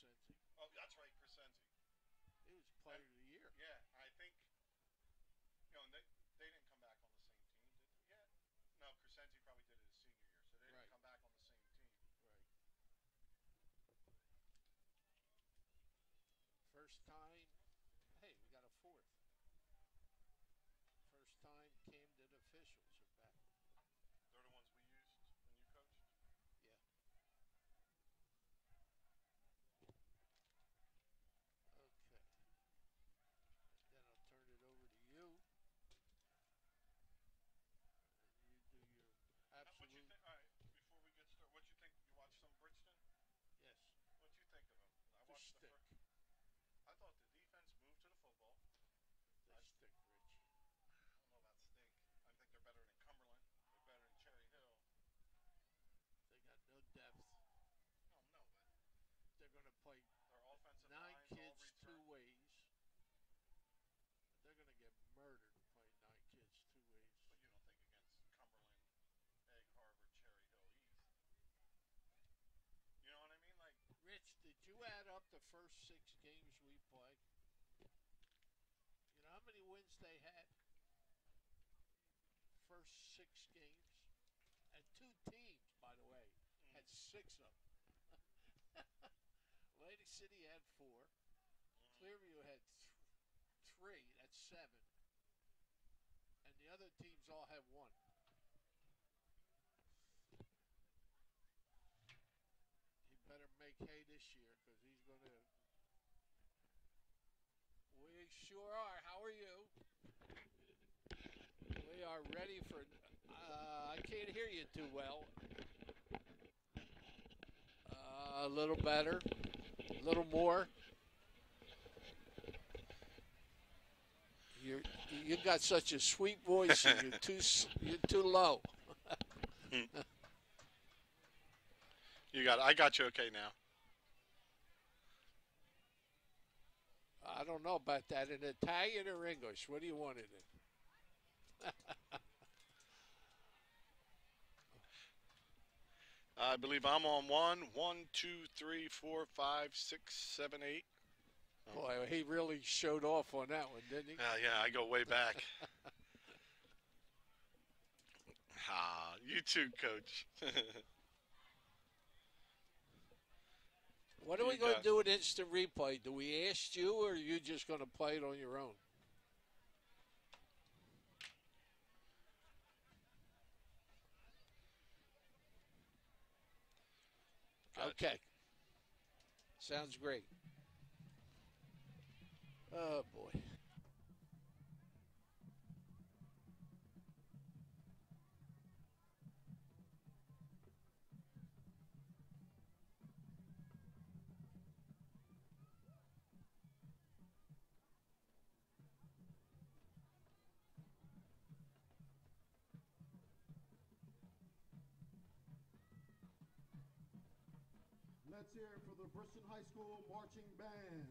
Crescenzi. Oh, that's right, Crescenzi. He was Player of the Year. Yeah, I think, and they didn't come back on the same team, did they? Yeah. No, Crescenzi probably did it his senior year, so they didn't Right. come back on the same team. Right. First time. Hey, we got a fourth. First time Camden officials are back. They're the ones we used when you coached? Yeah. Okay. And then I'll turn it over to you. And you do your What you absolute. think? All right, before we get started, what you think? You watched some Bridgeton? Yes. What you think of them? I The watched the stick. first. I thought the defense moved to the football. The stick, Rich. I don't know about stink. I think they're better than Cumberland. They're better than Cherry Hill. They got no depth. No, no, but They're going to play their offensive 9 lines all kids two return. ways. They're going to get murdered playing 9 kids 2 ways. But you don't think against Cumberland, Egg Harbor, Cherry Hill East. You know what I mean? Like, Rich, did you add up the first 6 games we play? You know how many wins they had? First 6 games? And 2 teams, by the way, had 6 of them. Atlantic City had 4. Clearview had 3. That's 7. And the other teams all had 1. He better make hay this year because he's going to. We sure are. How are you? We are ready for. I can't hear you too well. A little better. A little more. You got such a sweet voice and you're too low. you got. I got you okay now. I don't know about that. In Italian or English? What do you want it in? I believe I'm on 1, 1, 2, 3, 4, 5, 6, 7, 8. Boy, he really showed off on that one, didn't he? Yeah, I go way back. You too, Coach. What are we going to do with instant replay? Do we ask you, or are you just going to play it on your own? Gotcha. Okay. Sounds great. Oh, boy. Let's hear it for the Bridgeton High School Marching Band.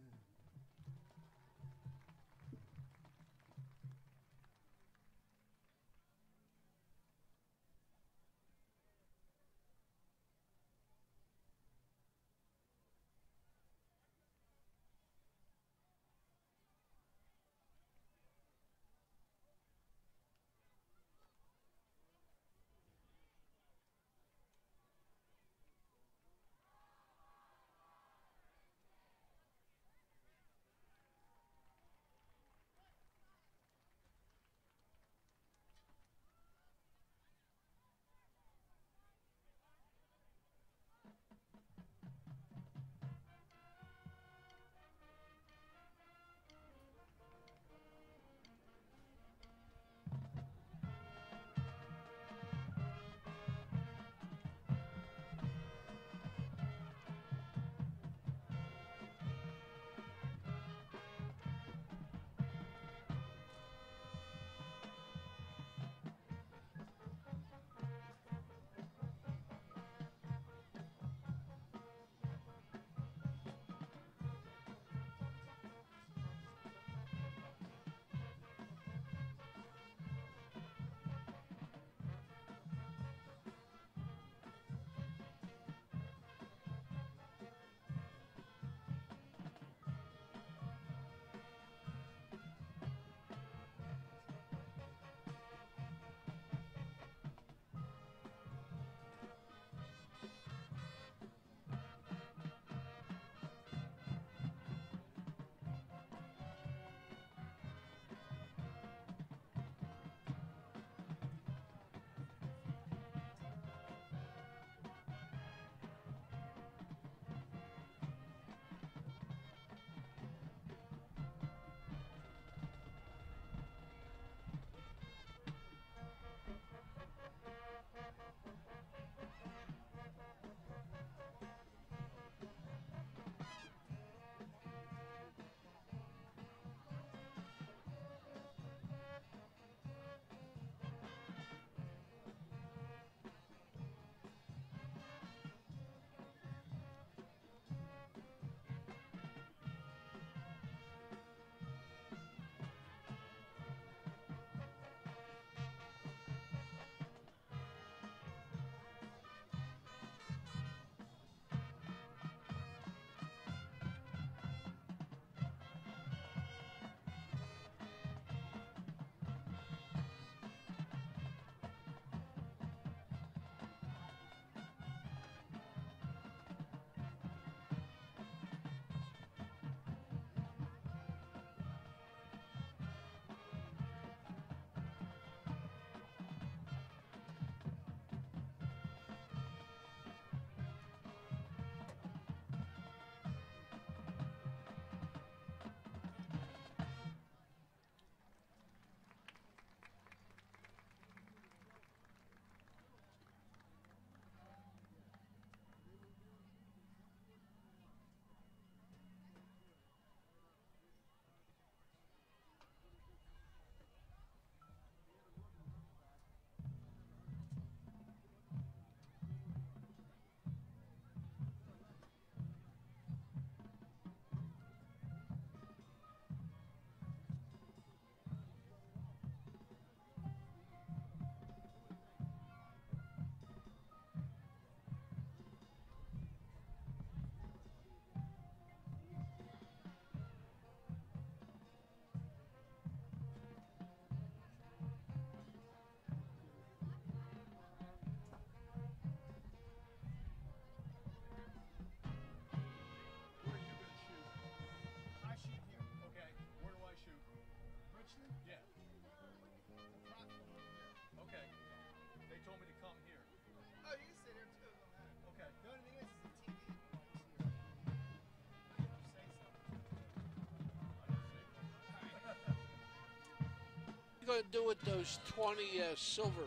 going to do with those 20 silver?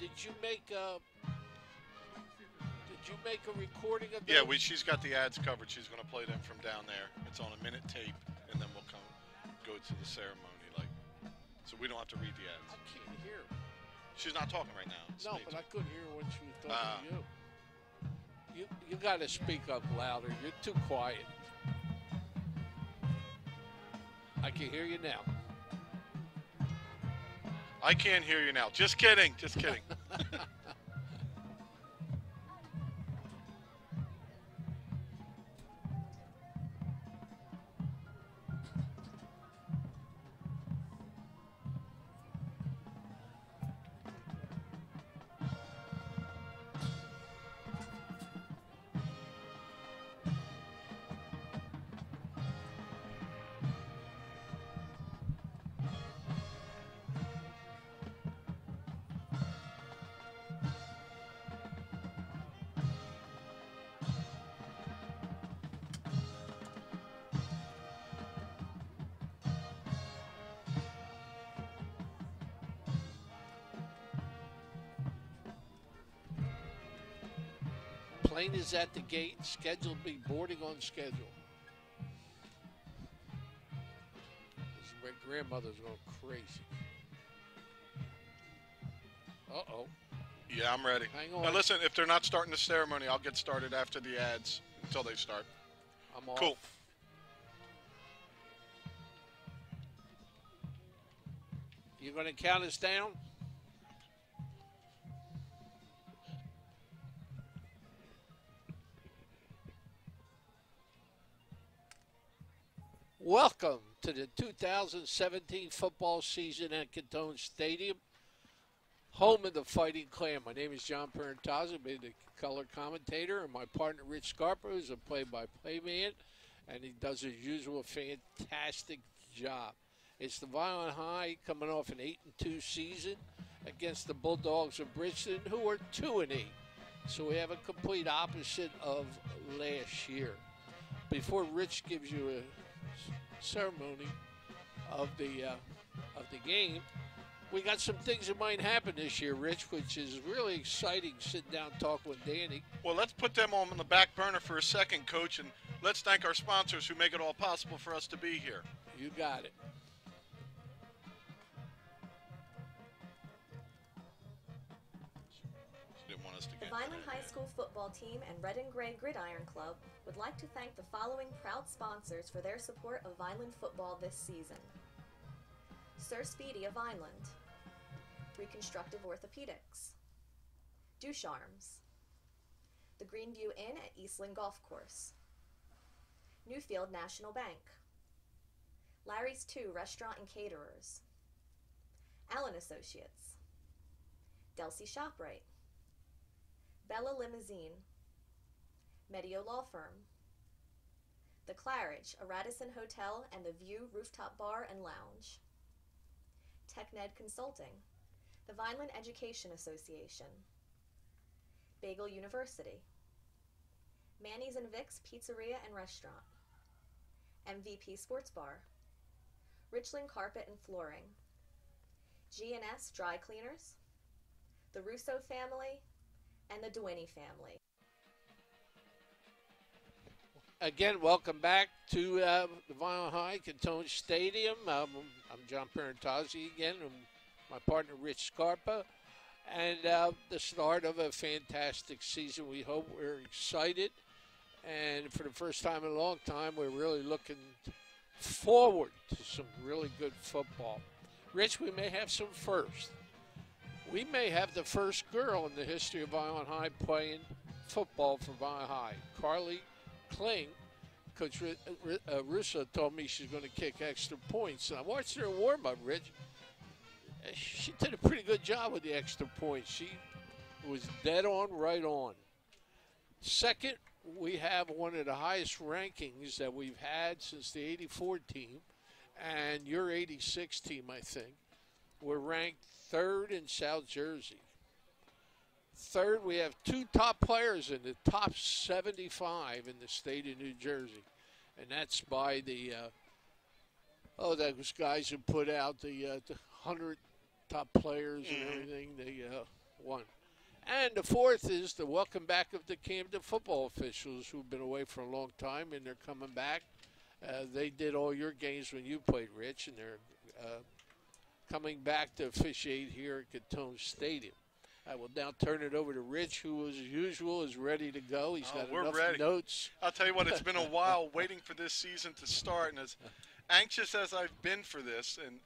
Did you make a recording of Yeah, those? she's got the ads covered. She's going to play them from down there. It's on a minute tape, and then we'll go to the ceremony, so we don't have to read the ads. I can't hear. She's not talking right now. It's No, me. but I couldn't hear when she was talking to you. You got to speak up louder. You're too quiet. I can hear you now. I can't hear you now. Just kidding. Just kidding. Plane is at the gate. Schedule will be boarding on schedule. My grandmother's going crazy. Uh-oh. Yeah, I'm ready. Hang on. Now listen, if they're not starting the ceremony, I'll get started after the ads until they start. I'm off. Cool. You going to count us down? Welcome to the 2017 football season at Cantone Stadium, home of the Fighting Clan. My name is John Parentazzo, I've been the color commentator, and my partner Rich Scarpa is a play-by-play man, and he does his usual fantastic job. It's the Vineland High coming off an 8-2 season against the Bulldogs of Bridgeton, who are 2-8. So we have a complete opposite of last year. Before Rich gives you a ceremony of the game, we got some things that might happen this year, Rich, which is really exciting. Sitting down talking with Danny. Well, let's put them on the back burner for a second, Coach, and let's thank our sponsors who make it all possible for us to be here. You got it. The Vineland High School football team and Red and Gray Gridiron Club would like to thank the following proud sponsors for their support of Vineland football this season. Sir Speedy of Vineland, Reconstructive Orthopedics, Ducharmes, the Greenview Inn at Eastland Golf Course, Newfield National Bank, Larry's 2 Restaurant and Caterers, Allen Associates, Delsey ShopRite, Bella Limousine, Medio Law Firm, The Claridge, a Radisson Hotel and the View Rooftop Bar and Lounge, TechNed Consulting, the Vineland Education Association, Bagel University, Manny's and Vic's Pizzeria and Restaurant, MVP Sports Bar, Richland Carpet and Flooring, G&S Dry Cleaners, the Russo family, and the Duini family. Again, welcome back to the Vineland High Cantone Stadium. I'm John Parentazzi again, and my partner Rich Scarpa, and the start of a fantastic season. We hope. We're excited, and for the first time in a long time, we're really looking forward to some really good football. Rich, we may have some firsts. We may have the first girl in the history of Vineland High playing football for Vineland High. Carly Kling, Coach Russo told me she's going to kick extra points. And I watched her in warm-up, Rich. She did a pretty good job with the extra points. She was dead on, right on. Second, we have one of the highest rankings that we've had since the 84 team and your 86 team, I think. We're ranked third in South Jersey. Third, we have 2 top players in the top 75 in the state of New Jersey. And that's by the, those guys who put out the 100 top players and everything. They won. And the fourth is the welcome back of the Camden football officials who've been away for a long time, and they're coming back. They did all your games when you played, Rich, and they're coming back to officiate here at Catone Stadium. I will now turn it over to Rich, who, as usual, is ready to go. He's got enough notes. I'll tell you what, it's been a while waiting for this season to start, and as anxious as I've been for this, and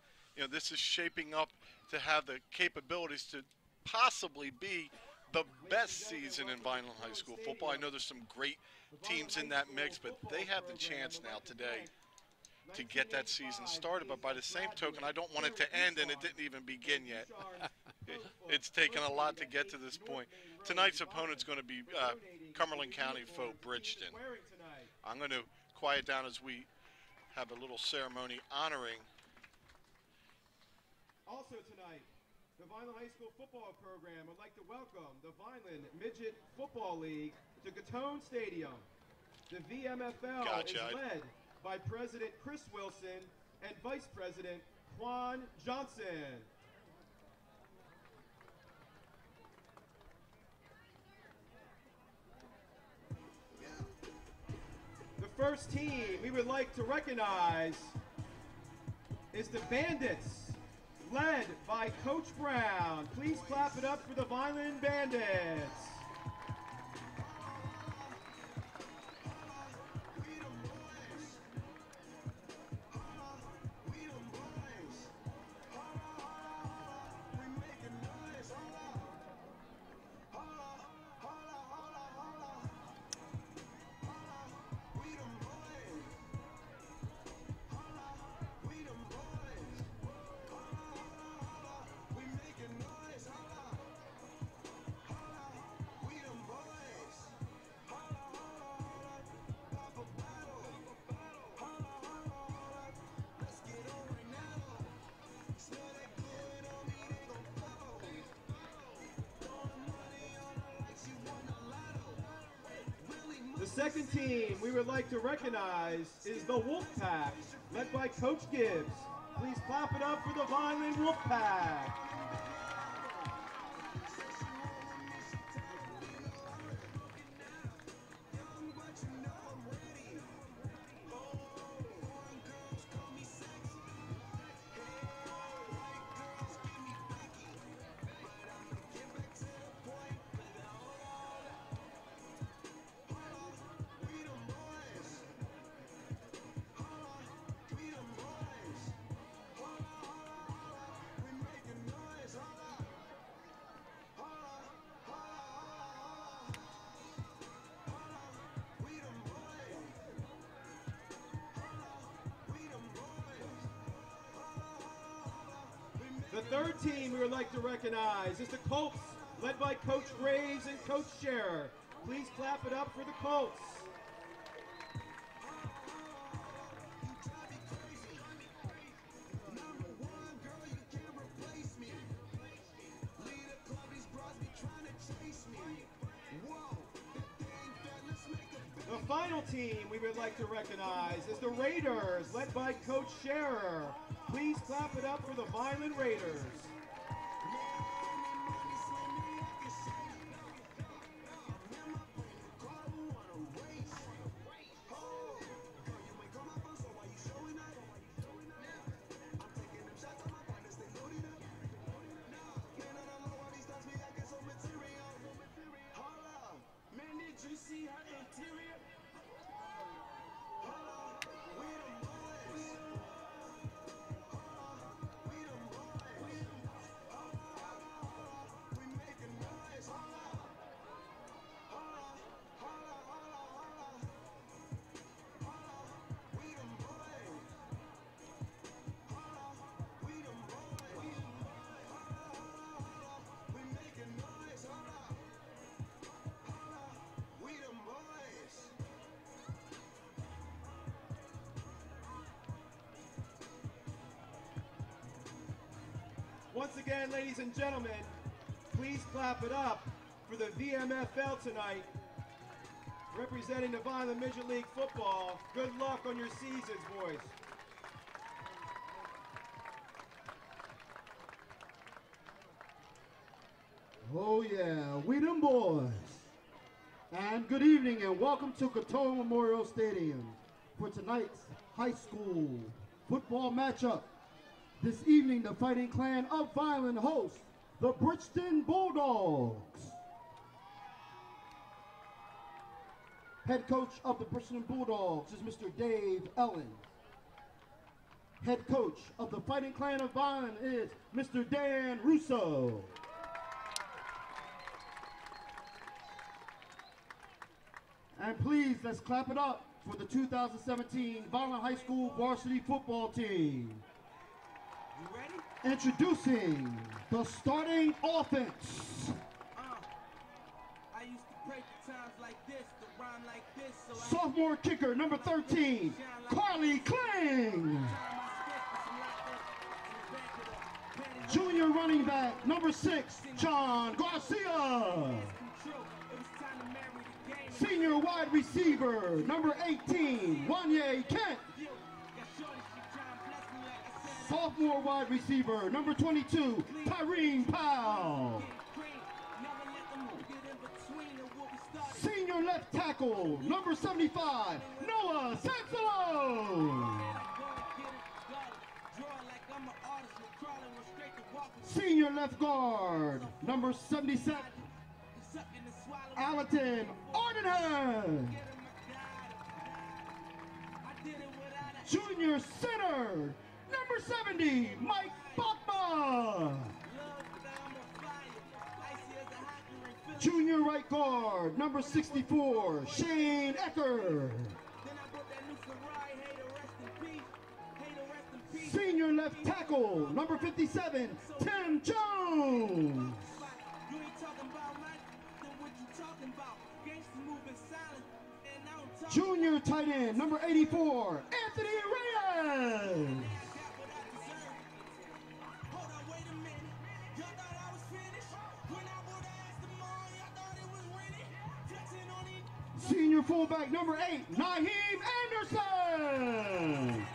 this is shaping up to have the capabilities to possibly be the best season in Vineland High School football. I know there's some great teams in that mix, but they have the chance now today to get that season started. But by the same token, I don't want it to end, and it didn't even begin yet. It's taken a lot to get to this point. Tonight's opponent's going to be Cumberland County foe Bridgeton. I'm going to quiet down as we have a little ceremony honoring. Also tonight, the Vineland High School football program would like to welcome the Vineland Midget Football League to Catone Stadium. The VMFL is led by President Chris Wilson and Vice President Juan Johnson. The first team we would like to recognize is the Bandits, led by Coach Brown. Please clap it up for the Vineland Bandits. The second team we would like to recognize is the Wolfpack, led by Coach Gibbs. Please clap it up for the Vineland Wolfpack. The third team we would like to recognize is the Colts, led by Coach Graves and Coach Scherer. Please clap it up for the Colts. The final team we would like to recognize is the Raiders, led by Coach Scherer. Please clap it up for the Vineland Raiders. Once again, ladies and gentlemen, please clap it up for the VMFL tonight. Representing the Vineland Midget League football. Good luck on your seasons, boys. Oh yeah, we them boys. And good evening and welcome to Catone Memorial Stadium for tonight's high school football matchup. This evening, the Fighting Clan of Vineland hosts the Bridgeton Bulldogs. Head coach of the Bridgeton Bulldogs is Mr. Dave Ellen. Head coach of the Fighting Clan of Vineland is Mr. Dan Russo. And please, let's clap it up for the 2017 Vineland High School varsity football team. You ready? Introducing the starting offense. I used to pray for times like this, to rhyme like this, so Sophomore kicker, number 13, Carly Kling. Junior running back, number 6, John Garcia. Senior wide receiver, number 18, Wanye Kent. Sophomore wide receiver, number 22, Tyreen Powell. Senior left tackle, number 75, Noah Sansalo. Senior left guard, number 77, Allerton Ardenham. Junior center, number 70, Mike Bachma. Junior right guard, number 64, Shane Ecker. Senior left tackle, number 57, Tim Jones. Junior tight end, number 84, Anthony Reyes. Senior fullback, number 8, Naheem Anderson.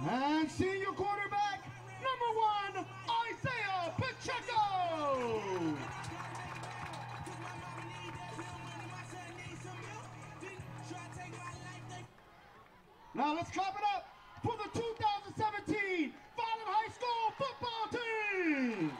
And senior quarterback, number 1, Isaiah Pacheco. Now let's clap it up for the 2017 Vineland High School football team.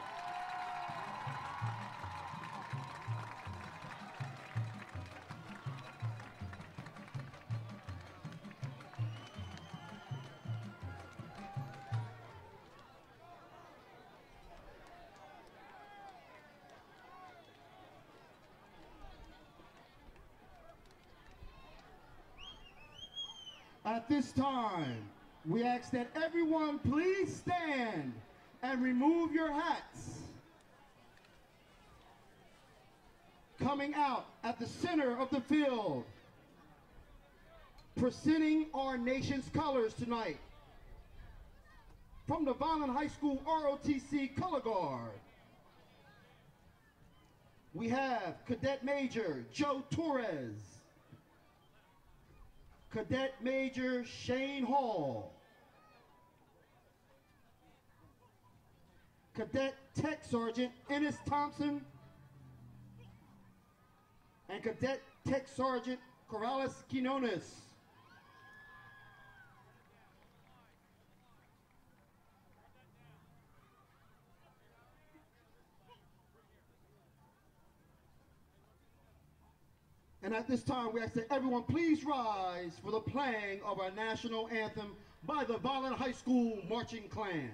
At this time, we ask that everyone please stand and remove your hats. Coming out at the center of the field, presenting our nation's colors tonight. From the Vineland High School ROTC Color Guard, we have Cadet Major Joe Torres, Cadet Major Shane Hall, Cadet Tech Sergeant Ennis Thompson, and Cadet Tech Sergeant Corrales Quinones. And at this time, we ask that everyone please rise for the playing of our national anthem by the Vineland High School Marching Clan.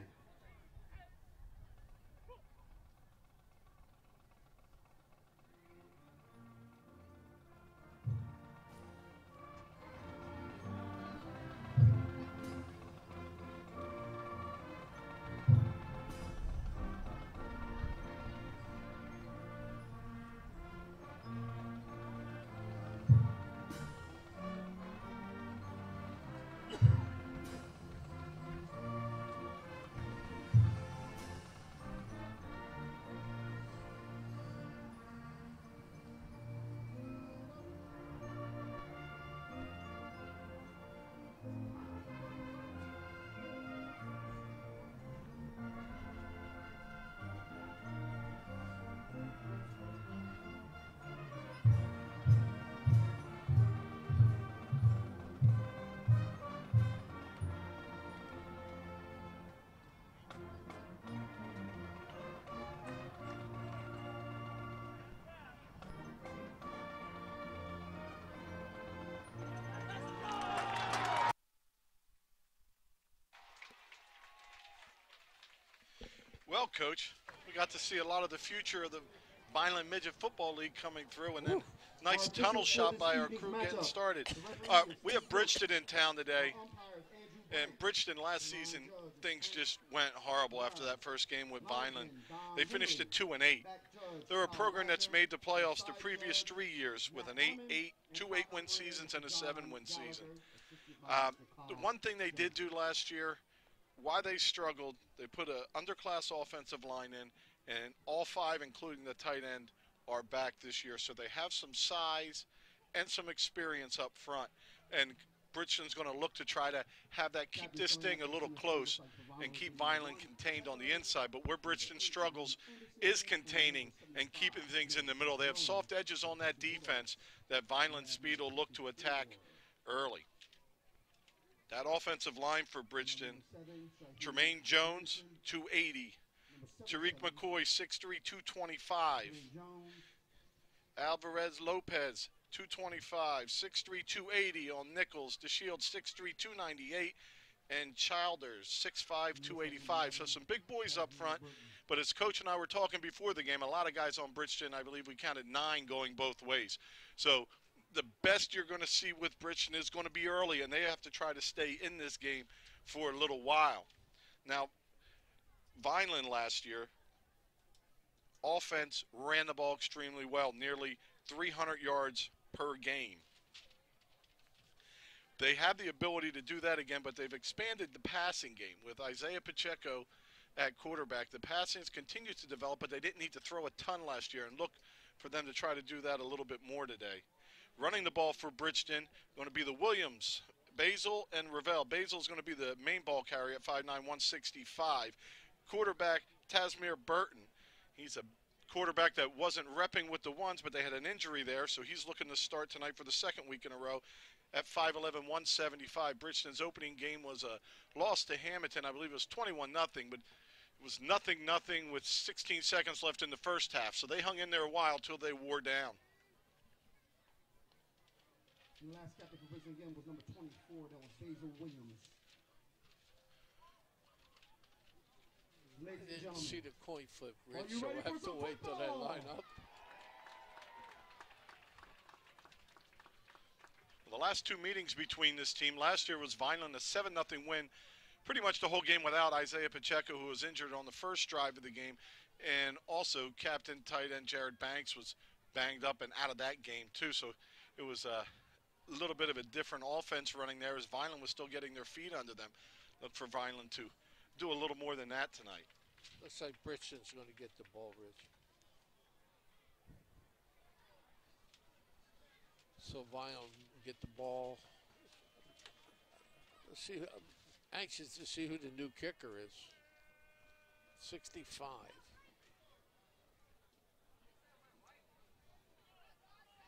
Well, Coach, we got to see a lot of the future of the Vineland Midget Football League coming through, and then nice tunnel shot by our crew getting started. We have Bridgeton in town today, and Bridgeton last season, things just went horrible after that first game with Vineland. They finished at 2-8. They're a program that's made the playoffs the previous 3 years with an 2 8-win seasons and a 7-win season. The one thing they did do last year, why they struggled, they put an underclass offensive line in, and all 5, including the tight end, are back this year. So they have some size and some experience up front. And Bridgeton's going to look to try to have that, keep this thing a little close and keep Vineland contained on the inside. But where Bridgeton struggles is containing and keeping things in the middle. They have soft edges on that defense that Vineland speed will look to attack early. That offensive line for Bridgeton, Tremaine Jones, 280. Tariq McCoy, 6'3", 225. Alvarez Lopez, 225. 6'3", 280 on Nichols. DeShield, 6'3", 298. And Childers, 6'5", 285. So some big boys up front. But as Coach and I were talking before the game, a lot of guys on Bridgeton, I believe we counted 9 going both ways. So the best you're going to see with Bridgeton is going to be early, and they have to try to stay in this game for a little while. Now, Vineland last year, offense ran the ball extremely well, nearly 300 yards per game. They have the ability to do that again, but they've expanded the passing game with Isaiah Pacheco at quarterback. The passing has continued to develop, but they didn't need to throw a ton last year, and look for them to try to do that a little bit more today. Running the ball for Bridgeton, going to be the Williams, Basil, and Ravel. Basil is going to be the main ball carrier at 5'9", 165. Quarterback, Tasmir Burton. He's a quarterback that wasn't repping with the ones, but they had an injury there, so he's looking to start tonight for the second week in a row at 5'11", 175. Bridgeton's opening game was a loss to Hamilton. I believe it was 21-0, but it was 0-0 with 16 seconds left in the first half. So they hung in there a while till they wore down. The last captain for Bridgeton again was number 24. That was Basil Williams. Ladies and I didn't gentlemen, see the coin flip, Rich, you so ready I have for to some wait till they football? line up. The last 2 meetings between this team, last year was Vineland, a 7-0 win, pretty much the whole game without Isaiah Pacheco, who was injured on the first drive of the game, and also captain tight end Jared Banks was banged up and out of that game too, so it was a little bit of a different offense running there as Vineland was still getting their feet under them. Look for Vineland to do a little more than that tonight. Looks like Bridgeton's going to get the ball, Rich. So Vineland get the ball. Let's see. I'm anxious to see who the new kicker is. 65.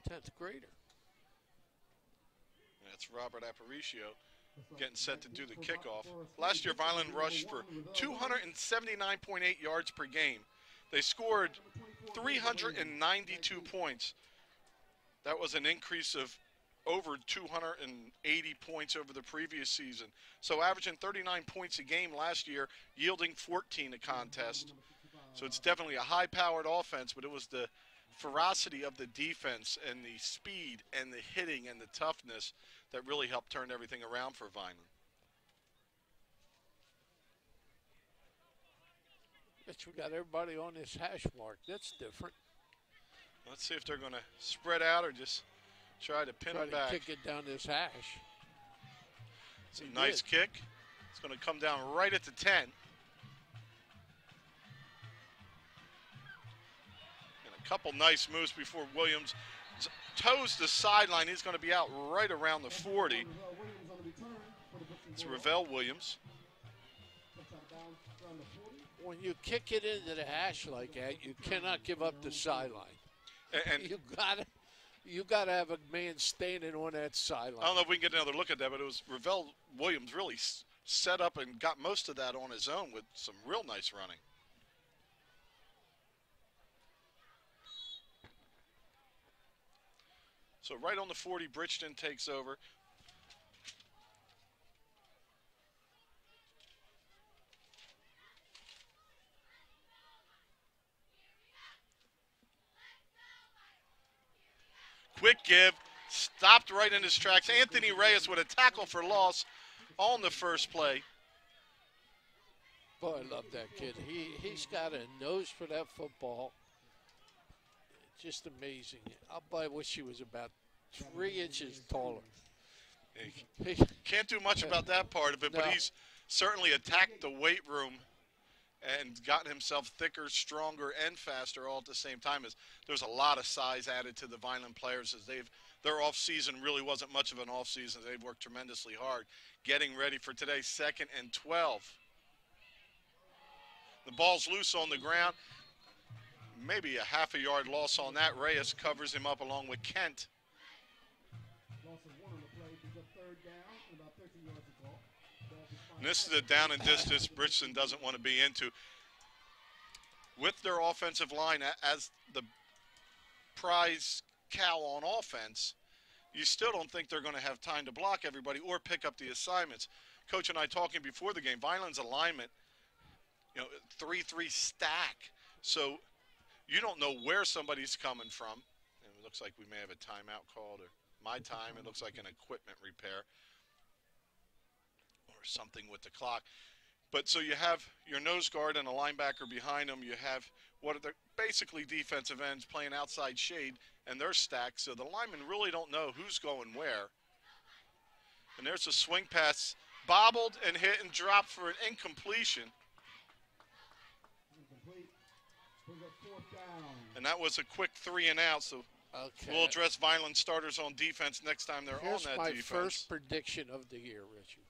Tenth grader. That's Robert Aparicio getting set to do the kickoff. Last year, Vineland rushed for 279.8 yards per game. They scored 392 points. That was an increase of over 280 points over the previous season. So averaging 39 points a game last year, yielding 14 a contest. So it's definitely a high-powered offense, but it was the ferocity of the defense and the speed and the hitting and the toughness that really helped turn everything around for Vineland. Rich, we got everybody on this hash mark. That's different. Let's see if they're going to spread out or just try to pin them back. Kick it down this hash. It's a nice kick. It's going to come down right at the 10. And a couple nice moves before Williams toes the sideline. He's going to be out right around the 40. It's Ravel Williams. When you kick it into the hash like that, you cannot give up the sideline. And you gotta have a man standing on that sideline. I don't know if we can get another look at that, but it was Ravel Williams really set up and got most of that on his own with some real nice running. So right on the 40, Bridgeton takes over. quick give, stopped right in his tracks. Anthony Reyes with a tackle for loss on the first play. Boy, I love that kid. He's got a nose for that football. Just amazing. I wish he was about 3 inches taller. He can't do much about that part of it, but he's certainly attacked the weight room and gotten himself thicker, stronger, and faster all at the same time. As there's a lot of size added to the Vineland players as their off season really wasn't much of an off season. They've worked tremendously hard getting ready for today's 2nd and 12. The ball's loose on the ground. Maybe a half a yard loss on that. Reyes covers him up along with Kent. Loss of 1 on the play, brings up 3rd down and about 13 yards to ball. And this is the down and distance Bridgeton doesn't want to be into. With their offensive line as the prize cow on offense, you still don't think they're going to have time to block everybody or pick up the assignments. Coach and I talking before the game, Vineland's alignment, 3-3 stack. So you don't know where somebody's coming from. And it looks like we may have a timeout called, or my time. It looks like an equipment repair or something with the clock. But so you have your nose guard and a linebacker behind them. You have what are basically defensive ends playing outside shade, and they're stacked. So the linemen really don't know who's going where. And there's a swing pass, bobbled and hit and dropped for an incompletion. And that was a quick 3 and out, so we'll address Vineland starters on defense next time they're on that defense. Here's my first prediction of the year, Richie.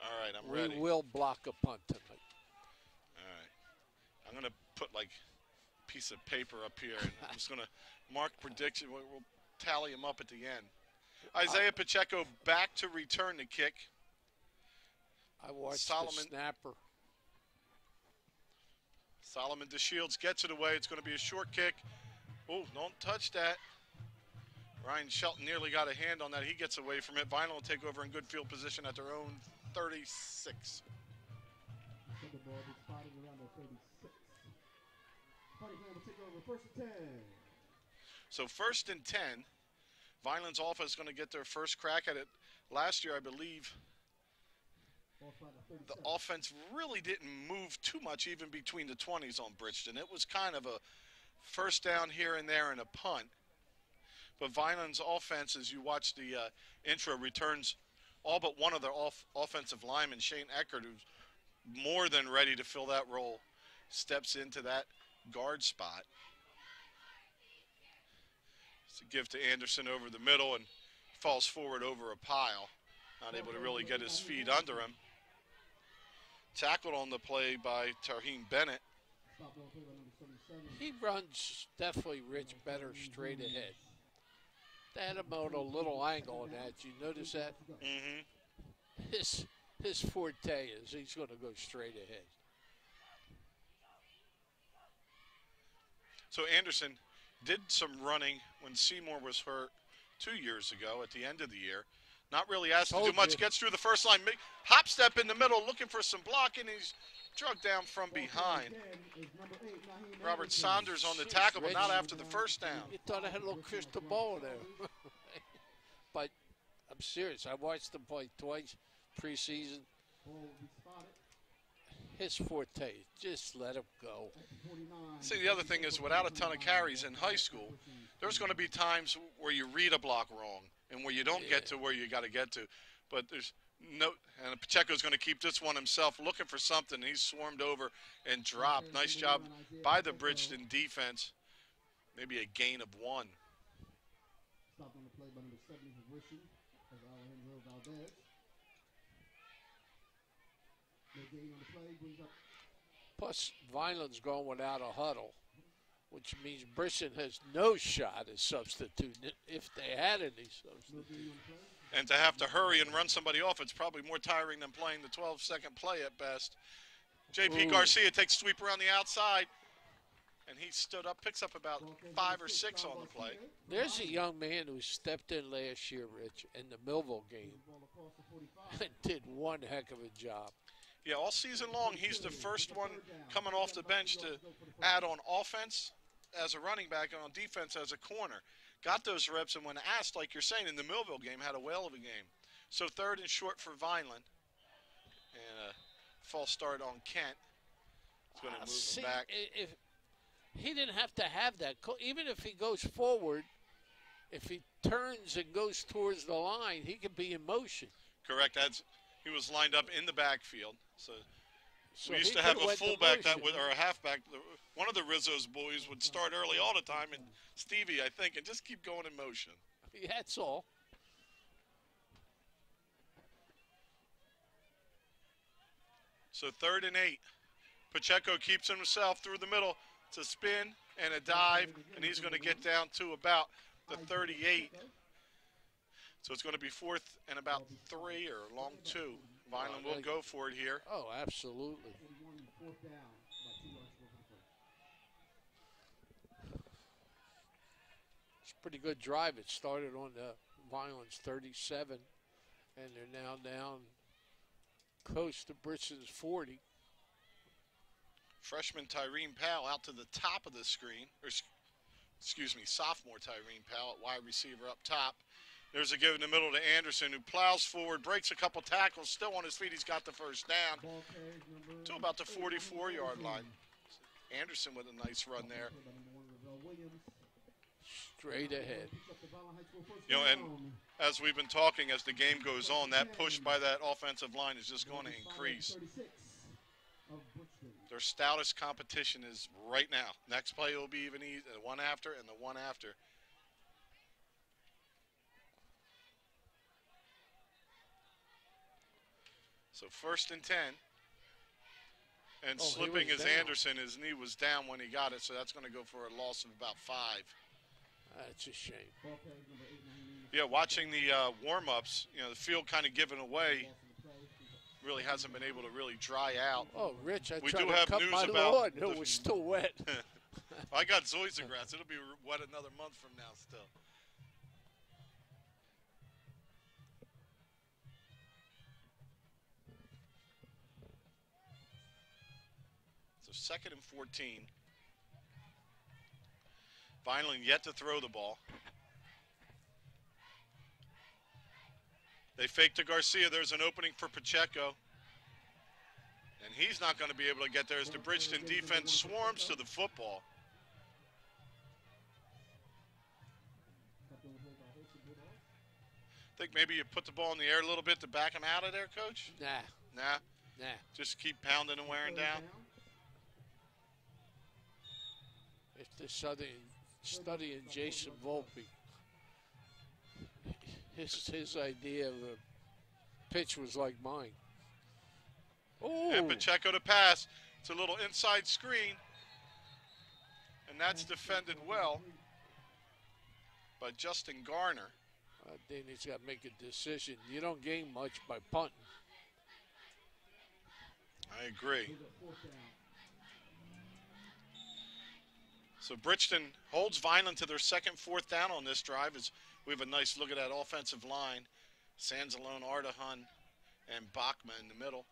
All right, I'm ready. We will block a punt tonight. All right. I'm going to put like a piece of paper up here, and I'm just going to mark prediction. We'll tally them up at the end. Isaiah Pacheco back to return the kick. I watched the snapper. Solomon DeShields gets it away. It's going to be a short kick. Oh, don't touch that. Ryan Shelton nearly got a hand on that. He gets away from it. Vinyl will take over in good field position at their own 36. The ball is spotted around the 36. Party Clan will take over 1st and 10. So 1st and 10. Vineland's offense is going to get their first crack at it. Last year, I believe, the offense really didn't move too much even between the 20s on Bridgeton. It was kind of a first down here and there and a punt. But Vineland's offense, as you watch the intro, returns all but one of their offensive linemen, Shane Eckert, who's more than ready to fill that role, steps into that guard spot. It's a give to Anderson over the middle and falls forward over a pile. Not able to really get his feet under him. Tackled on the play by Tarheem Bennett. He runs definitely, Rich, better straight ahead. They had him on a little angle on that. You notice that? Mm-hmm. His forte is he's going to go straight ahead. So Anderson did some running when Seymour was hurt 2 years ago at the end of the year. Not really asked to do much. Gets through the first line. Hop step in the middle, looking for some blocking. He's drugged down from behind. Robert Saunders on the tackle, but not after the first down. You thought I had a little crystal ball there. But I'm serious. I watched him play twice preseason. His forte, just let him go. See, the other thing is, without a ton of carries in high school, there's going to be times where you read a block wrong and where you don't get to where you got to get to. But there's no, and Pacheco's going to keep this one himself, looking for something. He's swarmed over and dropped. Nice job by the Bridgeton defense. Maybe a gain of 1. Stopped on the play by number 70 for Wishing as Alejandro Valdez. No gain on the play, brings up. Plus, Vineland's going without a huddle, which means Bridgeton has no shot as substitute if they had any substitute. And to have to hurry and run somebody off, it's probably more tiring than playing the 12-second play at best. J.P. Garcia takes a sweep around the outside, and he stood up, picks up about 5 or 6 on the play. There's a young man who stepped in last year, Rich, in the Millville game and did one heck of a job. Yeah, all season long, he's the first one coming off the bench to add on offense as a running back and on defense as a corner. got those reps, and when asked, like you're saying, in the Millville game, had a whale of a game. So 3rd and short for Vineland. And a false start on Kent. It's going to move him back. If he didn't have to have that. Even if he goes forward, if he turns and goes towards the line, he could be in motion. Correct. He was lined up in the backfield. So we used he to have a went fullback to motion. or a halfback. One of the Rizzo's boys would start early all the time, and Stevie, I think, and just keep going in motion. Yeah, that's all. So 3rd and 8. Pacheco keeps himself through the middle. It's a spin and a dive, and he's going to get down to about the 38. So it's going to be 4th and about 3 or long 2. Vineland will go for it here. Oh, absolutely. It's a pretty good drive. It started on the Vineland's 37, and they're now down close to Bridgeton's 40. Freshman Tyrene Powell out to the top of the screen. Or, excuse me, sophomore Tyrene Powell at wide receiver up top. There's a give in the middle to Anderson, who plows forward, breaks a couple tackles, still on his feet. He's got the first down to about the 44-yard line. Anderson with a nice run there. Straight ahead. You know, and as we've been talking, as the game goes on, that push by that offensive line is just going to increase. Their stoutest competition is right now. Next play will be even easier, the one after and the one after. So 1st and 10. And slipping is Anderson. His knee was down when he got it, so that's going to go for a loss of about 5. That's a shame. Yeah, watching the warm-ups, you know, the field kind of given away. Really hasn't been able to really dry out. Oh, Rich, I we tried do to have cut news my about lawn. It was still wet. I got zoysia grass. It'll be wet another month from now still. So 2nd and 14. Vineland yet to throw the ball. They fake to Garcia. There's an opening for Pacheco. And he's not going to be able to get there as the Bridgeton defense swarms to the football. Think maybe you put the ball in the air a little bit to back him out of there, Coach? Nah. Just keep pounding and wearing down? If they're studying Jason Volpe, his idea of a pitch was like mine. Ooh. And Pacheco to pass. It's a little inside screen. And that's defended well by Justin Garner. Then he's got to make a decision. You don't gain much by punting. I agree. So Bridgeton holds Vineland to their 2nd, 4th down on this drive as we have a nice look at that offensive line. Sanzalone, Ardahan, and Bachman in the middle.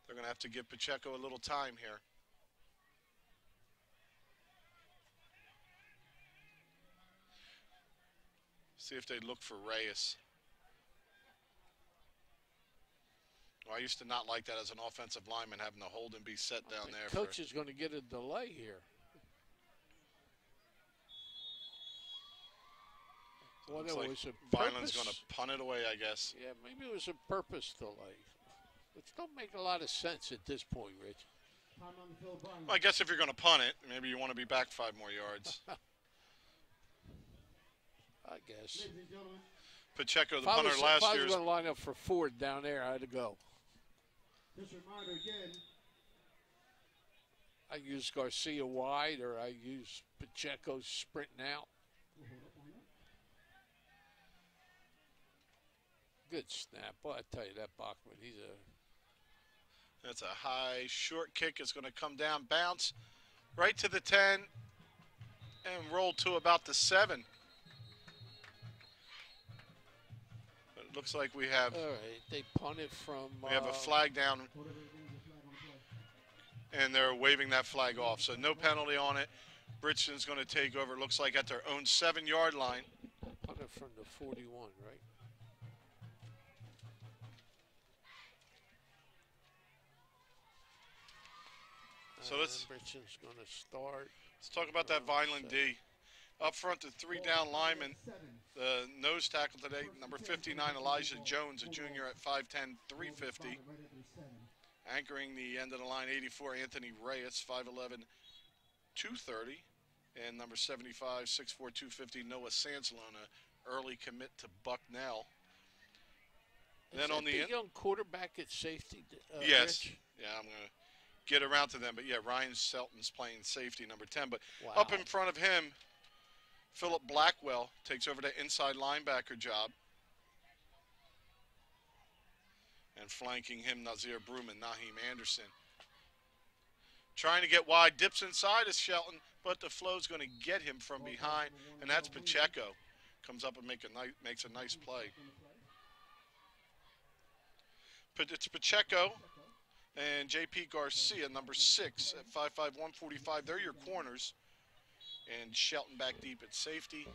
They're going to have to give Pacheco a little time here. See if they look for Reyes. Well, I used to not like that as an offensive lineman, having to hold and be set down there. Coach is going to get a delay here. Well, it was a Vineland's going to punt it away, I guess. Yeah, maybe it was a purpose delay. Which don't make a lot of sense at this point, Rich. Well, I guess if you're going to punt it, maybe you want to be back 5 more yards. I guess. Pacheco, the punter last year. If I was going to line up for 4th down there, I had to go. Just a reminder again. I use Garcia wide, or I use Pacheco sprinting out. Good snap. Well, I tell you that Bachman, That's a high short kick. It's going to come down, bounce right to the 10, and roll to about the 7. But it looks like we have. All right, they punted from. We have a flag down, and they're waving that flag off. So no penalty on it. Bridgeton's going to take over, it looks like, at their own 7-yard line. Punter from the 41, right? So let's Bridgeton's going to start. Let's talk about that Vineland D. Up front, the 3 down linemen. The nose tackle today, number 59, Elijah Jones, a junior at 5'10", 350. Anchoring the end of the line, 84, Anthony Reyes, 5'11", 230. And number 75, 6'4", 250, Noah Sansalona, early commit to Bucknell. And then on the young quarterback at safety. yes, Rich? yeah, I'm going to get around to them. But yeah, Ryan Selton's playing safety, number 10. But Wow. up in front of him, Philip Blackwell takes over the inside linebacker job. And flanking him, Nazir Broom and Naheem Anderson. Trying to get wide, dips inside of Shelton, but the flow's going to get him from behind, and that's Pacheco. Comes up and makes a nice play. But it's Pacheco and J.P. Garcia, number 6 at 5'5", 145. They're your corners. And Shelton back deep at safety.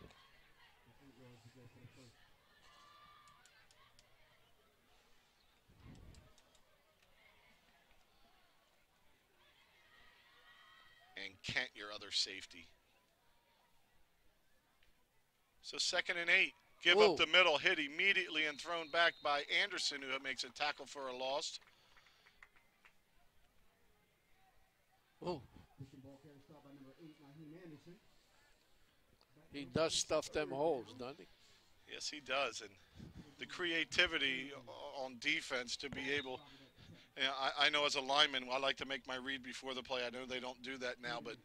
And Kent, your other safety. So 2nd and 8. Give Whoa. up the middle, hit immediately and thrown back by Anderson, who makes a tackle for a loss. Oh. He does stuff them holes, doesn't he? Yes, he does. And the creativity on defense to be able, you know, I know as a lineman, I like to make my read before the play. I know they don't do that now, but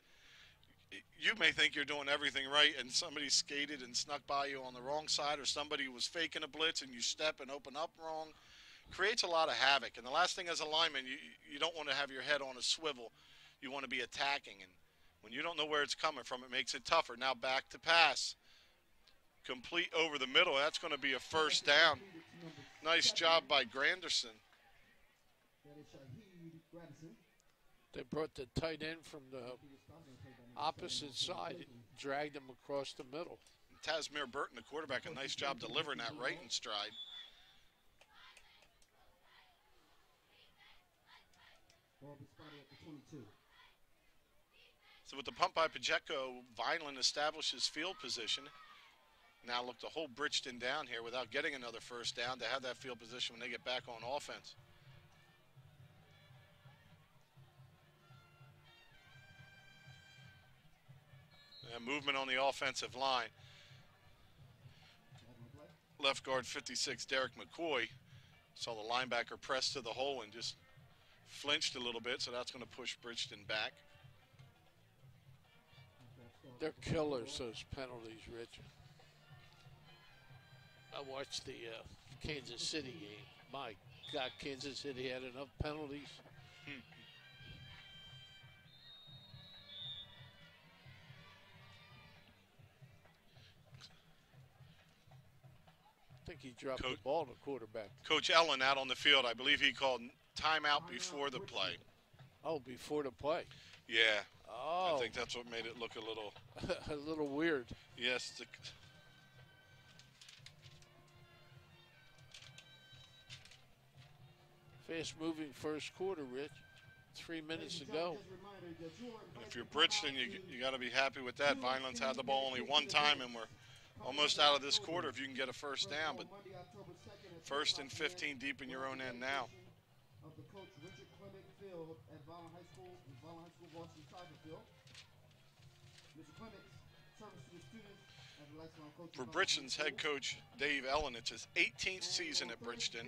you may think you're doing everything right and somebody skated and snuck by you on the wrong side, or somebody was faking a blitz and you step and open up wrong. Creates a lot of havoc. And the last thing as a lineman, you don't want to have your head on a swivel. You want to be attacking. And when you don't know where it's coming from, it makes it tougher. Now back to pass. Complete over the middle. That's going to be a first down. Nice job by Granderson. They brought the tight end from the opposite side and dragged him across the middle. Tasmir Burton, the quarterback, a nice job delivering that right in stride. So with the pump by Pacheco, Vineland establishes field position. Now look to hold Bridgeton down here without getting another first down to have that field position when they get back on offense. And movement on the offensive line. Left guard 56, Derek McCoy. Saw the linebacker press to the hole and just flinched a little bit, so that's going to push Bridgeton back. They're killers, those penalties, Rich. I watched the Kansas City game. My God, Kansas City had enough penalties. I think he dropped the ball to quarterback. Coach Ellen out on the field. I believe he called timeout before the play. Oh, before the play. Yeah. Oh. I think that's what made it look a little... a little weird. Yes. Fast-moving first quarter, Rich. 3 minutes to go. If you're Bridgeton, you got to be happy with that. Vineland's had the ball only one time, and we're almost out of this quarter if you can get a first down. But 1st and 15 deep in your own end now. Of the coach Richard Clement Field at Vineland High School, varsity soccer field. Mr. Clement's service to the students as a lifelong coach. For Bridgeton's head coach Dave Ellen, it's his 18th season at Bridgeton.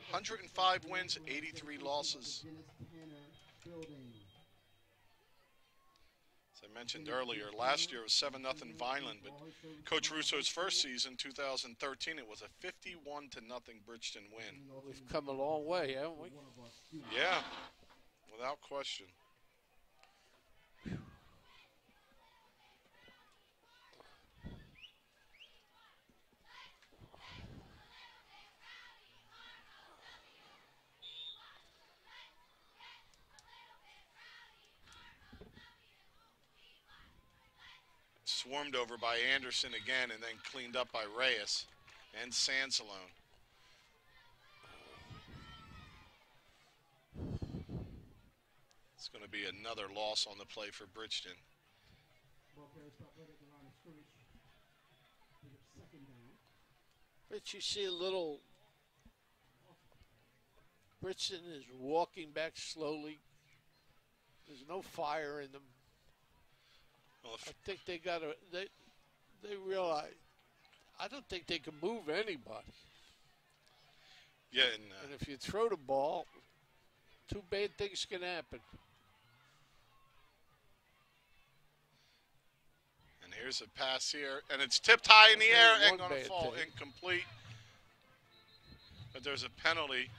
105 wins, 83 losses. As I mentioned earlier, last year it was 7-0 Vineland, but Coach Russo's first season, 2013, it was a 51-0 Bridgeton win. We've come a long way, haven't we? Yeah, without question. swarmed over by Anderson again and then cleaned up by Reyes and Sansalone. It's going to be another loss on the play for Bridgeton. But you see a little, Bridgeton is walking back slowly. There's no fire in them. Well, I think they got to, they realize, I don't think they can move anybody. yeah, And if you throw the ball, two bad things can happen. and here's a pass here, and it's tipped high in the air and One going to bad fall thing. incomplete. But there's a penalty.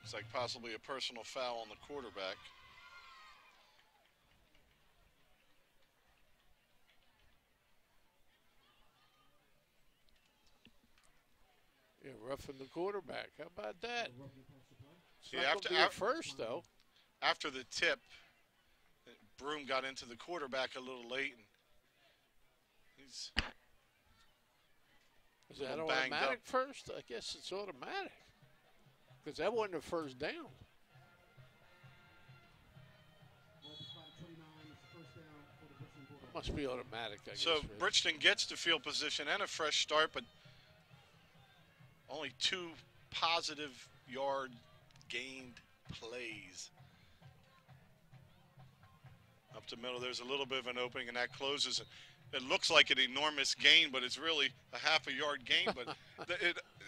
Looks like possibly a personal foul on the quarterback. Yeah, roughing the quarterback. How about that? It's Yeah, not gonna be a first, though. After the tip, Broom got into the quarterback a little late, and he's Is that little banged automatic up. first? I guess it's automatic. Because that wasn't a first down. Must be automatic, I guess. so Rich. Bridgeton gets the field position and a fresh start, but only 2 positive yard gained plays. Up the middle, there's a little bit of an opening, and that closes it. It looks like an enormous gain, but it's really a half a yard gain. But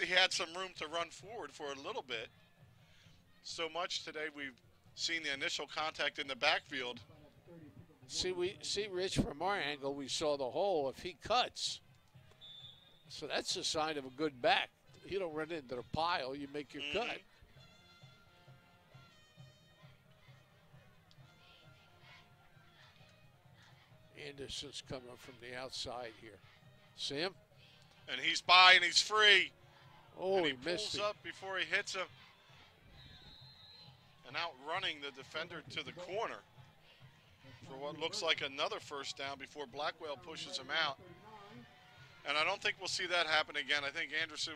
he had some room to run forward for a little bit. So much today, we've seen the initial contact in the backfield. See, Rich, from our angle, we saw the hole. If he cuts, so that's a sign of a good back. You don't run into the pile. You make your cut. Anderson's coming from the outside here. See him? And he's by, and he's free. Oh, and he he missed pulls it. up before he hits him. And outrunning the defender to the corner for what looks like another first down before Blackwell pushes him out. And I don't think we'll see that happen again. I think Anderson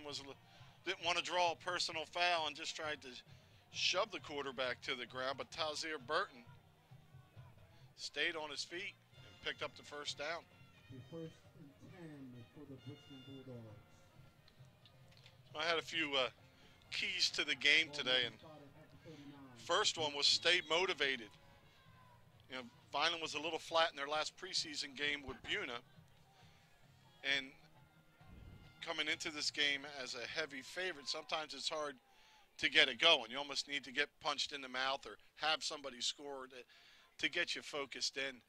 didn't want to draw a personal foul and just tried to shove the quarterback to the ground. But Tazier Burton stayed on his feet and picked up the first down. The first and 10 for the Bridgeton Bulldogs. I had a few keys to the game today, and first one was stay motivated. You know, Vineland was a little flat in their last preseason game with Buna, and coming into this game as a heavy favorite, sometimes it's hard to get it going. You almost need to get punched in the mouth or have somebody score to get you focused in.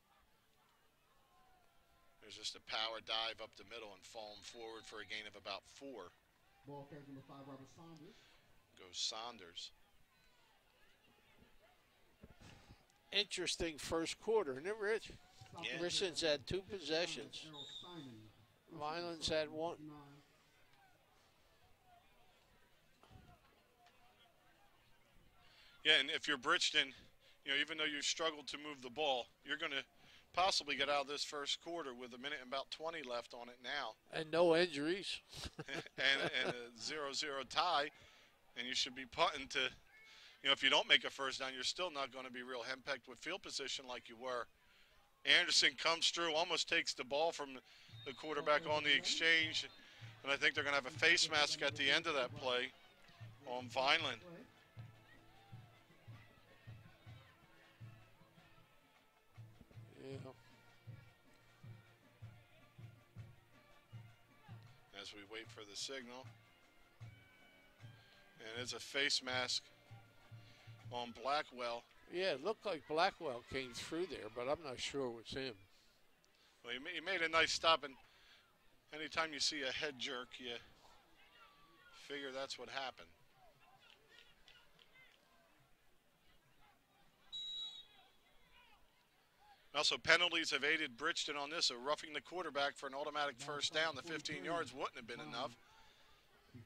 There's just a power dive up the middle and falling forward for a gain of about 4. Ball carries number 5, Robert Saunders. Goes Saunders. Interesting first quarter, isn't it, Rich? Yeah. Bridgeton's had 2 possessions. Vineland's had 1. Yeah, and if you're Bridgeton, you know, even though you struggled to move the ball, you're going to possibly get out of this first quarter with 1 minute and about 20 left on it now. And no injuries. and a 0-0 tie, and you should be punting to, you know, if you don't make a first down, you're still not going to be real henpecked with field position like you were. Anderson comes through, almost takes the ball from the quarterback on the exchange, and I think they're going to have a face mask at the end of that play on Vineland. Yeah. As we wait for the signal. And it's a face mask on Blackwell. Yeah, it looked like Blackwell came through there, but I'm not sure it was him. Well, he made a nice stop, and anytime you see a head jerk, you figure that's what happened. Also, penalties have aided Bridgeton on this. So roughing the quarterback for an automatic first down, the 15 yards wouldn't have been enough.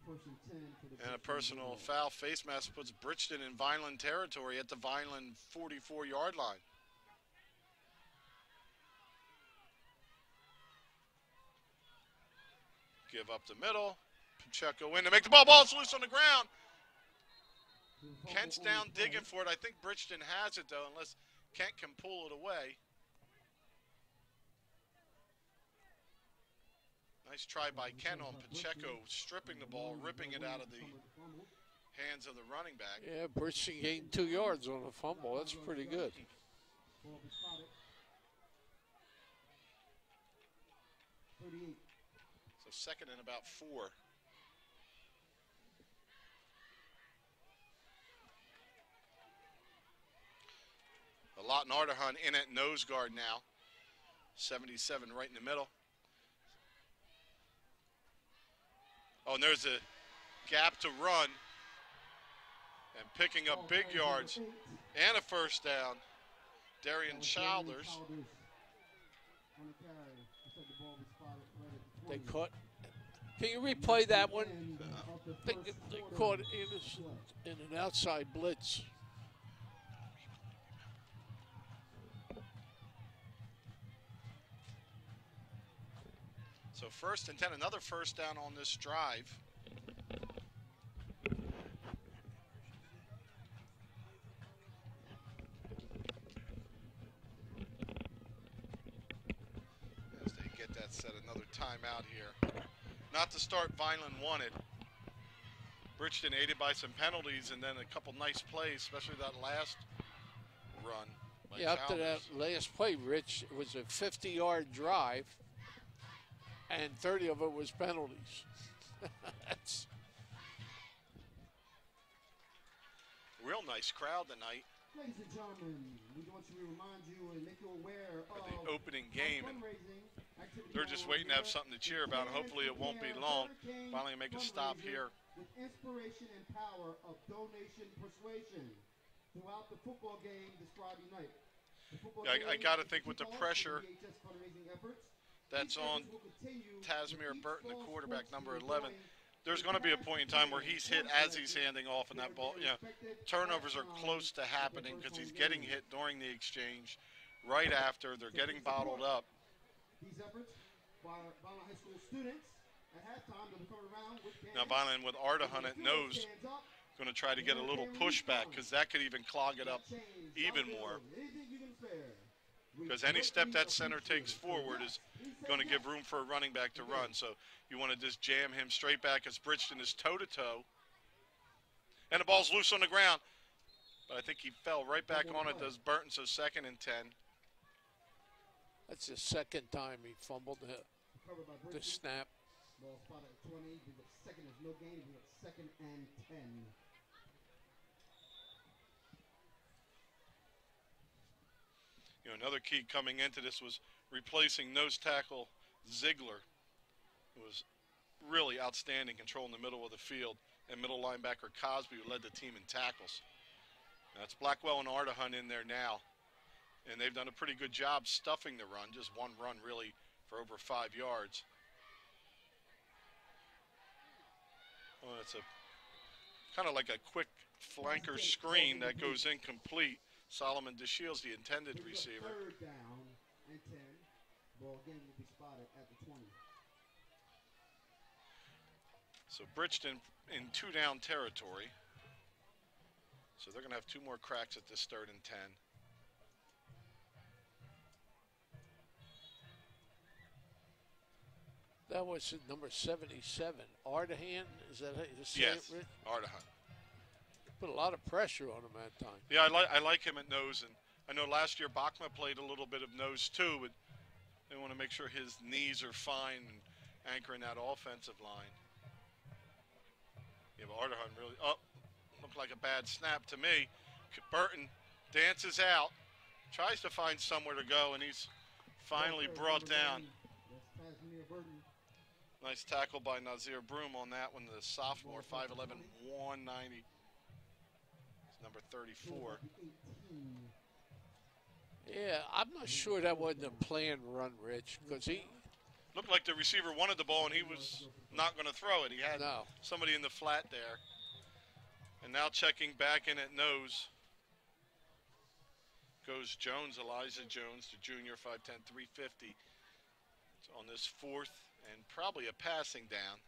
First and 10 for the And a Bridgeton personal Bulldogs. foul face mask puts Bridgeton in Vineland territory at the Vineland 44-yard line. Give up the middle. Pacheco in to make the ball. Ball's loose on the ground. Kent's down digging for it. I think Bridgeton has it, though, unless Kent can pull it away. Nice try by Kent on Pacheco, stripping the ball, ripping it out of the hands of the running back. Yeah, Bridgeton gained 2 yards on a fumble. That's pretty good. Ball was spotted. 38. So second and about 4. Lawton Ardahan in at nose guard now. 77 right in the middle. Oh, and there's a gap to run. And picking up big yards and a first down. Darian Childers. On the carry. Looks like the ball was spotted right at the They 20. caught. Can you replay that one? End of the They, first they quarter. caught in an outside blitz. So first and 10, another first down on this drive. As they get that set, another timeout here. Not to start, Vineland wanted. Bridgeton aided by some penalties and then a couple nice plays, especially that last run. by Yeah, after that Childers. last play, Rich, it was a 50-yard drive, and 30 of it was penalties. That's Real nice crowd tonight. Ladies and gentlemen, we want to remind you and make you aware For of the opening game, and fundraising activity they're just going waiting to on have here. something to cheer about, and hopefully it won't be long. Finally make a stop here. With inspiration and power of donation persuasion throughout the football game this Friday night. The football Yeah, I game gotta is think with the kick-off for pressure VHS fundraising efforts. that's These on efforts will continue Tasimir with each Burton, the fall quarterback, sports number team 11. going There's going to be a point in time where he's hit as he's handing off, and that ball, turnovers are close to happening because he's getting hit during the exchange. Right after, they're getting bottled up. These efforts by Vineland High School students at halftime they'll be coming around with Now Vineland with Ardahan at nose, going to try to get a little pushback because that could even clog it up even more. Because any step that center takes forward is going to give room for a running back to run. So you want to just jam him straight back as Bridgeton is toe-to-toe. And the ball's loose on the ground. But I think he fell right back on it, does Burton, so second and 10. the second time he fumbled the snap. Ball spotted at 20. We got second, there's no gain. We got second and 10. You know, another key coming into this was replacing nose tackle Ziegler, who was really outstanding controlling the middle of the field, and middle linebacker Cosby, who led the team in tackles. That's Blackwell and Ardahan in there now, and they've done a pretty good job stuffing the run, just one run really for over 5 yards. Well, it's a kind of like a quick flanker screen that goes incomplete. Solomon DeShields, the intended receiver. Third down and 10. Ball again will be spotted at the 20. So Bridgeton in 2-down territory. So they're going to have 2 more cracks at this third and 10. That was number 77. Ardahan, is that how you say Yes, it, Rich? Ardahan. Put a lot of pressure on him that time. Yeah, I like him at nose, and I know last year Bachma played a little bit of nose too, but they want to make sure his knees are fine and anchoring that offensive line. Yeah, but Ardahan really, looked like a bad snap to me. Burton dances out, tries to find somewhere to go, and he's finally brought down. That's Tasimir Burton. Nice tackle by Nazir Broom on that one, the sophomore, 5'11", 190. Number 34. Yeah, I'm not sure that wasn't a planned run, Rich, because Looked like the receiver wanted the ball, and he was not going to throw it. He had somebody in the flat there. And now checking back in at nose goes Jones, Elijah Jones, the junior, 5'10", 350. It's on this 4th and probably a passing down.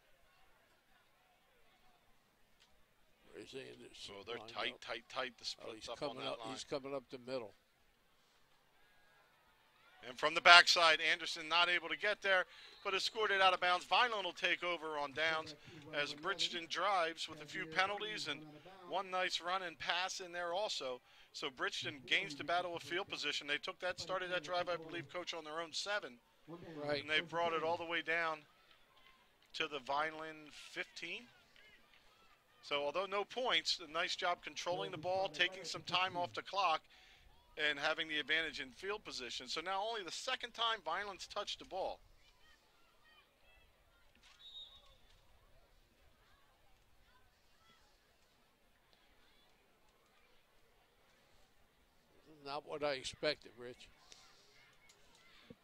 Where's Anderson? So they're tight. The split's up on that line. He's coming up the middle. And from the backside, Anderson not able to get there, but has scored it out of bounds. Vineland will take over on downs as Bridgeton drives with a few penalties and one nice run and pass in there also. So Bridgeton gains the battle of field position. They started that drive, I believe, Coach, on their own 7. Right. And they brought it all the way down to the Vineland 15. So although no points, a nice job controlling the ball, taking some time off the clock, and having the advantage in field position. So now only the 2nd time Vineland's touched the ball. Not what I expected, Rich.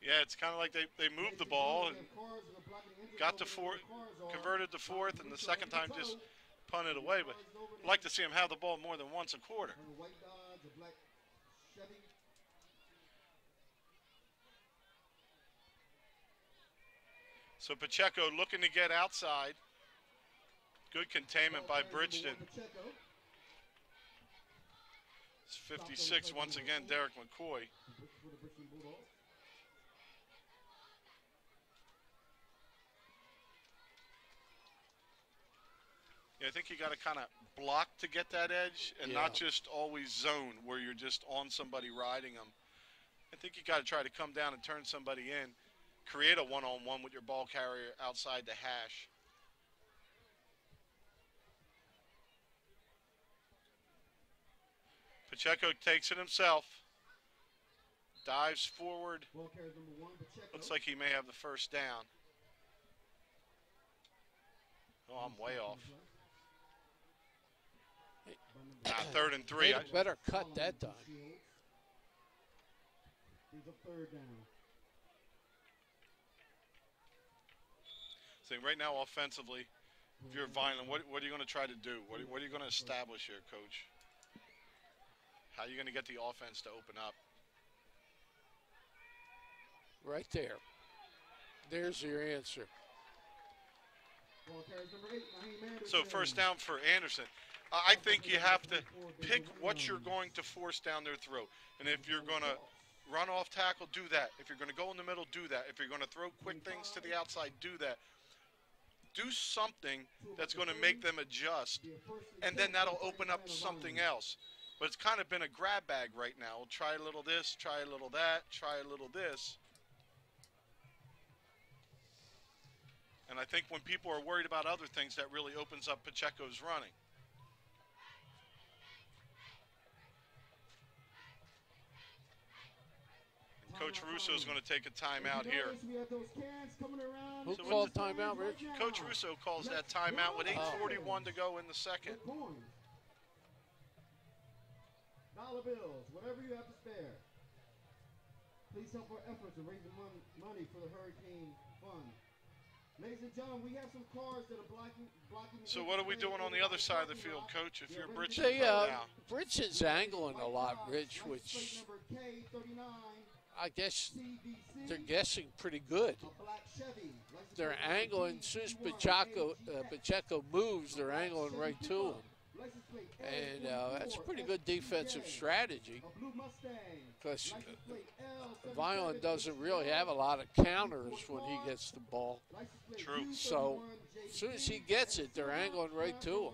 Yeah, it's kind of like they moved the ball and got to 4th, converted to 4th, and the 2nd time just punted away. But I'd like to see him have the ball more than once a quarter. So Pacheco looking to get outside. Good containment by Bridgeton. It's 56 once again, Derek McCoy. Yeah, I think you got to kind of block to get that edge and not just always zone where you're just on somebody riding them. I think you got to try to come down and turn somebody in, create a one-on-one with your ball carrier outside the hash. Pacheco takes it himself, dives forward. Looks like he may have the first down. Oh, I'm way off. Nah, 3rd and 3. Better cut that time. So right now, offensively, if you're Vineland, what are you going to try to do? What are you going to establish here, Coach? How are you going to get the offense to open up? Right there. There's your answer. So first down for Anderson. I think you have to pick what you're going to force down their throat. And if you're going to run off tackle, do that. If you're going to go in the middle, do that. If you're going to throw quick things to the outside, do that. Do something that's going to make them adjust, and then that'll open up something else. But it's kind of been a grab bag right now. We'll try a little this, try a little that, try a little this. And I think when people are worried about other things, that really opens up Pacheco's running. And Coach Russo is going to take a timeout here. Who called timeout, Rich? Coach Russo calls that timeout with 8:41 to go in the 2nd. Dollar bills, whatever you have to spare. Please help our efforts in raising money for the Hurricane Fund. Ladies and gentlemen, we have some cars that are blocking. So what are we doing on the other side of the field, Coach? If you're Bridgeton, Bridgeton's angling a lot, Rich, which I guess they're guessing pretty good. They're angling. As soon as Pacheco moves, they're angling right to him. And that's a pretty good defensive strategy because Vineland doesn't really have a lot of counters when he gets the ball. True. So as soon as he gets it, they're angling right to him.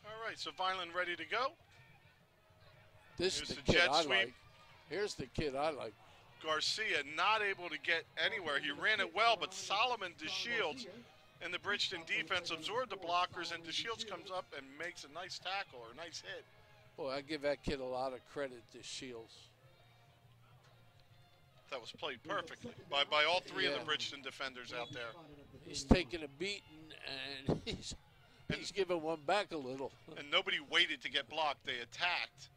All right, so Vineland ready to go. This is the kid I like. Here's the kid I like. Garcia not able to get anywhere. He ran it well, but Solomon DeShields and the Bridgeton defense absorbed the blockers, and DeShields comes up and makes a nice tackle or a nice hit. Boy, I give that kid a lot of credit, DeShields. That was played perfectly by all three of the Bridgeton defenders out there. He's taking a beating, and he's giving one back a little. And nobody waited to get blocked. They attacked.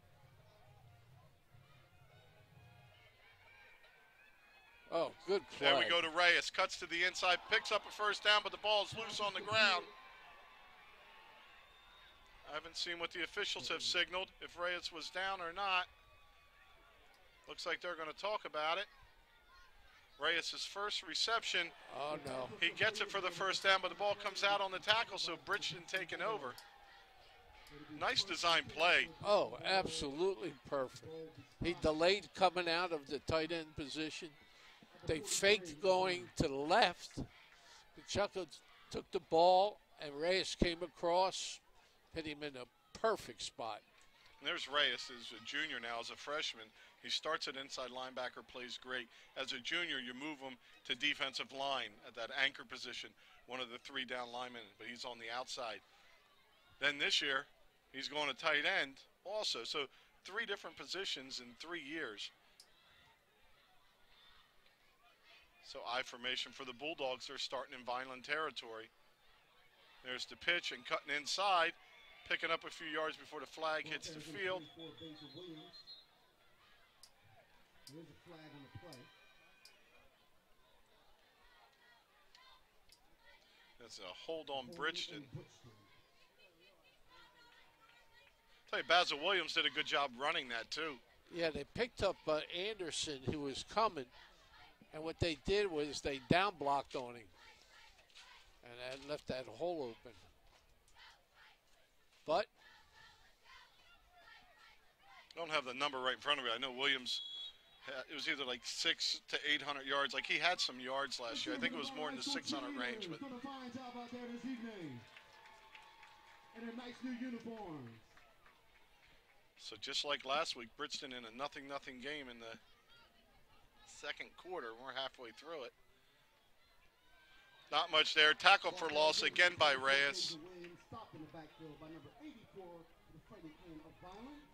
Oh, good play. There we go to Reyes. Cuts to the inside, picks up a first down, but the ball is loose on the ground. I haven't seen what the officials have signaled, if Reyes was down or not. Looks like they're going to talk about it. Reyes' first reception. Oh, no. He gets it for the first down, but the ball comes out on the tackle, so Bridgeton taking over. Nice design play. Oh, absolutely perfect. He delayed coming out of the tight end position. They faked going to the left. Pacheco took the ball, and Reyes came across, hit him in a perfect spot. And there's Reyes, who's a junior now as a freshman. He starts at inside linebacker, plays great. As a junior, you move him to defensive line at that anchor position, one of the 3 down linemen, but he's on the outside. Then this year, he's going to tight end also. So 3 different positions in 3 years. So I formation for the Bulldogs. They're starting in Vineland territory. There's the pitch and cutting inside, picking up a few yards before the flag hits the field. There's a flag on the play. That's a hold on Bridgeton. Tell you, Basil Williams did a good job running that too. Yeah, they picked up Anderson, who was coming, and what they did was they down blocked on him, and that left that hole open. But I don't have the number right in front of me. I know Williams, it was either like 600 to 800 yards. Like he had some yards last year. I think it was more in the 600 range. But Gonna find job out there this evening. And a nice new uniform. So just like last week, Bridgeton in a 0-0 game in the second quarter. We're halfway through it. Not much there. Tackle for loss again by Reyes.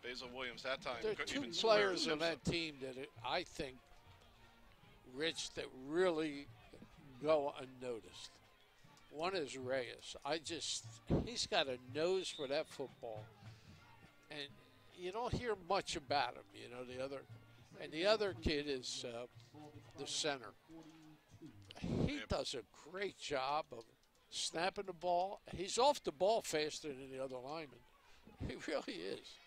Basil Williams that time there are couldn't 2 even square players on that team that I think, Rich, that really go unnoticed. One is Reyes. He's got a nose for that football. And you don't hear much about him, the other kid is the center. He does a great job of snapping the ball. He's off the ball faster than the other linemen. He really is.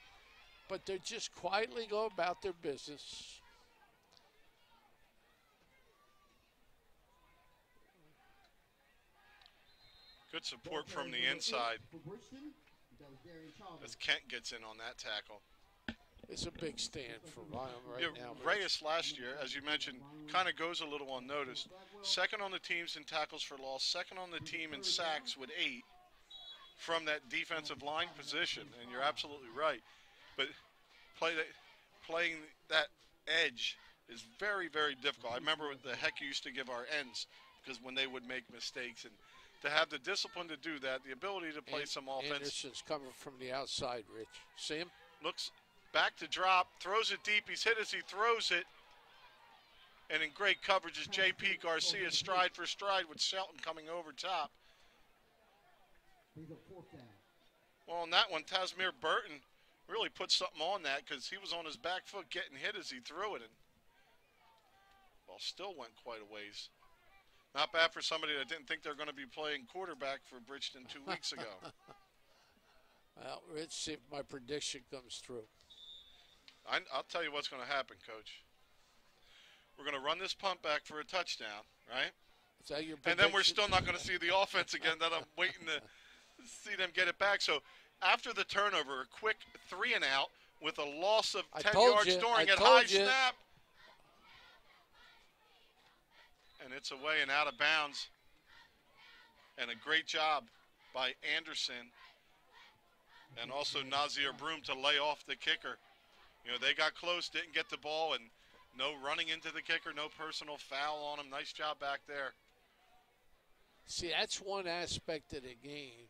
But they're just quietly go about their business. Good support from the inside as Kent gets in on that tackle. It's a big stand for Vineland right now. Reyes last year, as you mentioned, kind of goes a little unnoticed. Second on the teams in tackles for loss, second on the team in sacks with 8 from that defensive line position, and you're absolutely right. But playing that edge is very, very difficult. I remember what the heck you used to give our ends because when they would make mistakes, and to have the discipline to do that, the ability to play some offense. Anderson's coming from the outside, Rich. See him? Looks back to drop, throws it deep. He's hit as he throws it. And in great coverage is J.P. Garcia, stride for stride with Shelton coming over top. Well, on that one, Tasmir Burton really put something on that because he was on his back foot getting hit as he threw it. And ball still went quite a ways. Not bad for somebody that didn't think they were going to be playing quarterback for Bridgeton 2 weeks ago. Well, Rich, see if my prediction comes through. I'll tell you what's going to happen, Coach. We're going to run this punt back for a touchdown, right? Is that your prediction? And then we're still not going to see the offense again. That I'm waiting to see them get it back. So after the turnover, a quick 3 and out with a loss of 10 yards storing at high snap. And it's away and out of bounds. And a great job by Anderson and also Nazir Broom to lay off the kicker. They got close, didn't get the ball, and no running into the kicker, no personal foul on him. Nice job back there. See, that's one aspect of the game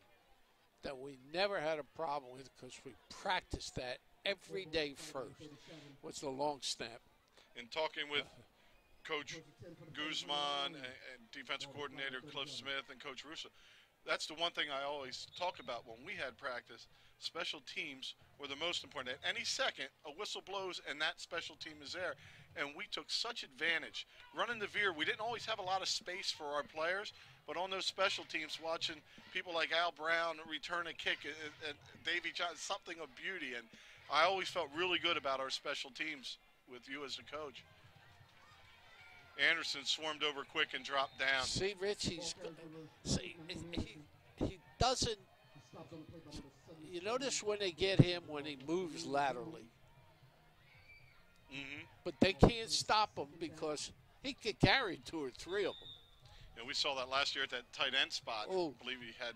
that we never had a problem with because we practiced that every day first. What's the long snap? In talking with Coach Guzman and defensive coordinator Cliff Smith and Coach Russo, that's the one thing I always talk about when we had practice. Special teams were the most important. At any second, a whistle blows and that special team is there. And we took such advantage. Running the veer, we didn't always have a lot of space for our players, but on those special teams, watching people like Al Brown return a kick and Davey Johnson, something of beauty. And I always felt really good about our special teams with you as a coach. Anderson swarmed over quick and dropped down. See, Rich, he doesn't. You notice when they get him when he moves laterally. Mm-hmm. But they can't stop him because he could carry 2 or 3 of them. And we saw that last year at that tight end spot. Oh. I believe he had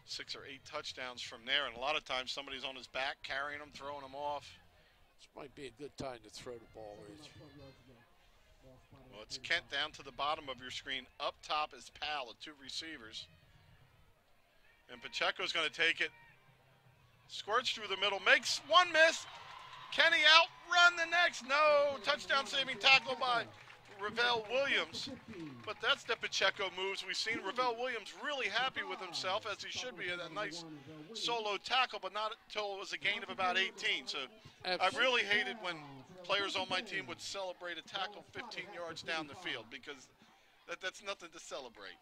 6 or 8 touchdowns from there. And a lot of times somebody's on his back carrying him, throwing him off. This might be a good time to throw the ball, Rich. Well, it's Kent down to the bottom of your screen. Up top is Powell, the 2 receivers. And Pacheco's going to take it. Squirts through the middle, makes one miss. Kenny outrun the next. No, touchdown saving tackle by Ravel Williams. But that's the Pacheco moves we've seen. Ravel Williams really happy with himself, as he should be, a nice solo tackle, but not until it was a gain of about 18. So I really hated when players on my team would celebrate a tackle 15 yards down the field, because that's nothing to celebrate.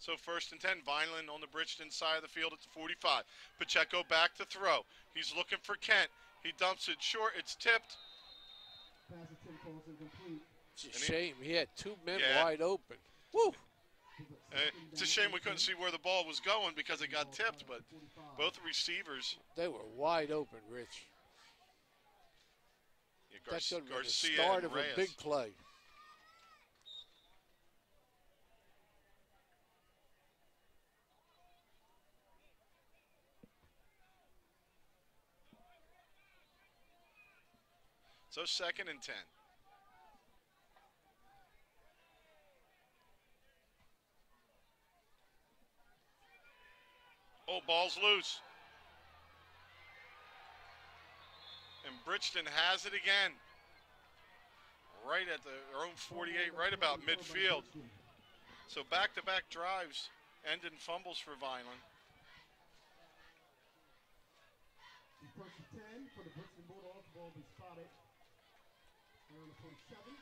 So 1st and 10, Vineland on the Bridgeton side of the field at the 45. Pacheco back to throw. He's looking for Kent. He dumps it short. It's tipped. It's a shame. He had 2 men wide open. Woo! It's a shame we couldn't see where the ball was going because it got tipped, but both receivers. They were wide open, Rich. Yeah, That could have been the Garcia start and of Reyes. a big play. So 2nd and 10. Oh, ball's loose. And Bridgeton has it again. Right at their own 48, right about midfield. So back-to-back drives end in fumbles for Vineland. First and 10 for the Bridgeton Bulldogs. Ball will be spotted. Around the 47.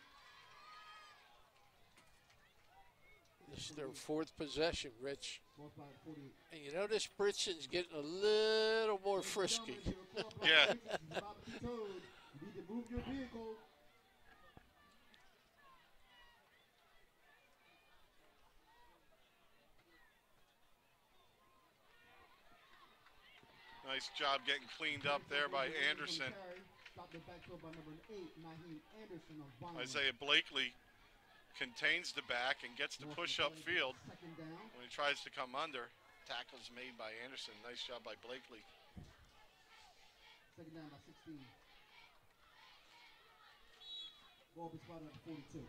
This is their 4th possession, Rich. Ball spotted at 48. And you notice Bridgeton's getting a little more frisky. Yeah. He's about to be towed. You need to move your vehicle. Nice job getting cleaned up there by Anderson. Isaiah Blakely contains the back and gets the push upfield when he tries to come under. Tackles made by Anderson. Nice job by Blakely. Second down by 16. Ball be spotted at 42.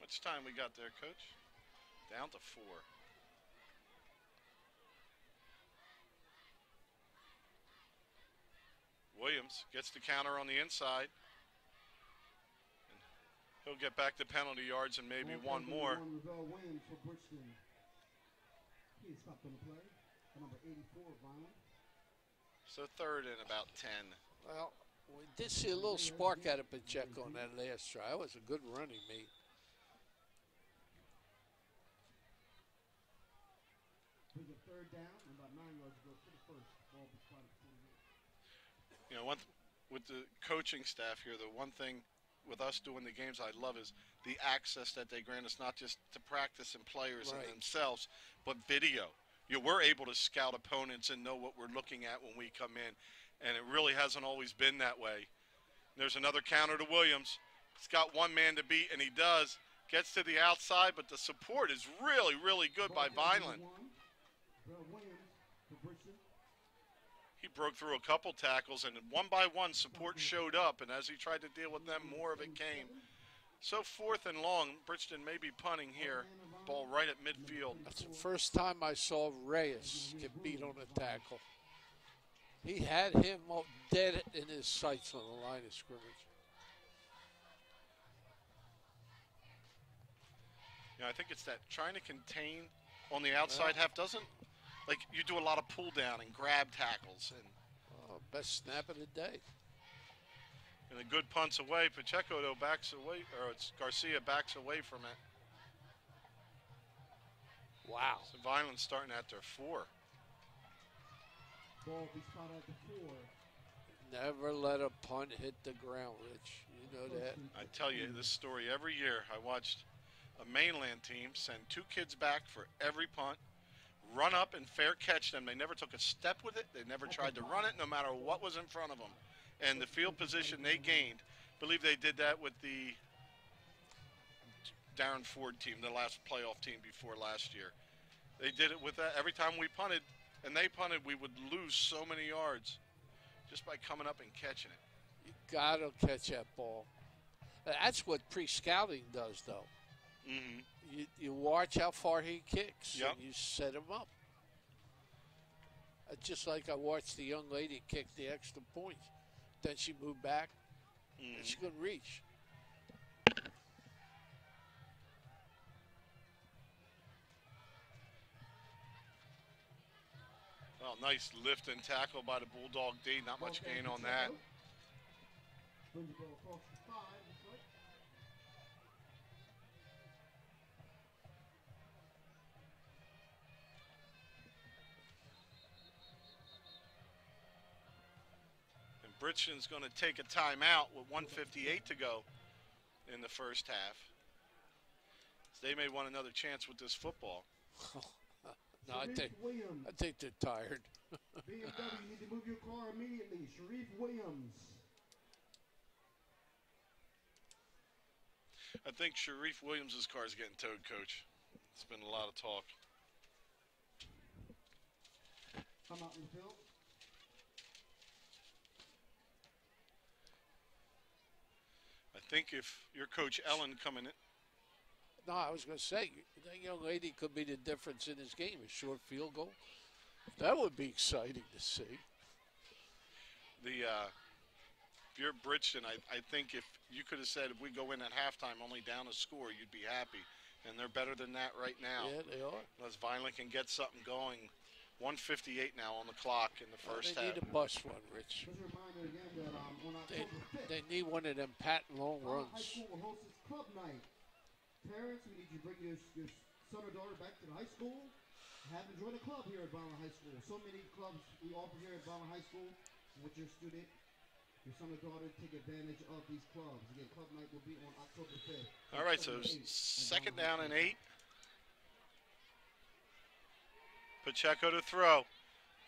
Much time we got there, Coach? Down to 4. Williams gets the counter on the inside. And he'll get back to penalty yards and maybe one more. Williams for Bridgeton. He is stopped on the play. Number 84, Vineland. So 3rd and about 10. Well, we did see a little spark out of Pacheco on that last try. That was a good run he made. With a 3rd down and about 9 yards ago for the first. Ball be spotted at 48. You know, with the coaching staff here, the one thing with us doing the games I love is the access that they grant us, not just to practice and players and themselves, but video. You know, we're able to scout opponents and know what we're looking at when we come in, and it really hasn't always been that way. There's another counter to Williams. He's got one man to beat, and he does. Gets to the outside, but the support is really, really good by Vineland. He broke through a couple tackles, and one by one, support showed up, and as he tried to deal with them, more of it came. So 4th and long, Bridgeton may be punting here. Ball right at midfield. That's the first time I saw Reyes get beat on a tackle. He had him dead in his sights on the line of scrimmage. I think it's that trying to contain on the outside half doesn't, like you do a lot of pull down and grab tackles and best snap of the day. And a good punts away. Pacheco though backs away, or it's Garcia backs away from it. Wow. So Vineland starting at their 4. Ball be spot at the 4. Never let a punt hit the ground, Rich. You know that. I tell you this story every year. I watched a mainland team send 2 kids back for every punt, run up and fair catch them. They never took a step with it. They never tried to run it no matter what was in front of them. And the field position they gained, I believe they did that with the Darren Ford team, the last playoff team before last year. They did it with that. Every time we punted and they punted, we would lose so many yards just by coming up and catching it. You got to catch that ball. That's what pre-scouting does, though. Mm-hmm. You watch how far he kicks, Yep. and you set him up. Just like I watched the young lady kick the extra points. Then she moved back, and she couldn't reach. Well, nice lift and tackle by the Bulldog D. Not much gain on that. Brings the ball across the 5. Looks like. And Bridgeton's going to take a timeout with 1:58 to go in the first half. So they may want another chance with this football. No, I Williams. think they're tired. BMW, you need to move your car immediately. Sharif Williams. I think Sharif Williams' car is getting towed, Coach. It's been a lot of talk. Come out in the field. I think if you're Coach Ellen coming in, No, I was going to say, that young lady could be the difference in his game, a short field goal. That would be exciting to see. if you're Bridgeton, I think if you could have said if we go in at halftime only down a score, you'd be happy. And they're better than that right now. Yeah, they are. Unless Vineland can get something going. 1:58 now on the clock in the first They half. need a bus run, Rich. Just a reminder again that on October 5th, They need one of them patent long High runs. School will host its club night. Parents, we need you to bring your son or daughter back to the high school. Have them join a club here at Vineland High School. So many clubs we offer here at Vineland High School. With your student, your son or daughter, take advantage of these clubs. Again, club night will be on October 5th. All right, so second down and 8. Pacheco to throw.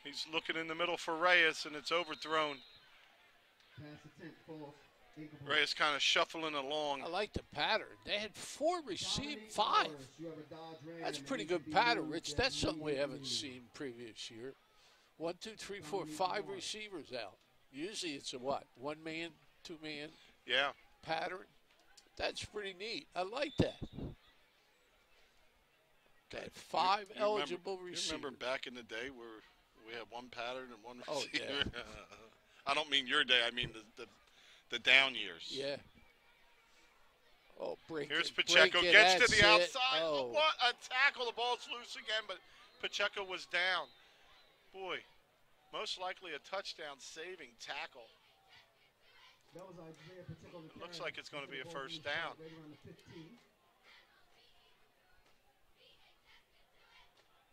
He's looking in the middle for Reyes, and it's overthrown. Pass attempt, false, incomplete. Reyes kind of shuffling along. I like the pattern. They had 4 received, Dominate 5. force. You have a Dodge Ram That's that pretty needs to good be pattern, moved Rich. That's something we haven't immediately. seen previous year. 1, 2, 3, 4, 5 receivers out. Usually it's a what? 1 man, 2 man Yeah. pattern. That's pretty neat. I like that. They had 5 You eligible remember, receivers. You remember back in the day where we had one pattern and one Oh, receiver? yeah. I don't mean your day. I mean the down years. Yeah. Oh, break Here's it. Pacheco. Break it. Gets to That's the it. outside. Oh. What a tackle. The ball's loose again, but Pacheco was down. Boy, most likely a touchdown saving tackle. That was Isaiah Pacheco. Looks like it's going to be a first down. Right around the 15.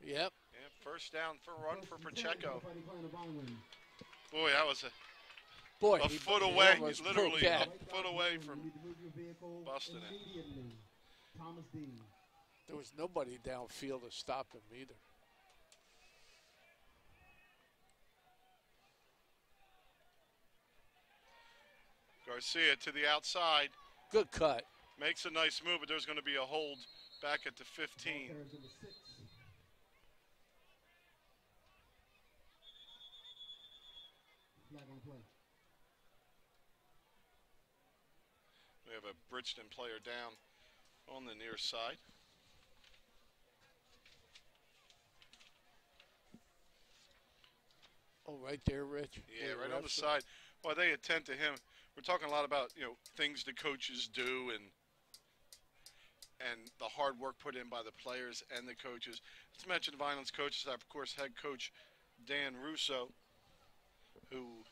Yep. Yeah, first down for run for Pacheco. Fighting Klein of Vineland. Boy, that was Boy, a he foot away. almost He's literally broke that. a foot away You from need to move your vehicle busting it. immediately. Thomas Dean. There was nobody downfield to stop him either. Garcia to the outside. Good cut. Makes a nice move, but there's going to be a hold back at the 15. Ball carries number 6. Flag on play. We have a Bridgeton player down on the near side. Oh, right there, Rich. Yeah, right on the side. Well, they attend to him. We're talking a lot about, things the coaches do and the hard work put in by the players and the coaches. Let's mention Vineland's coaching staff, of course, head coach Dan Russo, who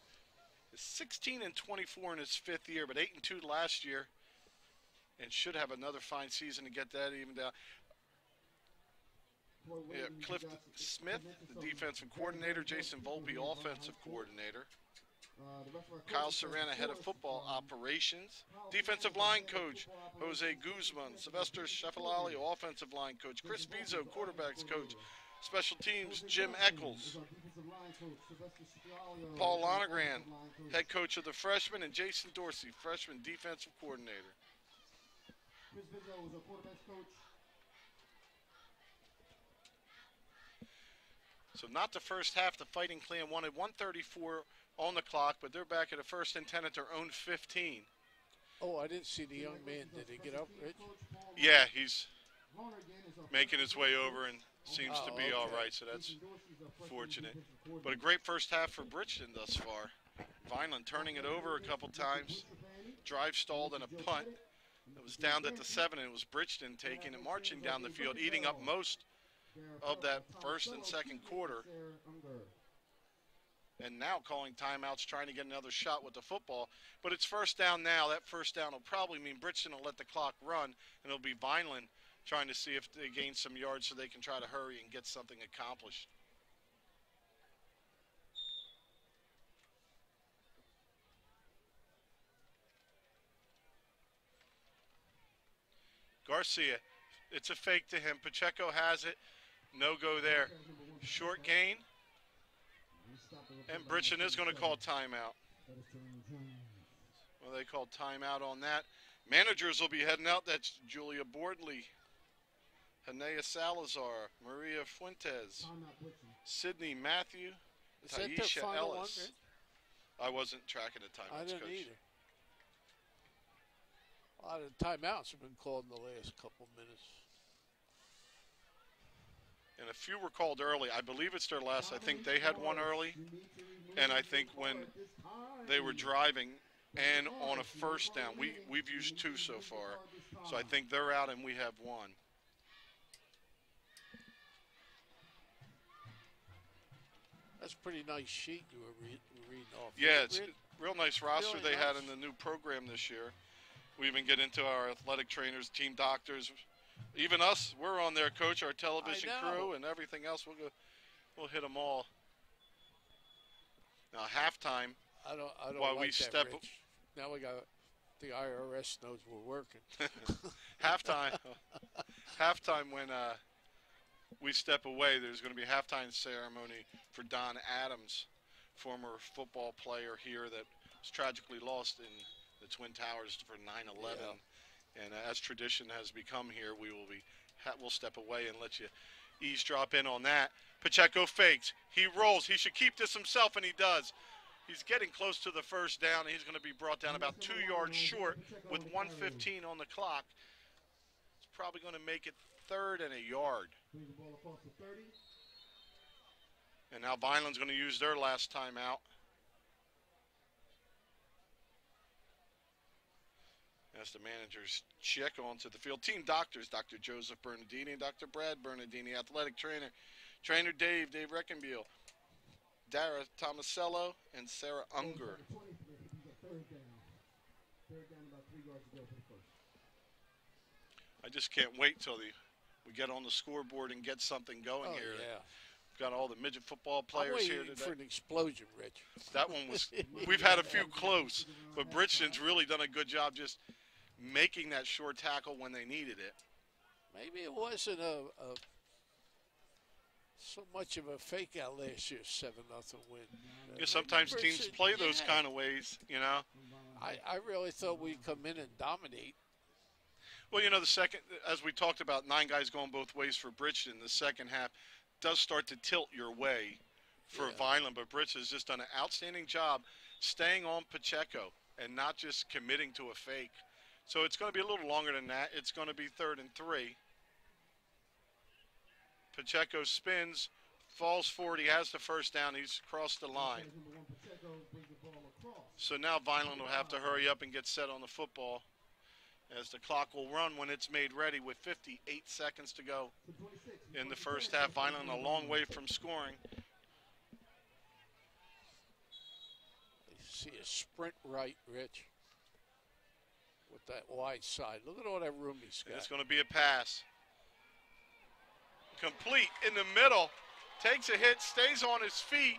is 16-24 in his fifth year, but 8-2 last year, and should have another fine season to get that even down. Yeah, Cliff Smith, the defensive coordinator. Jason Volpe, offensive coordinator. Kyle Serrana, head of football operations. Defensive line coach, Jose Guzman. Sylvester Shafalali, offensive line coach. Chris Vizo, quarterbacks coach. Special teams, Jim Eccles. Paul Lonergan, head coach of the freshmen. And Jason Dorsey, freshman defensive coordinator. Chris Vizo was a quarterbacks coach. So not the first half. The Fighting Clan wanted 1:34 on the clock, but they're back at a 1st and 10 at their own 15. Oh, I didn't see the young man. Did he get up, Rich? Yeah, he's making his way over and seems to be all right, so that's fortunate. But a great first half for Bridgeton thus far. Vineland turning it over a couple times. Drive stalled and a punt. It was down at the 7, and it was Bridgeton taking and marching down the field, eating up most of that first and second quarter. And now calling timeouts, trying to get another shot with the football. But it's first down now. That first down will probably mean Bridgeton will let the clock run, and it'll be Vineland trying to see if they gain some yards so they can try to hurry and get something accomplished. Garcia, it's a fake to him. Pacheco has it. No go there. Short gain. And Bridgeton is going to call timeout. Well, they called timeout on that. Managers will be heading out. That's Julia Bordley, Hanea Salazar, Maria Fuentes, Sydney Matthew, Taisha Ellis. I wasn't tracking the timeouts, I didn't Coach. either. A lot of timeouts have been called in the last couple minutes. And a few were called early. I believe it's their last. I think they had one early. And I think when they were driving and on a first down, we've used 2 so far. So I think they're out and we have 1. That's a pretty nice sheet you were reading off. Yeah, it's a real nice roster they had in the new program this year. We even get into our athletic trainers, team doctors. Even us, we're on there, Coach, our television crew and everything else. We'll hit them all. Now, halftime. I don't while like we that, step. Rich. Now we got the IRS knows we're working. halftime. Halftime when we step away, there's going to be a halftime ceremony for Don Adams, former football player here that was tragically lost in the Twin Towers for 9/11. Yeah. And as tradition has become here, we'll step away and let you eavesdrop in on that. Pacheco fakes. He rolls. He should keep this himself, and he does. He's getting close to the first down. He's going to be brought down about 2 yards short with 1:15 on the clock. It's probably going to make it 3rd and a yard. And now Vineland's going to use their last timeout. As the managers check onto the field. Team doctors, Dr. Joseph Bernardini and Dr. Brad Bernardini, athletic trainer. Trainer Dave Reckenbiel, Dara Tomasello, and Sarah Unger. I just can't wait till we get on the scoreboard and get something going here. Yeah. We've got all the midget football players here today. For an explosion, Rich. That one was, we've had a few close, but Bridgeton's really done a good job just making that short tackle when they needed it. Maybe it wasn't so much of a fake out last year's 7-0 win. Yeah, sometimes teams play those kind of ways, you know. I really thought we'd come in and dominate. Well, you know, the second, as we talked about, 9 guys going both ways for Bridgeton, the second half does start to tilt your way for Vineland, but Bridgeton's just done an outstanding job staying on Pacheco and not just committing to a fake. So it's going to be a little longer than that. It's going to be 3rd and 3. Pacheco spins, falls forward. He has the first down. He's crossed the line. So now Vineland will have to hurry up and get set on the football as the clock will run when it's made ready with 58 seconds to go in the first half. Vineland a long way from scoring. See a sprint right, Rich, with that wide side. Look at all that room he's got. And it's going to be a pass. Complete in the middle. Takes a hit, stays on his feet.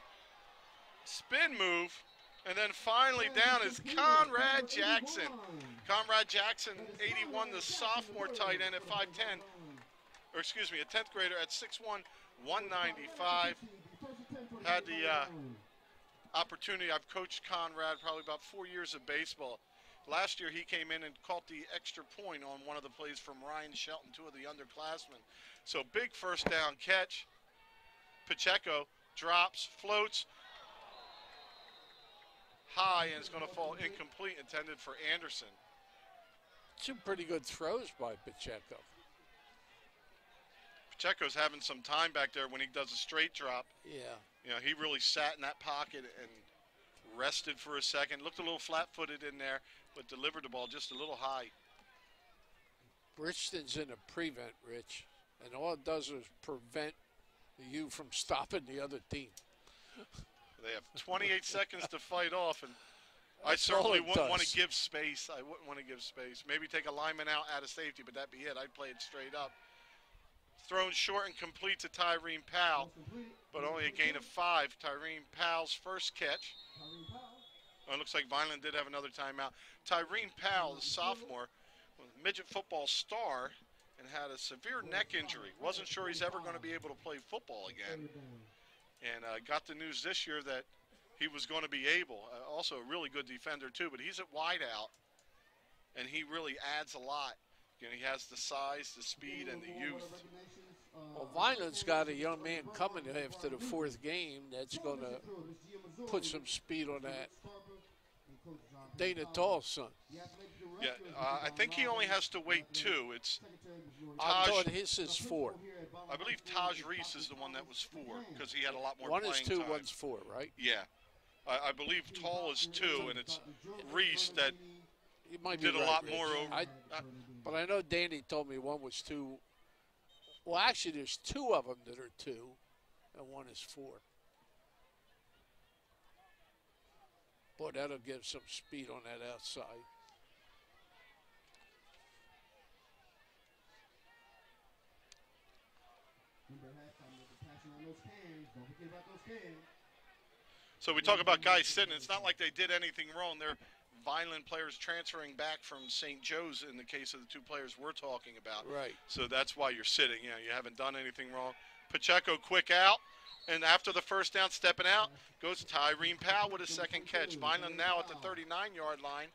Spin move. And then finally down is Conrad Jackson. Conrad Jackson, 81, the sophomore tight end at 5'10". Or excuse me, a 10th grader at 6'1", 195. Had the opportunity. I've coached Conrad probably about 4 years of baseball. Last year he came in and caught the extra point on one of the plays from Ryan Shelton, two of the underclassmen. So big first down catch. Pacheco drops, floats high, and it's going to fall incomplete, intended for Anderson. Two pretty good throws by Pacheco. Pacheco's having some time back there when he does a straight drop. Yeah. You know, he really sat in that pocket and rested for a second. Looked a little flat-footed in there, but delivered the ball just a little high. Bridgeton's in a prevent, Rich, and all it does is prevent you from stopping the other team. They have 28 seconds to fight off, and I That's certainly all it wouldn't want does. to give space. I wouldn't want to give space. Maybe take a lineman out of safety, but that'd be it. I'd play it straight up. Thrown short and complete to Tyreen Powell, but only a gain of 5. Tyreen Powell's first catch. Oh, it looks like Vineland did have another timeout. Tyreen Powell, the sophomore, was a midget football star and had a severe neck injury. Wasn't sure he's ever going to be able to play football again. And got the news this year that he was going to be able. Also a really good defender too, but he's at wideout, and he really adds a lot. You know, he has the size, the speed, and the youth. Well, Vineland's got a young man coming after the 4th game that's going to put some speed on that. Dana Tall's son. Yeah, I think he only has to wait 2. It's I Taj. thought his is 4. I believe Taj Reese is the one that was 4 because he had a lot more One playing is 2, time. one's 4, right? Yeah, I believe Tall is 2, and it's Reese that You might did be a right, lot Rich. more over. But I know Danny told me one was 2. Well, actually, there's 2 of them that are 2, and one is 4. Boy, that'll give some speed on that outside. So we talk about guys sitting. It's not like they did anything wrong. They're Vineland players transferring back from St. Joe's in the case of the 2 players we're talking about. Right. So that's why you're sitting. You know, you haven't done anything wrong. Pacheco quick out. And after the first down, stepping out, goes Tyreen Powell with a second catch. Vineland now at the 39-yard line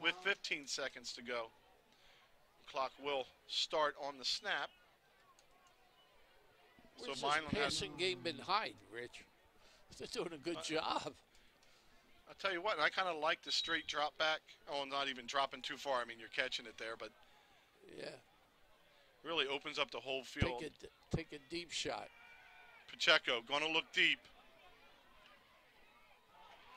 with 15 seconds to go. Clock will start on the snap. Where's So this Vineland has. passing game been hiding, Rich? They're doing a good job. I'll tell you what, I kind of like the straight drop back. Oh, not even dropping too far. I mean, you're catching it there, but Yeah. really opens up the whole field. Take a deep shot. Pacheco going to look deep.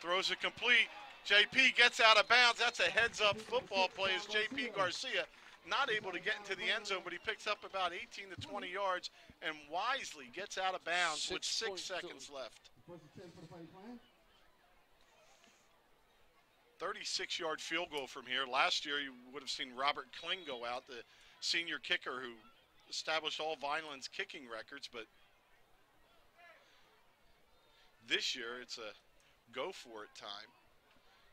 Throws it complete. JP gets out of bounds. That's a heads-up football play as JP Garcia not able to get into the end zone, but he picks up about 18 to 20 yards and wisely gets out of bounds with 6 seconds left. 36-yard field goal from here. Last year, you would have seen Robert Kling go out, the senior kicker who established all Vineland's kicking records, but this year it's a go-for-it time.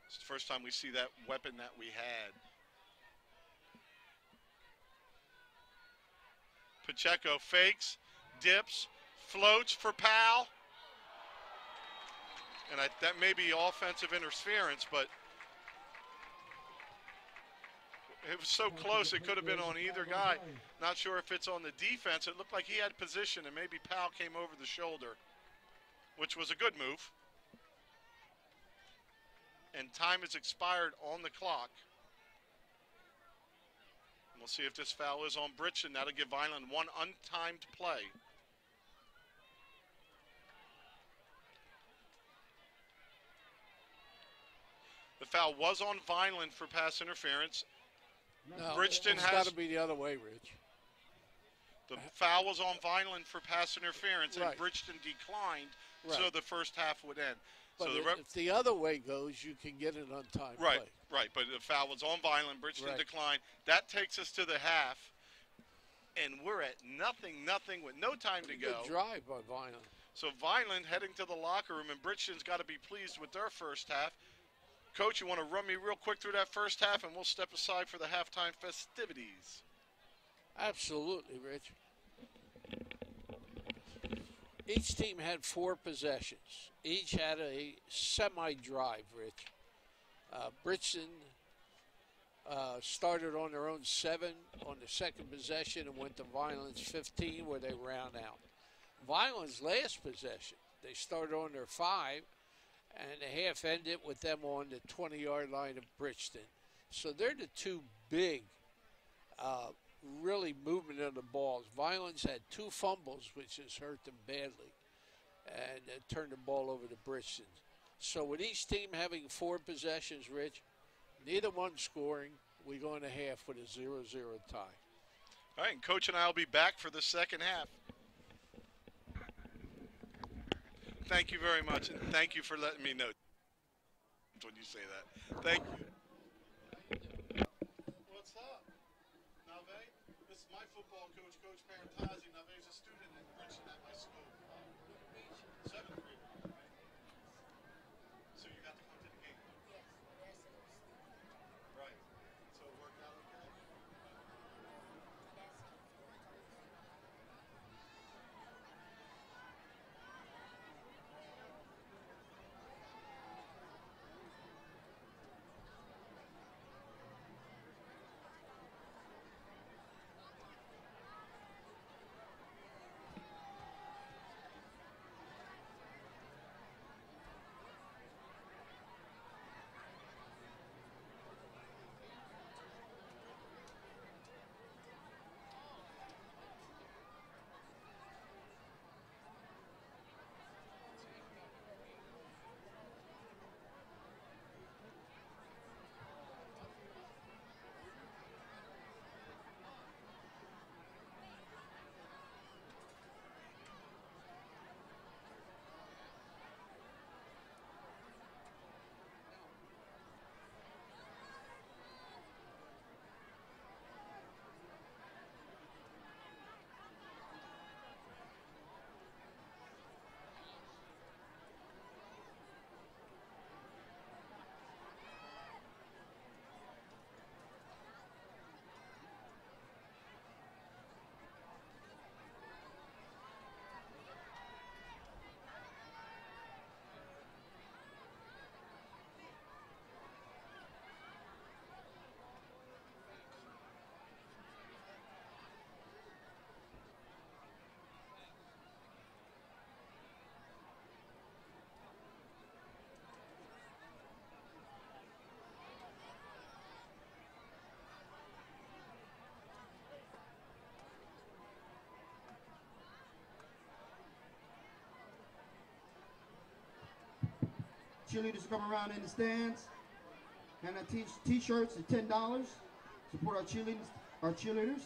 It's the first time we see that weapon that we had. Pacheco fakes, dips, floats for Powell. And that may be offensive interference, but it was so close it could have been on either guy. Not sure if it's on the defense. It looked like he had position, and maybe Powell came over the shoulder, which was a good move. And time has expired on the clock. We'll see if this foul is on Bridgeton. That'll give Vineland one untimed play. foul was on Vineland for pass interference. No, Bridgeton it's has got to be the other way, Rich. the foul was on Vineland for pass interference, Right. and Bridgeton declined, so Right. the first half would end. But So the if the other way goes, you can get an untimed right, play. right. But the foul was on Vineland. Bridgeton Right. declined. That takes us to the half, and we're at nothing with no time to go. Good drive by Vineland. So Vineland heading to the locker room, and Bridgeton's got to be pleased with their first half. Coach, you want to run me real quick through that first half, and we'll step aside for the halftime festivities. Absolutely, Rich. Each team had 4 possessions. Each had a semi-drive, Rich. Bridgeton started on their own 7 on the second possession and went to Vineland's 15 where they round out. Vineland's last possession, they started on their 5 and the half ended with them on the 20-yard line of Bridgeton. So they're the 2 big really movement of the balls. Vineland's had 2 fumbles, which has hurt them badly, and turned the ball over to Bridgeton. So with each team having 4 possessions, Rich, neither one scoring, we go into half with a 0-0 tie. All right, and Coach and I will be back for the second half. Thank you very much, and thank you for letting me know when you say that. Thank you. What's up? Nave, this is my football coach, Coach Parentazzi. Nave's a student at Bridgeton at my school. 7th grade. So you got to come to the game? Yes. Right. So it worked out okay? Cheerleaders are coming around in the stands. And our t-shirts are $10. Support our cheerleaders.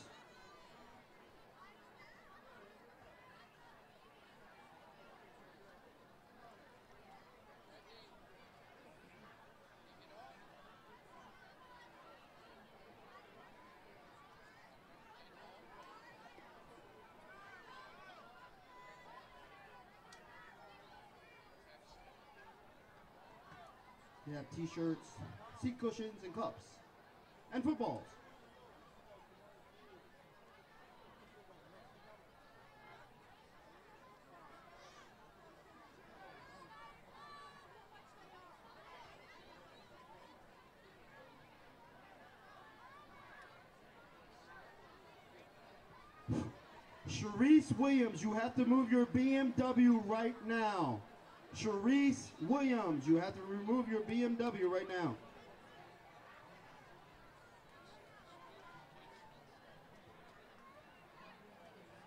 We have t-shirts, seat cushions, and cups, and footballs. Sharice Williams, you have to move your BMW right now. Sharice Williams, you have to remove your BMW right now.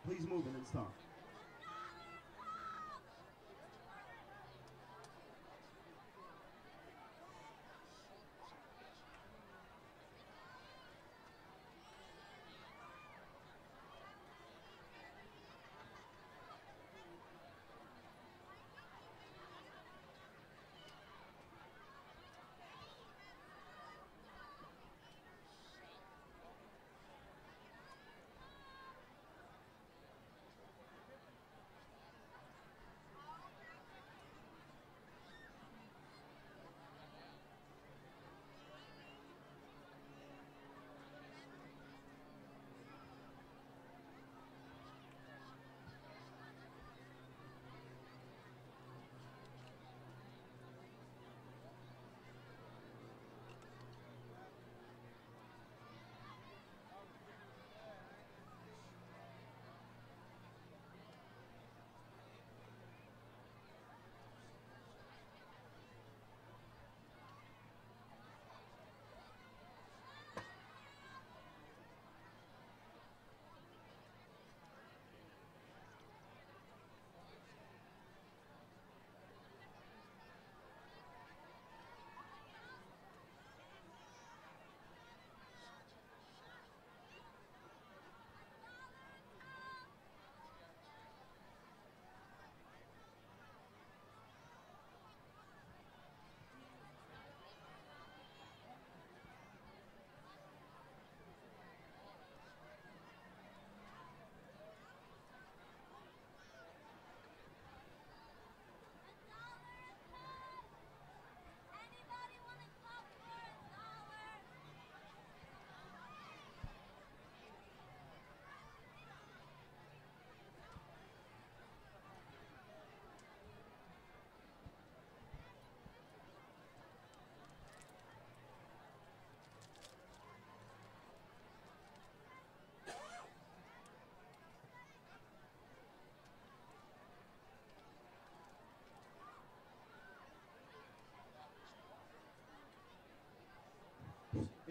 Please move it and stop.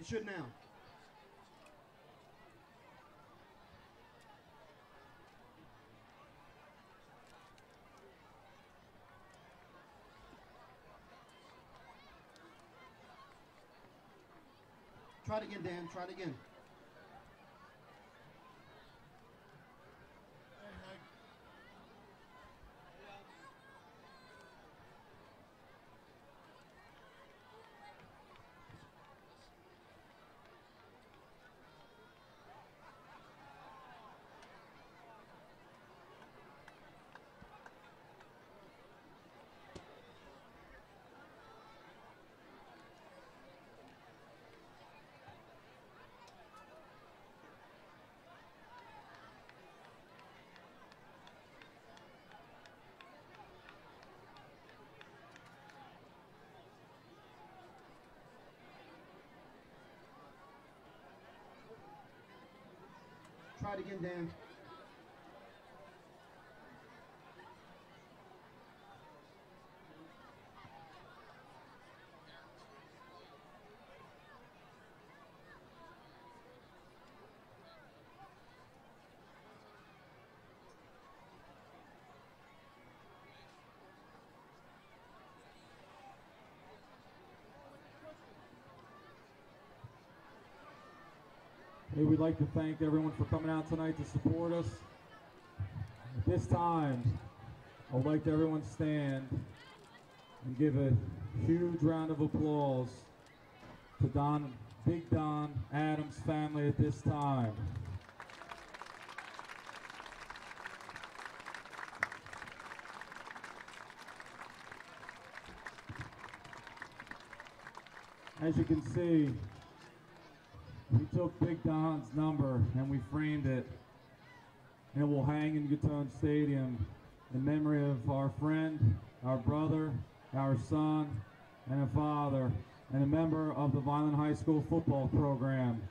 It should now. Try it again, Dan. Try it again. Try it again, Dan. Hey, we'd like to thank everyone for coming out tonight to support us. At this time, I would like to everyone stand and give a huge round of applause to Big Don Adams' family at this time. As you can see, we took Big Don's number and we framed it, and it will hang in Gatone Stadium in memory of our friend, our brother, our son, and a father, and a member of the Vineland High School football program.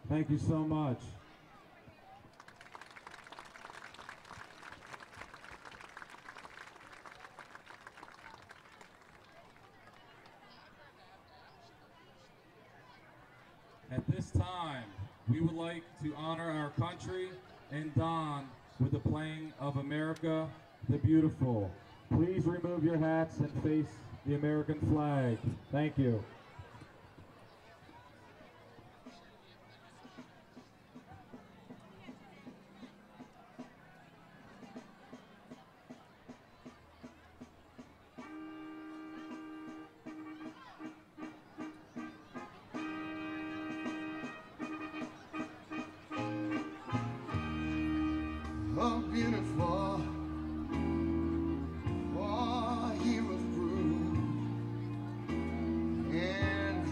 Thank you so much. At this time, we would like to honor our country and Don with the playing of America the Beautiful. Please remove your hats and face the American flag. Thank you. Oh, beautiful, for he was bruised and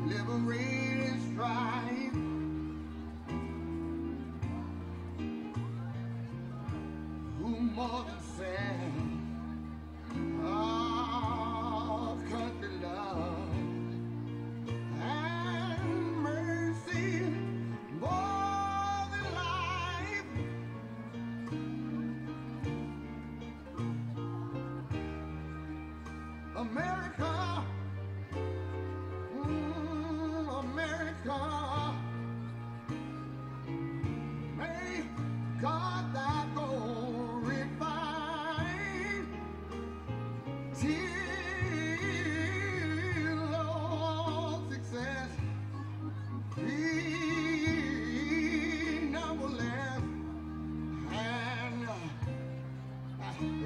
liberated strife. Who more than sang our country love and mercy more than life. America, America, may God thy glory find till all success be numberless, and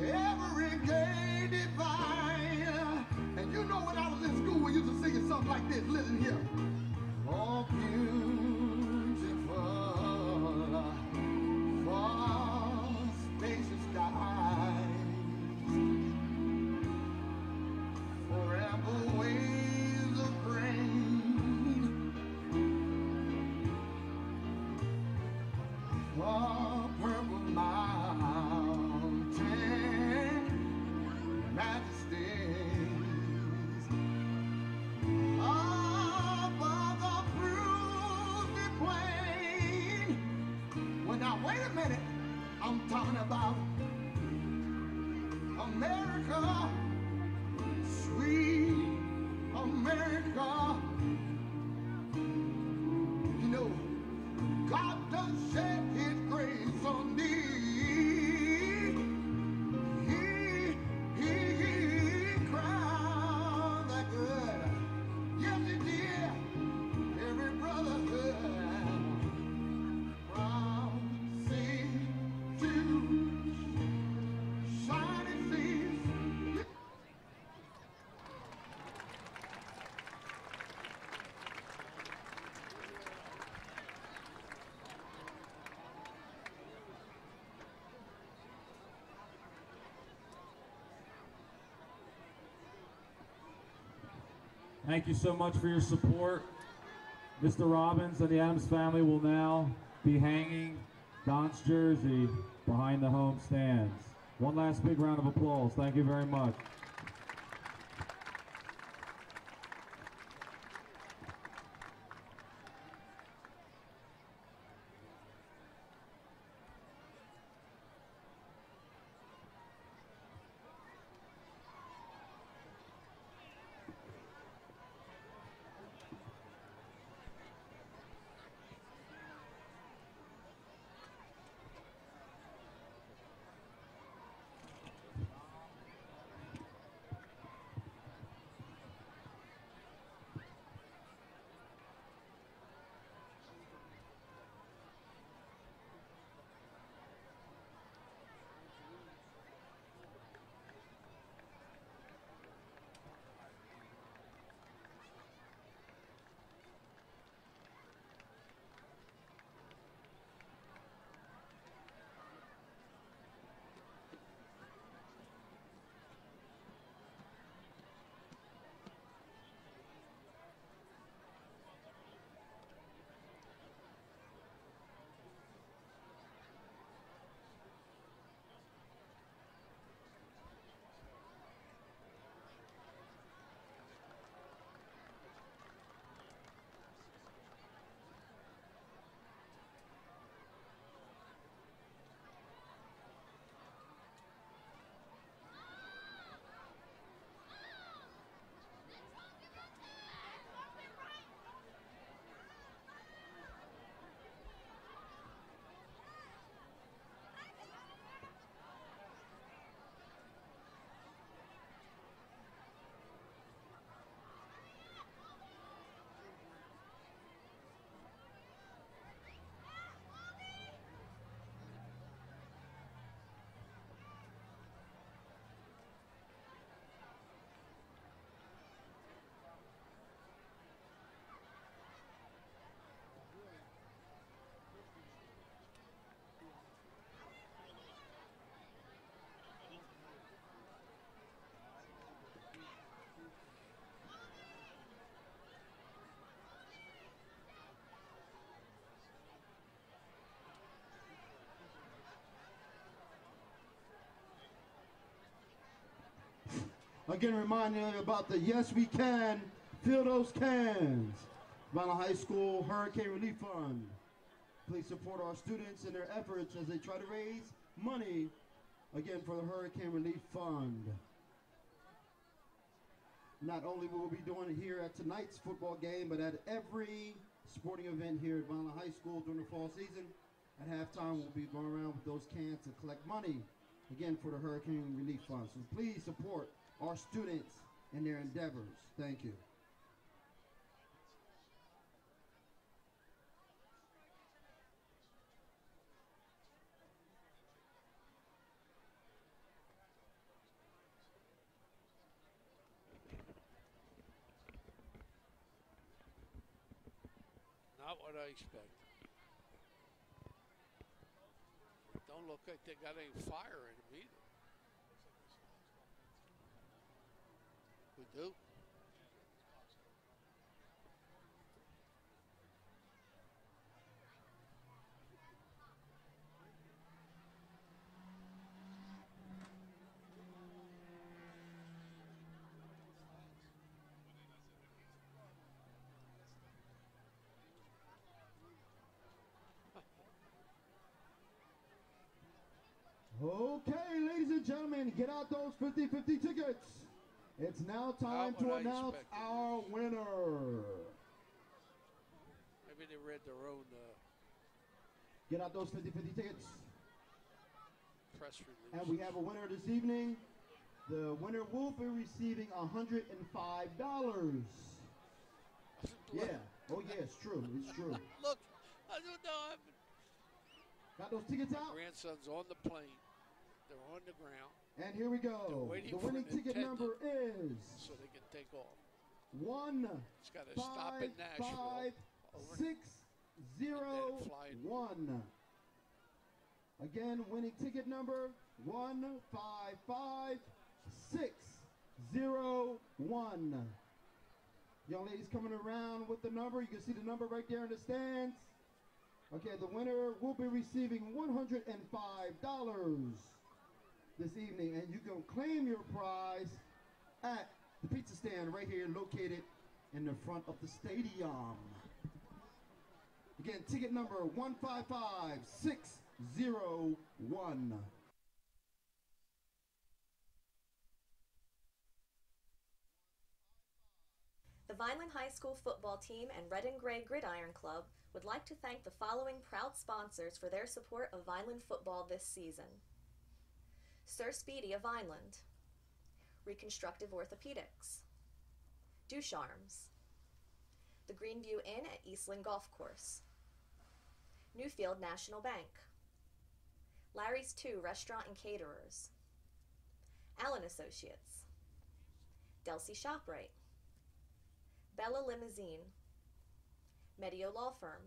every day divine. And you know, when I was in school, we used to sing something like this. Listen here. Oh, beautiful, far spacious skies, forever waves of grain, far purple mountain majesties, above the fruity plain. Well, now wait a minute, I'm talking about America, sweet America, Thank you so much for your support. Mr. Robbins and the Adams family will now be hanging Don's jersey behind the home stands. One last big round of applause. Thank you very much. Again, reminding you about the Yes We Can, Fill Those Cans, Vineland High School Hurricane Relief Fund. Please support our students in their efforts as they try to raise money, again, for the Hurricane Relief Fund. Not only will we be doing it here at tonight's football game, but at every sporting event here at Vineland High School during the fall season. At halftime, we'll be going around with those cans to collect money, again, for the Hurricane Relief Fund. So please support our students in their endeavors. Thank you. Not what I expected. Don't look like they got any fire in them either. We do. Okay, ladies and gentlemen, get out those 50-50 tickets. It's now time to announce our winner. Maybe they read their own Get out those 50-50 tickets. press release. And we have a winner this evening. The winner will be receiving $105. Yeah. Oh, yeah, it's true. It's true. Look, I don't know. Got those tickets out? Grandson's on the plane. They're on the ground. And here we go. The winning ticket number is so they can take off. 1 It's got to stop in 5 Nashville. 5 6 0 1. Again, winning ticket number 1 5 5 6 0 1. Young ladies coming around with the number. You can see the number right there in the stands. Okay, the winner will be receiving $105 this evening, and you can claim your prize at the pizza stand right here located in the front of the stadium. Again, ticket number 155601. The Vineland High School football team and Red and Gray Gridiron Club would like to thank the following proud sponsors for their support of Vineland football this season. Sir Speedy of Vineland, Reconstructive Orthopedics, Ducharmes, the Greenview Inn at Eastland Golf Course, Newfield National Bank, Larry's 2 Restaurant and Caterers, Allen Associates, Delsey ShopRite, Bella Limousine, Medio Law Firm,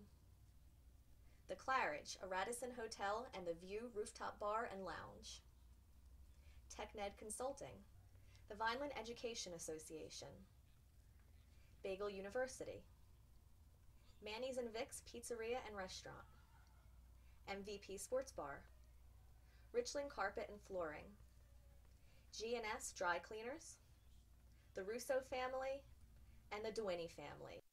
The Claridge, a Radisson Hotel and the View Rooftop Bar and Lounge, TechNed Consulting, the Vineland Education Association, Bagel University, Manny's and Vic's Pizzeria and Restaurant, MVP Sports Bar, Richland Carpet and Flooring, G&S Dry Cleaners, the Russo family, and the Duane family.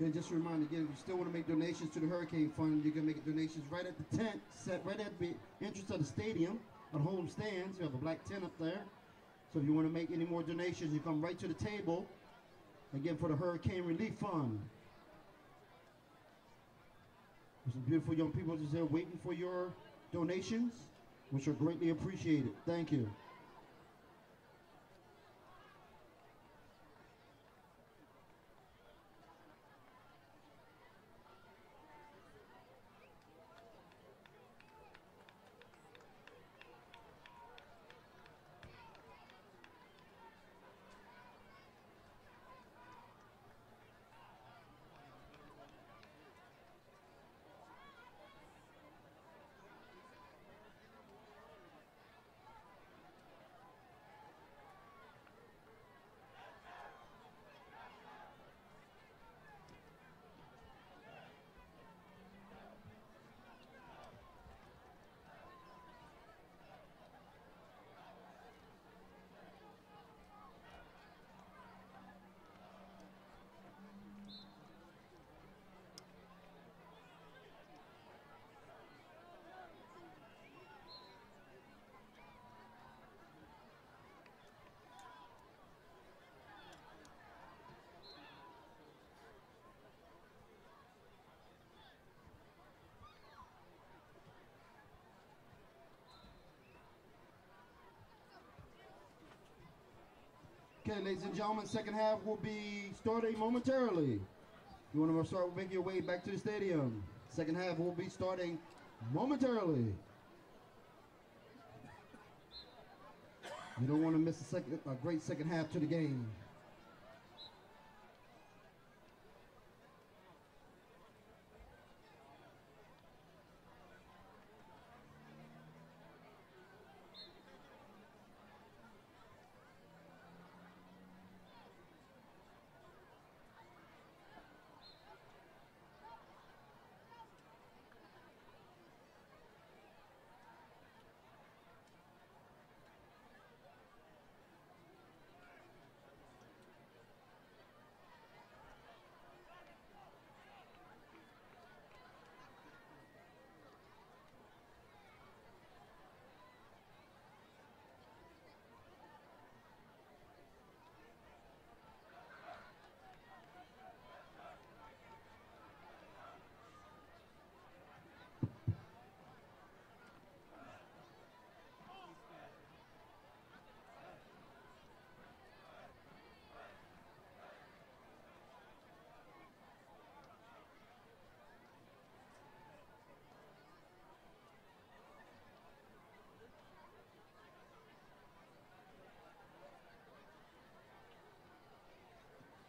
Okay, just a reminder again, if you still want to make donations to the Hurricane Fund, you can make donations right at the tent, set right at the entrance of the stadium, on home stands. You have a black tent up there. So if you want to make any more donations, you come right to the table, again, for the Hurricane Relief Fund. There's some beautiful young people just there waiting for your donations, which are greatly appreciated. Thank you. Okay, ladies and gentlemen, second half will be starting momentarily. You want to start making your way back to the stadium. Second half will be starting momentarily. You don't want to miss a great second half to the game.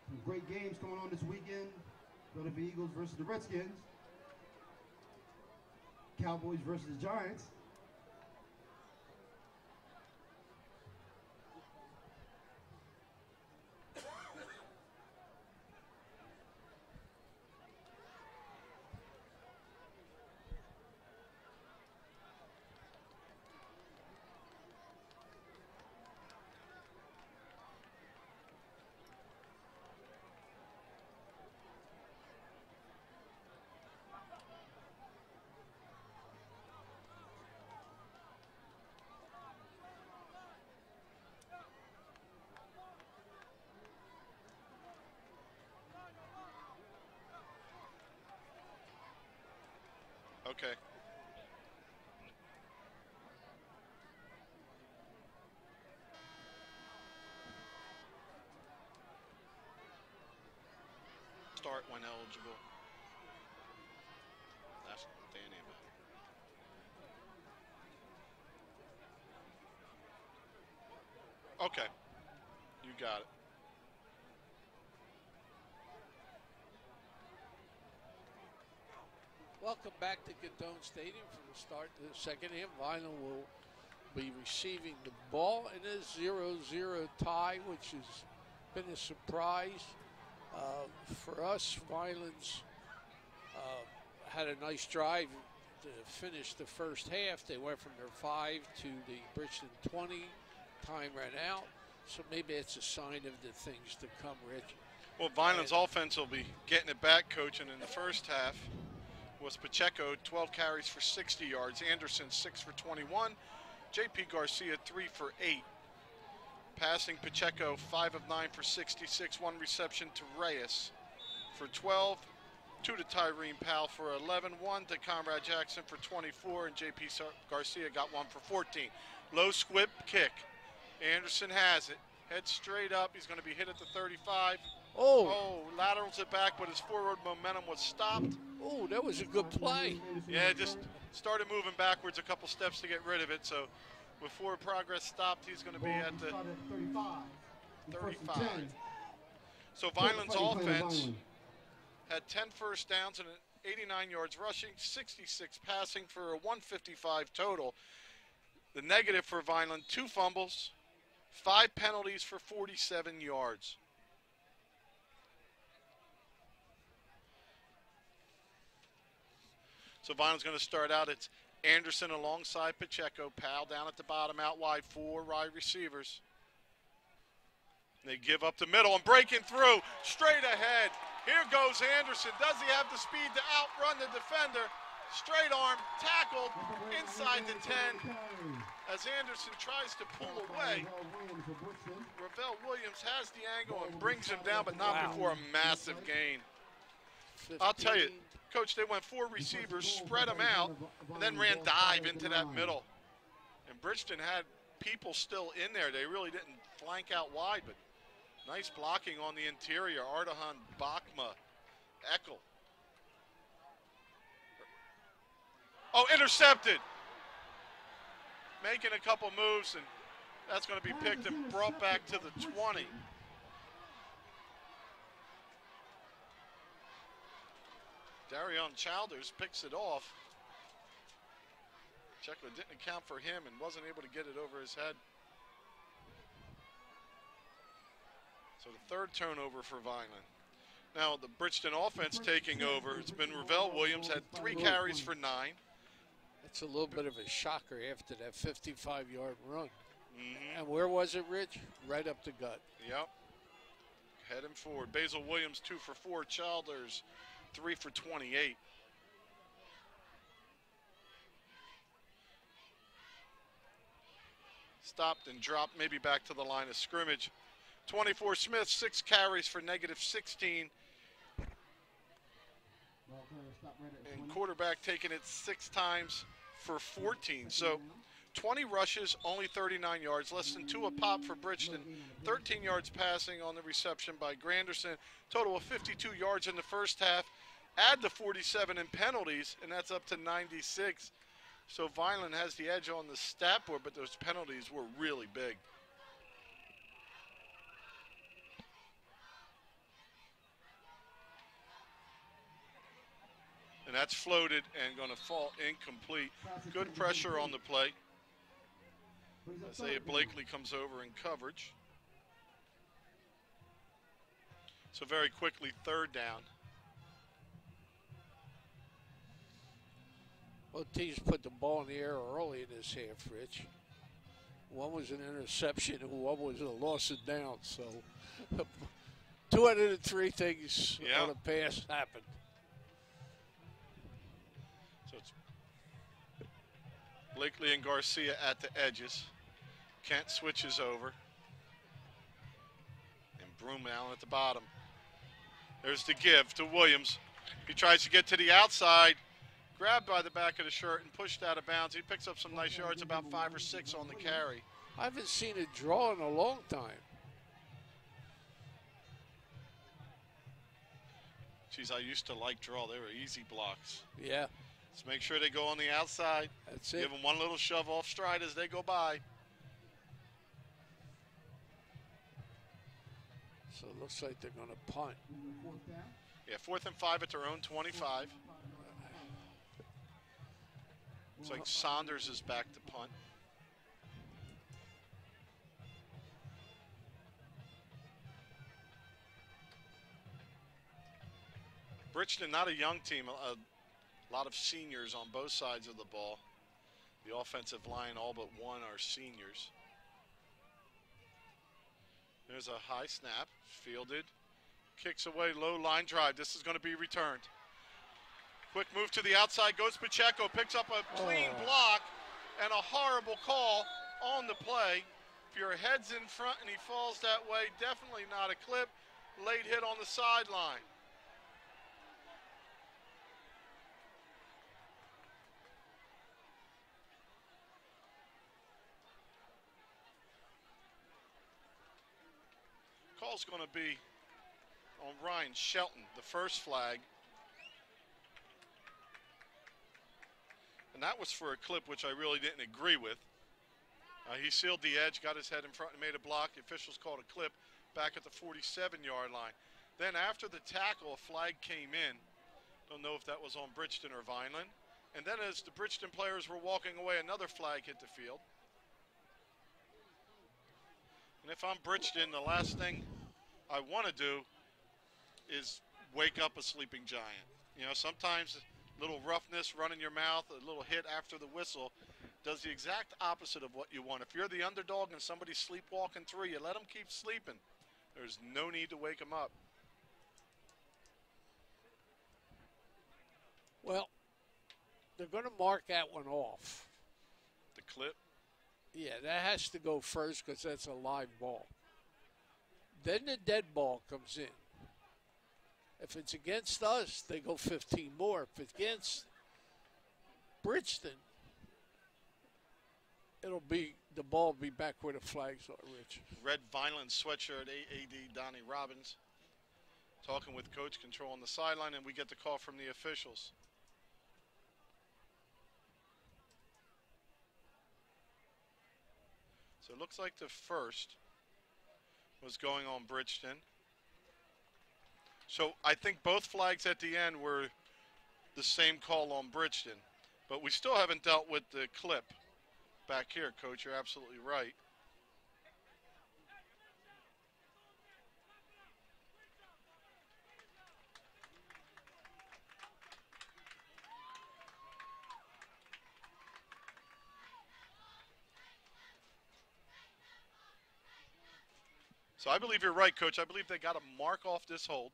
Some great games going on this weekend. Philadelphia Eagles versus the Redskins. Cowboys versus the Giants. Okay. Start when eligible. That's Danny about. Okay. You got it. Welcome back to Cadone Stadium for the start of the second half. Vineland will be receiving the ball in a 0-0 tie, which has been a surprise for us. Vineland's had a nice drive to finish the first half. They went from their 5 to the Bridgeton 20. Time ran out, so maybe it's a sign of the things to come, Rich. Well, Vineland's offense will be getting it back, Coach, and in the first half was Pacheco, 12 carries for 60 yards. Anderson, 6 for 21. J.P. Garcia, 3 for 8. Passing Pacheco, 5 of 9 for 66. 1 reception to Reyes for 12. 2 to Tyrene Powell for 11. 1 to Conrad Jackson for 24. And J.P. Garcia got 1 for 14. Low squib kick. Anderson has it. Head straight up. He's going to be hit at the 35. Oh, laterals it back, but his forward momentum was stopped. Oh, that was a good play. Yeah, just started moving backwards a couple steps to get rid of it. So before progress stopped, he's going to be at the 35. So Vineland's offense had 10 first downs and 89 yards rushing, 66 passing for a 155 total. The negative for Vineland, 2 fumbles, 5 penalties for 47 yards. So Vineland's going to start out. It's Anderson alongside Pacheco. Powell down at the bottom, out wide, 4 wide receivers. They give up the middle and breaking through, straight ahead. Here goes Anderson. Does he have the speed to outrun the defender? Straight arm, tackled inside the 10. As Anderson tries to pull away, Ravel Williams has the angle and brings him down, but not before a massive gain. 15. I'll tell you, Coach, they went 4 receivers, spread them out, and then ran dive into that middle. And Bridgeton had people still in there. They really didn't flank out wide, but nice blocking on the interior. Ardahan, Bachma, Eckel. Oh, intercepted. Making a couple moves, and that's going to be picked and brought back to the 20. Darion Childers picks it off. Checkler didn't account for him and wasn't able to get it over his head. So the 3rd turnover for Vineland. Now the Bridgeton offense taking over. It's been Ravel Williams, had 3 carries for 9. That's a little bit of a shocker after that 55-yard run. And where was it, Rich? Right up the gut. Yep. Heading forward. Basil Williams, 2 for 4. Childers, 3 for 28. Stopped and dropped, maybe back to the line of scrimmage. 24 Smith, 6 carries for -16. And quarterback taking it 6 times for 14. So 20 rushes, only 39 yards, less than 2 a pop for Bridgeton. 13 yards passing on the reception by Granderson. Total of 52 yards in the first half. Add the 47 in penalties, and that's up to 96. So Vineland has the edge on the stat board, but those penalties were really big. And that's floated and going to fall incomplete. Good pressure on the play. Isaiah Blakely comes over in coverage. So very quickly, 3rd down. Both teams put the ball in the air early in this half, Rich. One was an interception and one was a loss of down. So 203 things on a pass happened. So it's Blakely and Garcia at the edges. Kent switches over. And Broom Allen at the bottom. There's the give to Williams. He tries to get to the outside. Grabbed by the back of the shirt and pushed out of bounds. He picks up some nice yards, about 5 or 6 on the carry. I haven't seen a draw in a long time. Geez, I used to like draw. They were easy blocks. Yeah. Let's make sure they go on the outside. That's it. Give them one little shove off stride as they go by. So it looks like they're going to punt. Yeah, 4th and 5 at their own 25. Looks like Saunders is back to punt. Bridgeton, not a young team, a lot of seniors on both sides of the ball. The offensive line, all but one are seniors. There's a high snap, fielded, Kicks away, low line drive. This is going to be returned. Quick move to the outside, goes Pacheco, picks up a clean block and a horrible call on the play. If your head's in front and he falls that way, definitely not a clip. Late hit on the sideline. Call's going to be on Ryan Shelton, the first flag. And that was for a clip which I really didn't agree with. He sealed the edge, got his head in front and made a block. The officials called a clip back at the 47-yard line. Then after the tackle, a flag came in. Don't know if that was on Bridgeton or Vineland. And then as the Bridgeton players were walking away, another flag hit the field. And if I'm Bridgeton, the last thing I want to do is wake up a sleeping giant. You know, sometimes a little roughness, running your mouth, a little hit after the whistle does the exact opposite of what you want. If you're the underdog and somebody's sleepwalking through, you let them keep sleeping. There's no need to wake them up. Well, they're going to mark that one off. The clip? Yeah, that has to go first because that's a live ball. Then the dead ball comes in. If it's against us, they go 15 more. If it's against Bridgeton, the ball will be back where the flags are, Rich. Red Vineland sweatshirt, AAD Donnie Robbins, talking with Coach Control on the sideline, and we get the call from the officials. So it looks like the first was going on Bridgeton. So I think both flags at the end were the same call on Bridgeton. But we still haven't dealt with the clip back here, Coach. You're absolutely right. So I believe you're right, Coach. I believe they got to mark off this hold,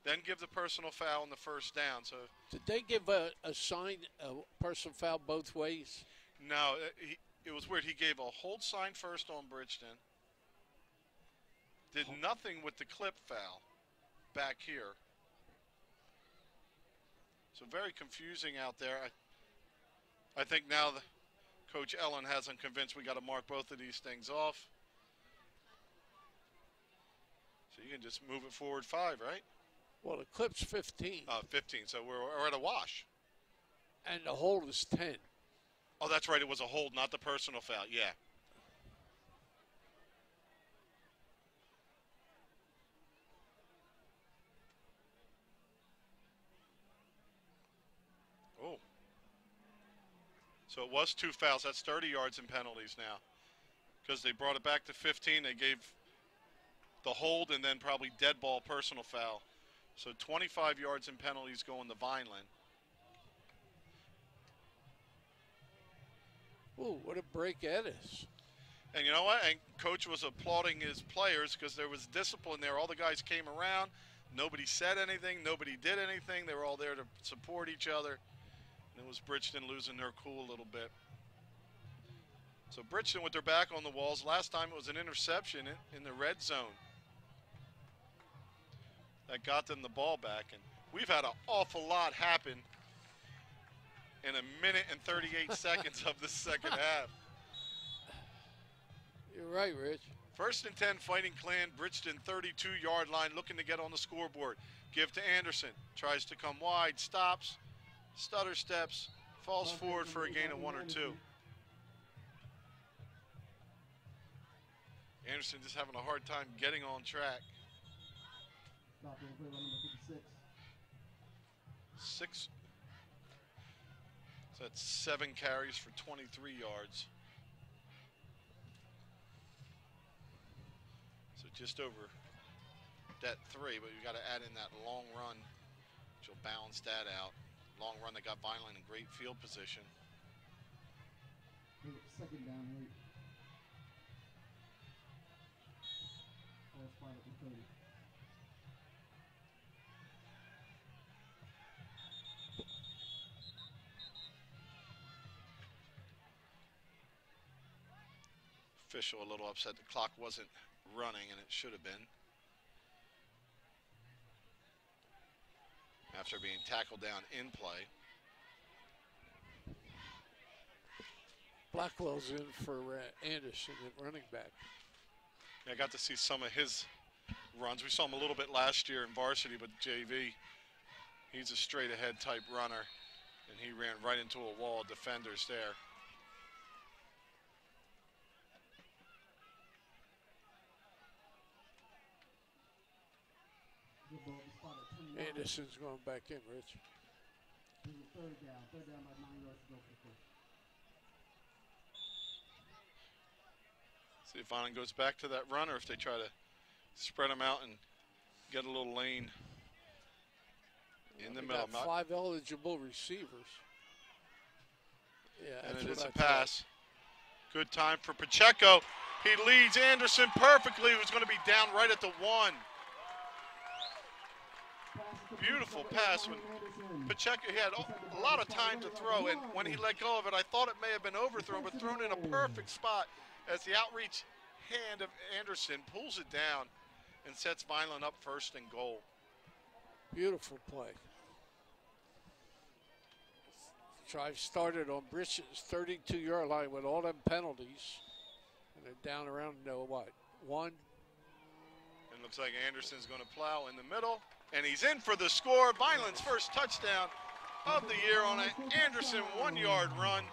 then give the personal foul on the first down. So did they give a sign, a personal foul both ways? No, it was weird. He gave a hold sign first on Bridgeton. Did nothing with the clip foul back here. So very confusing out there. I think now Coach Ellen has him convinced we got to mark both of these things off. So you can just move it forward 5, right? Well, the clip's 15. 15, so we're at a wash. And the hold is 10. Oh, that's right. It was a hold, not the personal foul. Yeah. Oh. So it was 2 fouls. That's 30 yards in penalties now. Because they brought it back to 15. They gave the hold and then probably dead ball personal foul. So 25 yards in penalties going to Vineland. Ooh, what a break that is. And you know what? And Coach was applauding his players because there was discipline there. All the guys came around. Nobody said anything. Nobody did anything. They were all there to support each other. And it was Bridgeton losing their cool a little bit. So Bridgeton with their back on the walls. Last time it was an interception in the red zone that got them the ball back. And we've had an awful lot happen in a minute and 38 seconds of the second half. You're right, Rich. 1st and 10, Fighting Clan, Bridgeton 32-yard line, looking to get on the scoreboard. Give to Anderson, tries to come wide, stops, stutter steps, falls forward for a gain of 1 or 2. Anderson just having a hard time getting on track. Six. So that's 7 carries for 23 yards. So just over that 3, but you got to add in that long run, which will balance that out. Long run that got Vineland in great field position. Second down, right? Spot at the 30. official a little upset the clock wasn't running, and it should have been. After being tackled down in play. Blackwell's in for Anderson at running back. I got to see some of his runs. We saw him a little bit last year in varsity, but JV, he's a straight-ahead type runner, and he ran right into a wall of defenders there. Anderson's going back in, Rich. Third down by 9 yards to go for first. See if Vineland goes back to that run or if they try to spread them out and get a little lane in the middle. Got 5 eligible receivers. Yeah, and it is a pass. Good time for Pacheco. He leads Anderson perfectly, who's going to be down right at the 1. Beautiful pass when Pacheco, he had a lot of time to throw, and when he let go of it, I thought it may have been overthrown, but thrown in a perfect spot as the outreach hand of Anderson pulls it down and sets Vineland up first and goal. Beautiful play. Drive started on Bridgeton's 32-yard line with all them penalties, and they're down around, what, 1? And looks like Anderson's going to plow in the middle. And he's in for the score. Vineland's first touchdown of the year on an Anderson 1-yard run.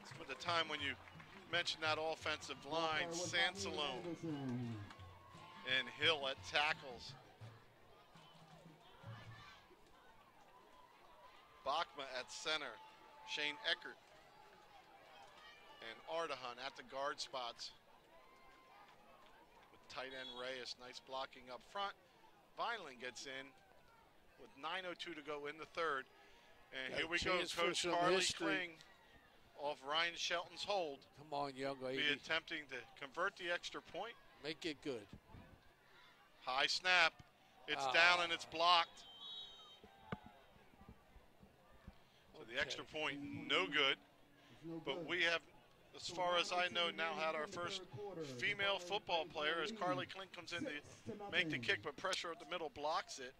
It's for the time when you mentioned that offensive line, Sansalone and Hill at tackles. Bachma at center, Shane Eckert and Ardahan at the guard spots. Tight end Reyes, nice blocking up front. Vineland gets in with 9:02 to go in the third. And here we go, Coach Carly Kling off Ryan Shelton's hold. Come on, young lady. Be attempting to convert the extra point. Make it good. High snap. It's down and it's blocked. So the extra point, no good. But we have, as far as I know, now had our first female football player as Carly Klink comes in to make the kick, but pressure at the middle blocks it.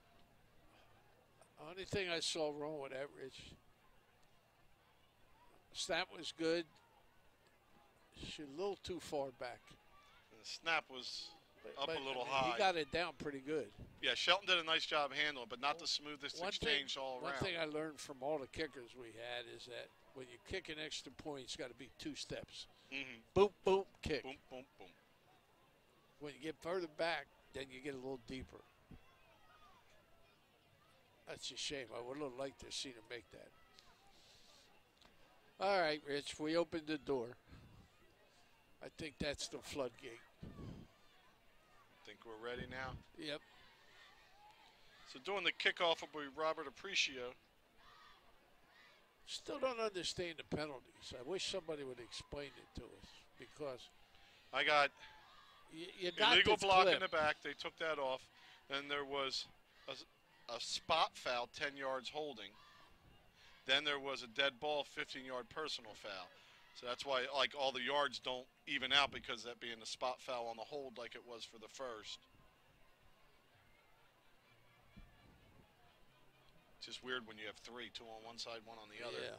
Only thing I saw wrong with that, Rich, snap was good. She's a little too far back. And the snap was up a little high. He got it down pretty good. Yeah, Shelton did a nice job handling, but not the smoothest exchange all around. One thing I learned from all the kickers we had is that when you kick an extra point, it's got to be 2 steps. Mm-hmm. Boom, boom, kick. Boom, boom, boom. When you get further back, then you get a little deeper. That's a shame. I would have liked to see them make that. All right, Rich, we opened the door. I think that's the floodgate. Think we're ready now? Yep. So doing the kickoff will be Robert Apprecio. Still don't understand the penalties. I wish somebody would explain it to us because I got you got illegal block clip in the back. They took that off. Then there was a spot foul, 10 yards holding. Then there was a dead ball, 15-yard personal foul. So that's why, like, all the yards don't even out because that being a spot foul on the hold like it was for the first. It's just weird when you have 3, 2 on one side, 1 on the other. Yeah.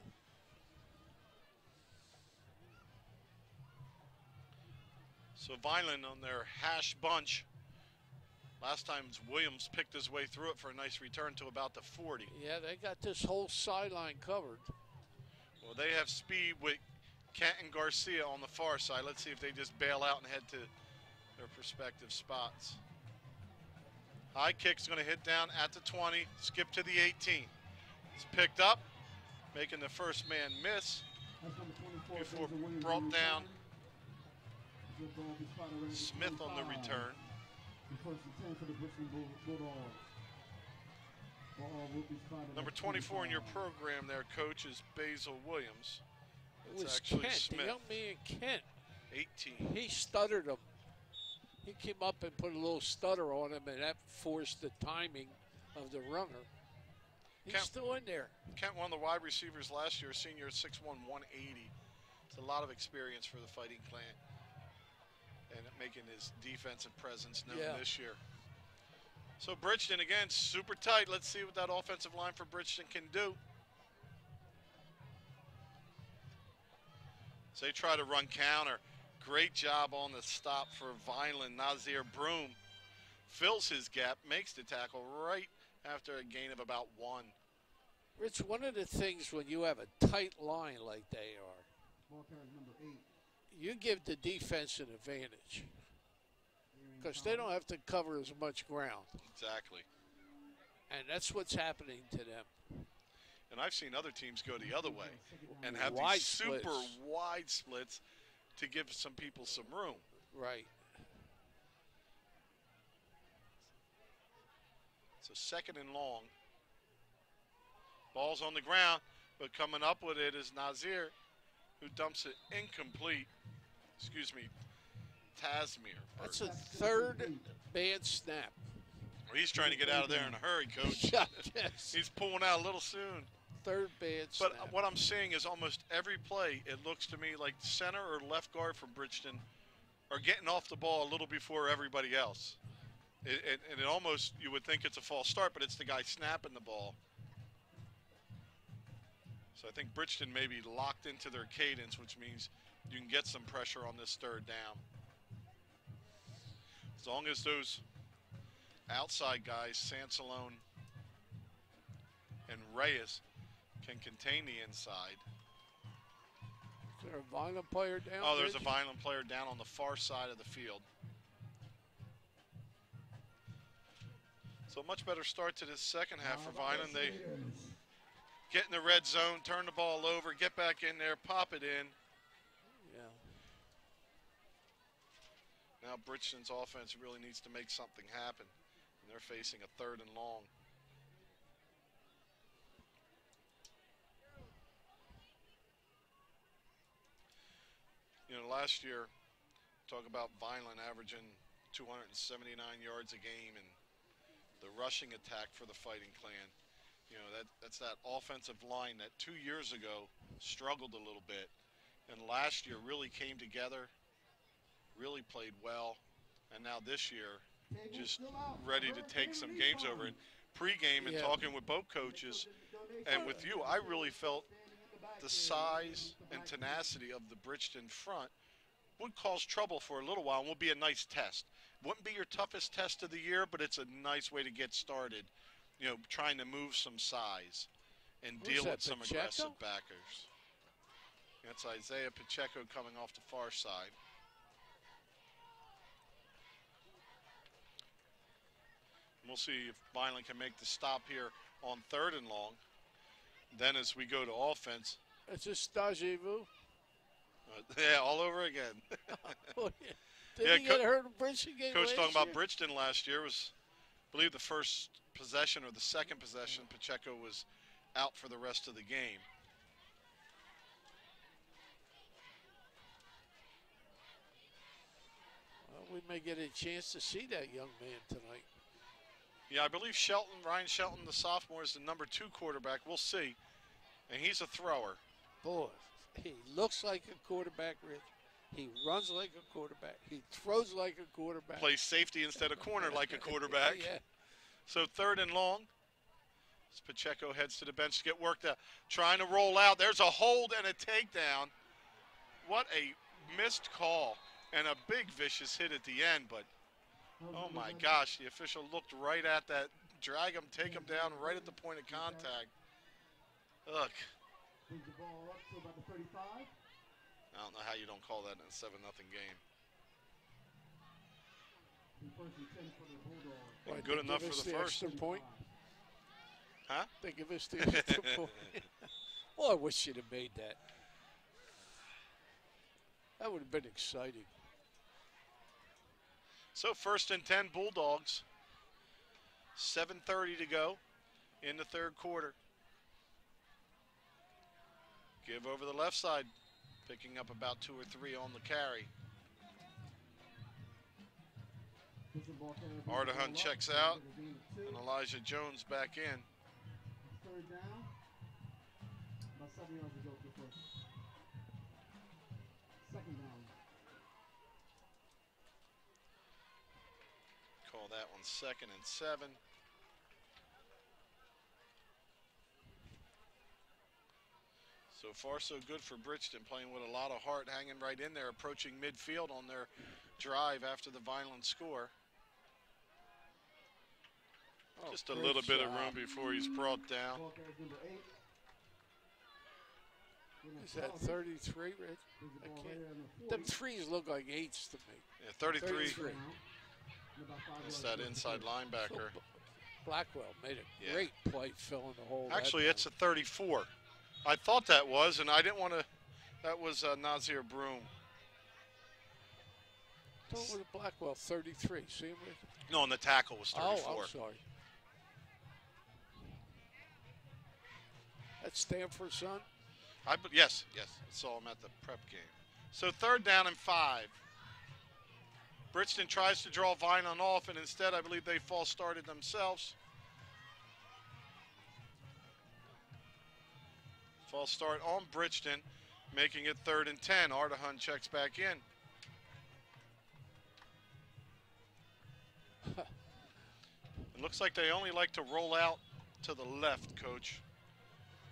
So Vineland on their hash bunch. Last time Williams picked his way through it for a nice return to about the 40. Yeah, they got this whole sideline covered. Well, they have speed with Kent and Garcia on the far side. Let's see if they just bail out and head to their respective spots. High kick's going to hit down at the 20, skip to the 18. It's picked up, making the first man miss. Before brought down. Smith on the return. Number 24 in your program there, Coach, is Basil Williams. It was actually Kent, Smith. the young man Kent. 18. He stuttered him. He came up and put a little stutter on him, and that forced the timing of the runner. He's Kent, still in there. Kent, one of the wide receivers last year, senior at 6'1", 180. It's a lot of experience for the Fighting Clan, and making his defensive presence known this year. So Bridgeton, again, super tight. Let's see what that offensive line for Bridgeton can do. So they try to run counter. Great job on the stop for Vineland. Nazir Broom fills his gap, makes the tackle right after a gain of about 1. Rich, one of the things when you have a tight line like they are, Ball carrier number 8. you give the defense an advantage because they don't have to cover as much ground. Exactly. And that's what's happening to them. And I've seen other teams go the other way and have Wide these super splits. wide splits to give some people some room. Right. So 2nd and long. Ball's on the ground, but coming up with it is Nazir, who dumps it incomplete. Excuse me, Tasmir. That's a 3rd bad snap. He's trying to get out of there in a hurry, Coach. Yes. He's pulling out a little soon. 3rd bad But snap. what I'm seeing is almost every play, it looks to me like center or left guard from Bridgeton are getting off the ball a little before everybody else. And it almost, you would think it's a false start, but it's the guy snapping the ball. So I think Bridgeton may be locked into their cadence, which means you can get some pressure on this 3rd down. As long as those outside guys, Sansalone and Reyes, can contain the inside. Is there a Vineland player down? Oh, there's Rich? a Vineland player down on the far side of the field. So much better start to this second half for Vineland. They get in the red zone, turn the ball over, get back in there, pop it in. Yeah. Now Bridgeton's offense really needs to make something happen. And they're facing a 3rd and long. You know, last year, talk about Vineland averaging 279 yards a game and the rushing attack for the Fighting Clan. You know, that's that offensive line that 2 years ago struggled a little bit. And last year really came together, really played well. And now this year, just ready to take some games over. And pregame and talking with both coaches and with you, I really felt the size and tenacity of the Bridgeton front would cause trouble for a little while and will be a nice test. Wouldn't be your toughest test of the year, but it's a nice way to get started, you know, trying to move some size and deal with some aggressive backers. That's Isaiah Pacheco coming off the far side. We'll see if Vineland can make the stop here on 3rd and long. Then as we go to offense. It's just deja vu. Yeah, all over again. Didn't he get hurt in Bridgeton game Coach last talking about year? Bridgeton last year was, I believe, the first possession or the second possession. Pacheco was out for the rest of the game. Well, we may get a chance to see that young man tonight. Yeah, I believe Ryan Shelton, the sophomore, is the number 2 quarterback. We'll see. And he's a thrower. Boy, he looks like a quarterback, Rich. He runs like a quarterback. He throws like a quarterback. Plays safety instead of corner like a quarterback. Yeah. So 3rd and long. As Pacheco heads to the bench to get worked out. Trying to roll out. There's a hold and a takedown. What a missed call. And a big vicious hit at the end. But, oh my gosh, the official looked right at that. Drag him, take him down right at the point of contact. Look. Brings the ball up to about the 35. I don't know how you don't call that in a 7-0 game. First and 10 for the Bulldogs. And good enough for the first. Point? Huh? They give us the extra point. Well, I wish you'd have made that. That would have been exciting. So 1st and 10 Bulldogs. 7:30 to go in the 3rd quarter. Give over the left side, picking up about 2 or 3 on the carry. Ardahan checks out, and Elijah Jones back in. 3rd down. About 7 yards to go for the first. Call that one 2nd and 7. So far, so good for Bridgeton, playing with a lot of heart, hanging right in there, approaching midfield on their drive after the Vineland score. Oh, just a little bit of room before he's brought down. Is that 33, Rich? Them threes look like 8s to me. Yeah, 33. It's that inside linebacker. So Blackwell made a great play filling the hole. Actually, it's a 34. I thought that was, and I didn't want to. That was Nazir Broom. I thought it was Blackwell, 33. See him? No, and the tackle was 34. Oh, I'm sorry. That's Stanford's son? Yes. I saw him at the prep game. So 3rd down and 5. Bridgeton tries to draw Vineland off, and instead I believe they false started themselves. False start on Bridgeton, making it 3rd and 10. Ardahan checks back in. It looks like they only like to roll out to the left, Coach.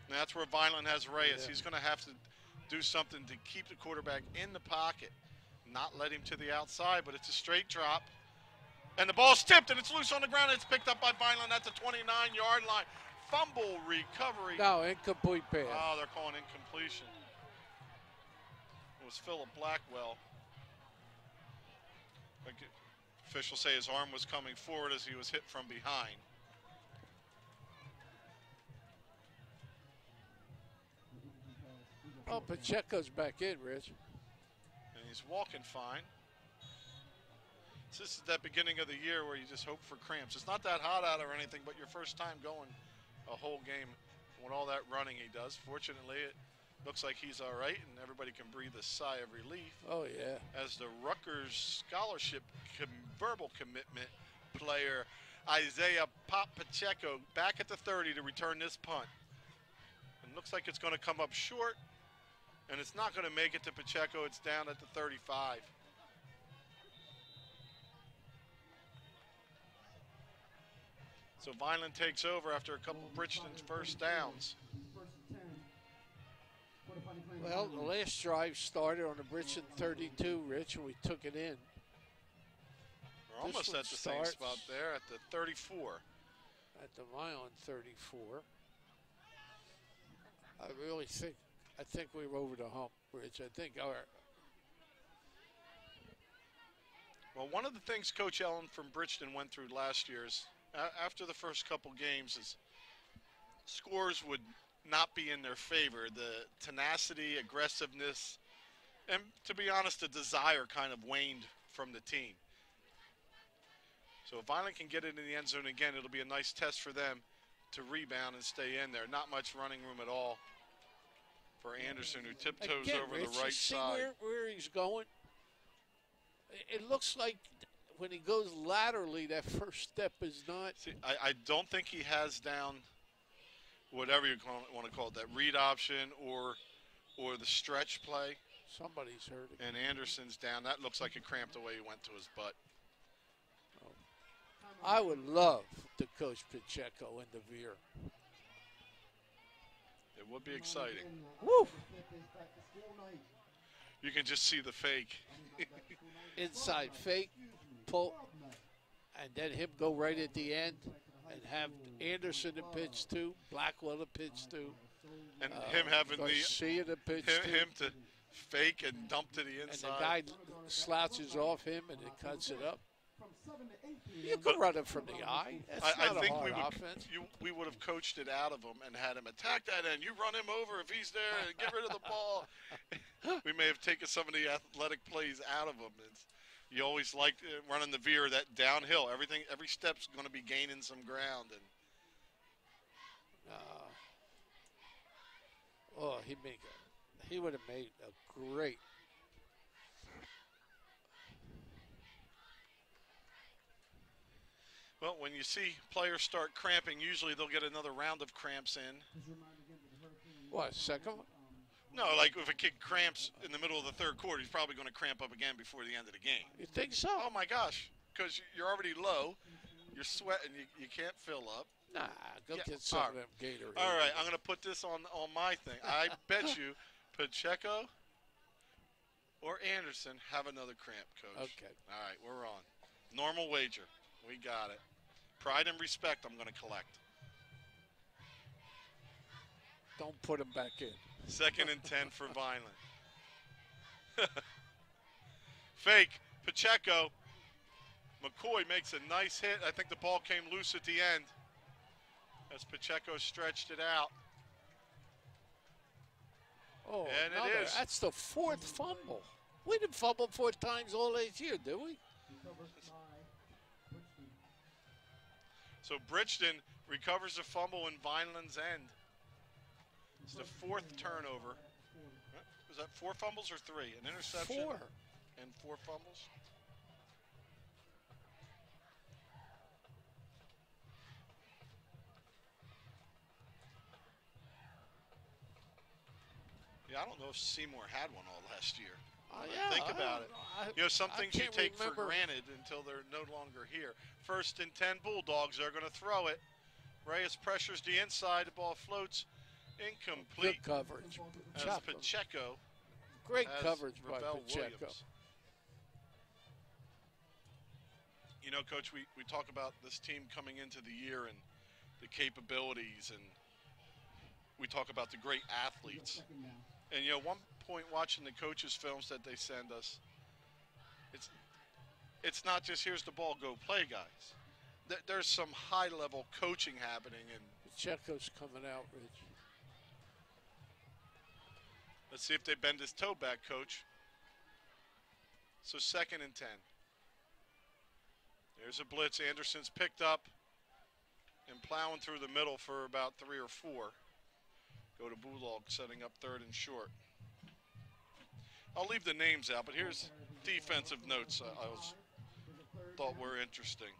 And that's where Vineland has Reyes. Yeah. He's going to have to do something to keep the quarterback in the pocket, not let him to the outside, but it's a straight drop. And the ball's tipped, and it's loose on the ground. It's picked up by Vineland at the 29-yard line. Fumble recovery. No, incomplete pass. Oh, they're calling incompletion. It was Philip Blackwell. Officials say his arm was coming forward as he was hit from behind. Oh, Pacheco's back in, Rich. And he's walking fine. This is that beginning of the year where you just hope for cramps. It's not that hot out or anything, but your first time going a whole game with all that running he does. Fortunately, it looks like he's all right, and everybody can breathe a sigh of relief. Oh, yeah. As the Rutgers scholarship verbal commitment player, Isaiah Pop Pacheco, back at the 30 to return this punt. And looks like it's going to come up short, and it's not going to make it to Pacheco. It's down at the 35. So Vineland takes over after a couple of Bridgeton's first downs. Well, the last drive started on the Bridgeton 32, Rich, and we took it in. We're almost at the same spot there at the 34. At the Vineland 34. I think we were over the hump, Rich. I think Well, one of the things Coach Ellen from Bridgeton went through last year is after the first couple games is scores would not be in their favor. The tenacity, aggressiveness, and to be honest, the desire kind of waned from the team. So if Vineland can get it in the end zone again, it'll be a nice test for them to rebound and stay in there. Not much running room at all for Anderson, who tiptoes over Rich, the right side. Where he's going? It looks like when he goes laterally, that first step is not. See, I don't think he has down whatever you want to call it, that read option or the stretch play. Somebody's hurting. And Anderson's down. That looks like it cramped the way he went to his butt. Oh. I would love to coach Pacheco in the veer. It would be exciting. Woo! You can just see the fake. Inside fake, pull, and then him go right at the end and have Anderson to pitch to, Blackwell to pitch to. And him having Garcia to pitch him to fake and dump to the inside. And the guy slouches off him and it cuts it up. You could run it from the eye. That's not a hard offense. We would have coached it out of him and had him attack that end. You run him over if he's there and get rid of the ball. We may have taken some of the athletic plays out of him. You always like running the veer, that downhill. Every step's going to be gaining some ground. And he would have made a great. Well, when you see players start cramping, usually they'll get another round of cramps in. What, second one? No, like if a kid cramps in the middle of the third quarter, he's probably going to cramp up again before the end of the game. You think so? Oh, my gosh. because you're already low. You're sweating. You can't fill up. Nah, go Yeah, get some all of them Gatorade. All right, I'm going to put this on my thing. I bet you Pacheco or Anderson have another cramp, Coach. Okay. All right, we're on. Normal wager. We got it. Pride and respect I'm going to collect. Don't put them back in. 2nd and 10 for Vineland. Fake. Pacheco. McCoy makes a nice hit. I think the ball came loose at the end as Pacheco stretched it out. Oh, and another. it is. That's the 4th fumble. We didn't fumble 4 times all this year, did we? So Bridgeton recovers the fumble in Vineland's end. It's the 4th turnover. Was that 4 fumbles or 3? An interception? 4. And 4 fumbles? Yeah, I don't know if Seymour had one all last year. Yeah, Think about it. Some things you can't take for remember. granted until they're no longer here. 1st and 10 Bulldogs. They're going to throw it. Reyes pressures the inside. The ball floats. Incomplete. Good coverage. As Pacheco. Great has coverage by Ravel Pacheco. Williams. Coach, we talk about this team coming into the year and the capabilities, and we talk about the great athletes. And, one point watching the coaches' films that they send us, it's not just here's the ball, go play, guys. There's some high-level coaching happening. And Pacheco's coming out, Rich. Let's see if they bend his toe back, Coach. So 2nd and 10. There's a blitz. Anderson's picked up and plowing through the middle for about 3 or 4. Go to Bulldogs, setting up 3rd and short. I'll leave the names out, but here's defensive notes I thought were interesting.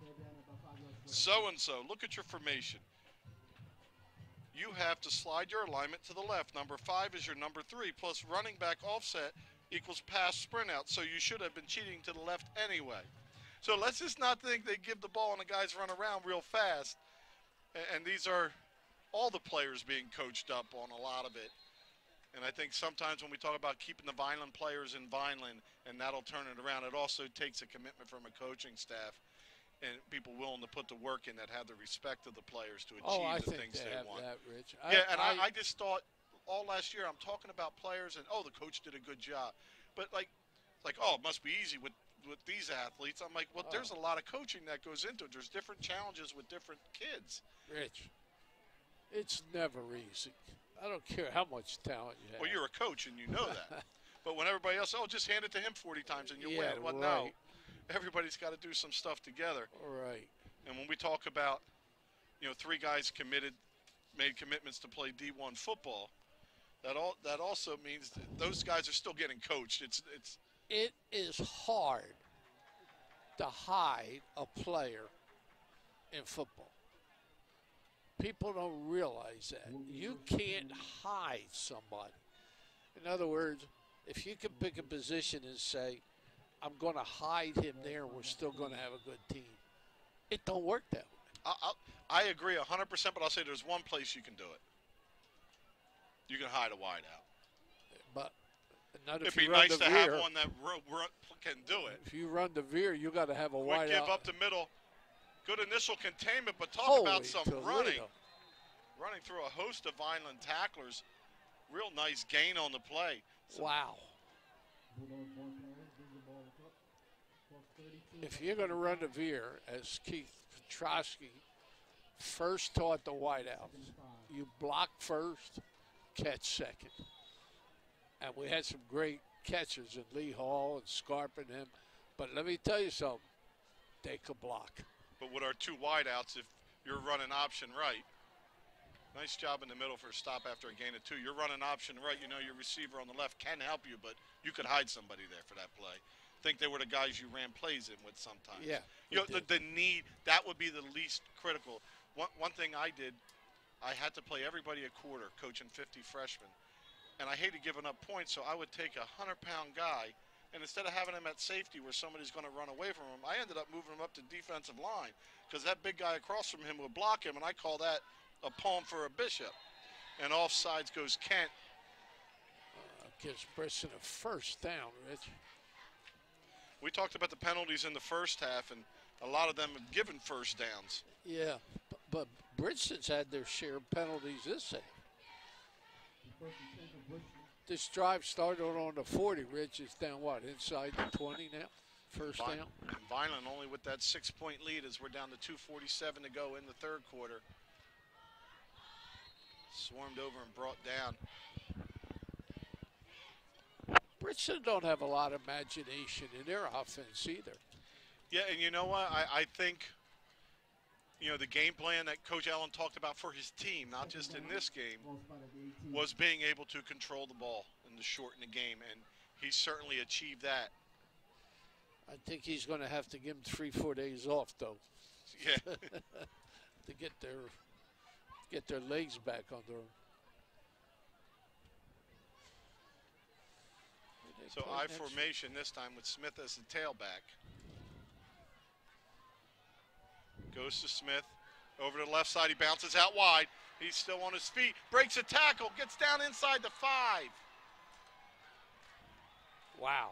So-and-so, look at your formation. You have to slide your alignment to the left. Number 5 is your number 3, plus running back offset equals pass sprint out, so you should have been cheating to the left anyway. So let's just not think they give the ball and the guys run around real fast. And these are all the players being coached up on a lot of it. And I think sometimes when we talk about keeping the Vineland players in Vineland and that'll turn it around, it also takes a commitment from a coaching staff and people willing to put the work in that have the respect of the players to achieve the things they want. That, Rich. I just thought all last year I'm talking about players and, the coach did a good job. But, it must be easy with these athletes. I'm like, there's a lot of coaching that goes into it. There's different challenges with different kids. Rich, it's never easy. I don't care how much talent you have. Well, you're a coach, and you know that. But when everybody else, just hand it to him 40 times and you win. Well, right. no. Everybody's got to do some stuff together. Right. And when we talk about, 3 guys made commitments to play D1 football, that also means that those guys are still getting coached. It is hard to hide a player in football. People don't realize that. You can't hide somebody. In other words, if you can pick a position and say, I'm going to hide him there and we're still going to have a good team, it don't work that way. I agree 100%, but I'll say there's one place you can do it. You can hide a wideout. But not it'd if be you run nice the to veer. have one that can do it. If you run the veer, you got to have a Quick wideout. give up the middle. Good initial containment, but talk Holy about some Toledo. running through a host of Vineland tacklers. Real nice gain on the play. Wow. If you're going to run the veer, as Keith Petrosky first taught the wideouts, you block first, catch second. And we had some great catchers in Lee Hall and Scarp and them. But let me tell you something, they could block. But with our 2 wideouts, if you're running option right, nice job in the middle for a stop after a gain of 2. You're running option right. Your receiver on the left can help you, but you could hide somebody there for that play. I think they were the guys you ran plays in with sometimes. Yeah. The need, that would be the least critical. One thing I did, I had to play everybody a quarter, coaching 50 freshmen. And I hated giving up points, so I would take a 100-pound guy And instead of having him at safety where somebody's going to run away from him, I ended up moving him up to defensive line because that big guy across from him would block him, and I call that a palm for a bishop. And offsides goes Kent. Gives Bridgeton a first down, Rich. We talked about the penalties in the first half, and a lot of them have given first downs. Yeah, but Bridgeton's had their share of penalties this half. This drive started on the 40. Rich is down, what, inside the 20 now? First down. And Vineland only with that 6-point lead as we're down to 2:47 to go in the third quarter. Swarmed over and brought down. Bridgeton don't have a lot of imagination in their offense either. Yeah, and you know what? I think, you know, the game plan that Coach Allen talked about for his team, not just in this game, was being able to control the ball and to shorten the game, and he certainly achieved that. I think he's going to have to give them 3-4 days off, though. Yeah. To get their legs back under them. So I formation this time with Smith as the tailback. Goes to Smith. Over to the left side. He bounces out wide. He's still on his feet. Breaks a tackle. Gets down inside the 5. Wow.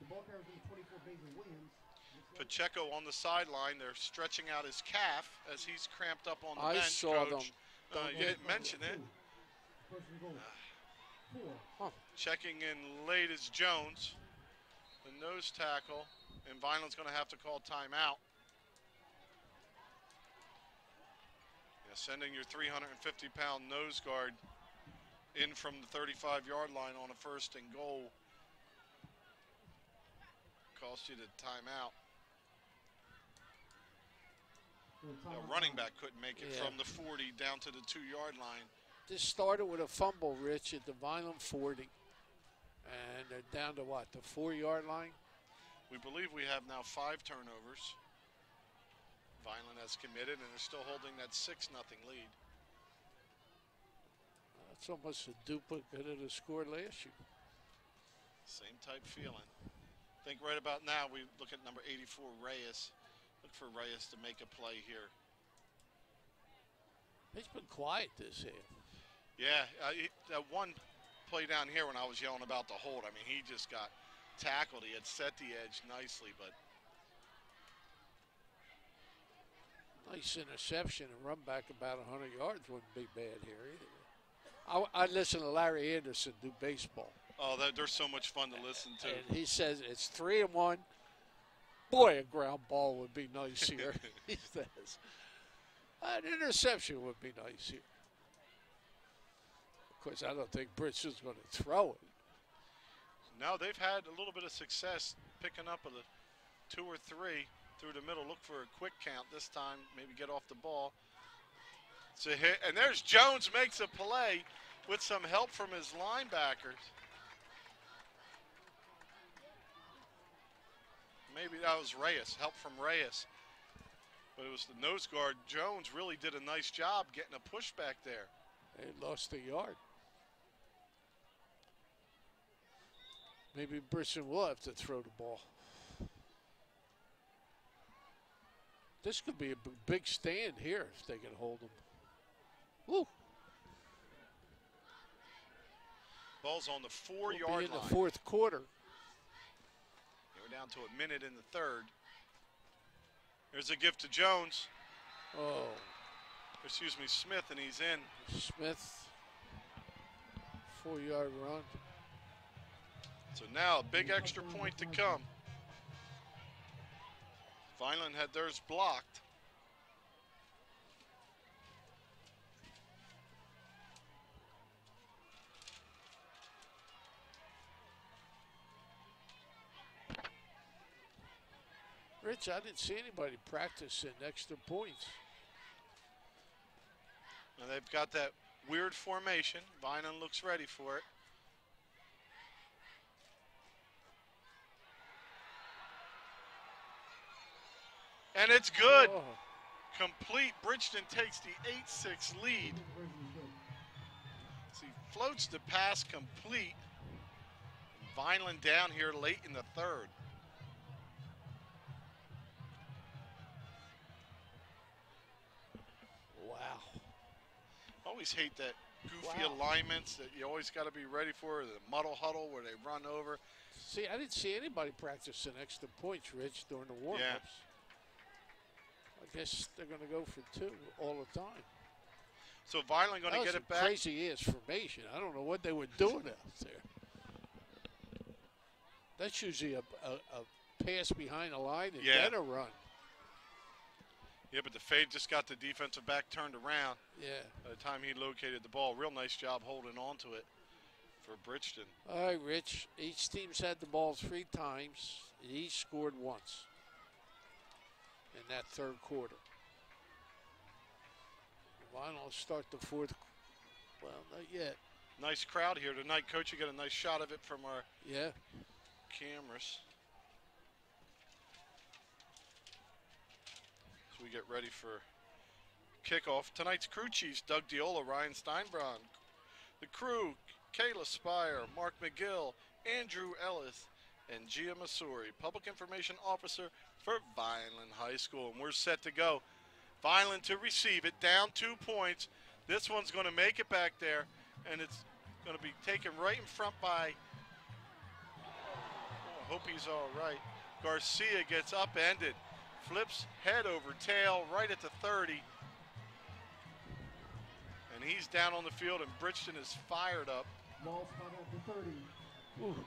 The ball carries in 24 Basil Williams. Pacheco on the sideline. They're stretching out his calf as he's cramped up on the I bench, saw Coach. You didn't mention it. Checking in late is Jones, the nose tackle, and Vineland's going to have to call timeout. Yeah, sending your 350-pound nose guard in from the 35-yard line on a 1st and goal cost you the timeout. The running back couldn't make it from the 40 down to the 2-yard line. This started with a fumble, Rich, at the Vineland 40. And they're down to what, the 4-yard line? We believe we have now 5 turnovers. Vineland has committed, and they're still holding that 6-0 lead. That's almost a duplicate of the score last year. Same type feeling. I think right about now we look at number 84, Reyes. Look for Reyes to make a play here. He's been quiet this half. Yeah, that one play down here when I was yelling about the hold, I mean, he just got tackled. He had set the edge nicely, but. Nice interception and run back about 100 yards wouldn't be bad here either. I listen to Larry Anderson do baseball. Oh, they're so much fun to listen to. And he says it's 3-1. Boy, a ground ball would be nice here. He says an interception would be nice here. Of course, I don't think Bridgeton's going to throw it. No, they've had a little bit of success picking up a 2 or 3 through the middle. Look for a quick count this time. Maybe get off the ball. It's a hit, and there's Jones makes a play with some help from his linebackers. Maybe that was Reyes, help from Reyes. But it was the nose guard. Jones really did a nice job getting a pushback there. They lost a yard. Maybe Bridgeton will have to throw the ball. This could be a big stand here if they can hold them. Woo! Ball's on the 4-yard line. In the fourth quarter. We're down to a minute in the third. There's a gift to Jones. Oh. Excuse me, Smith, and he's in. Smith, 4-yard run. So now a big extra point to come. Vineland had theirs blocked. Rich, I didn't see anybody practicing extra points. And they've got that weird formation. Vineland looks ready for it. And it's good. Oh. Complete. Bridgeton takes the 8-6 lead. So he floats the pass complete. Vineland down here late in the third. Wow. Always hate that goofy Wow. alignments that you always got to be ready for, the muddle huddle where they run over. See, I didn't see anybody practicing extra points, Rich, during the warm-ups. Yeah. I guess they're going to go for 2 all the time. So Vineland going to get it back. Crazy-ass formation. I don't know what they were doing out there. That's usually a pass behind the line and then a run. Yeah, but the fade just got the defensive back turned around. Yeah. By the time he located the ball, real nice job holding on to it for Bridgeton. All right, Rich. Each team's had the ball 3 times. And each scored once in that third quarter. Vinyl will start the fourth. Well, not yet. Nice crowd here tonight, Coach. You got a nice shot of it from our cameras. So we get ready for kickoff. Tonight's crew chiefs, Doug Diola, Ryan Steinbraun. The crew, Kayla Spire, Mark McGill, Andrew Ellis, and Gia Masuri, Public Information Officer for Vineland High School. And we're set to go. Vineland to receive it, down 2 points. This one's going to make it back there, and it's going to be taken right in front by, I hope he's all right. Garcia gets upended, flips head over tail right at the 30. And he's down on the field, and Bridgeton is fired up. Ball spot at the 30. Ooh.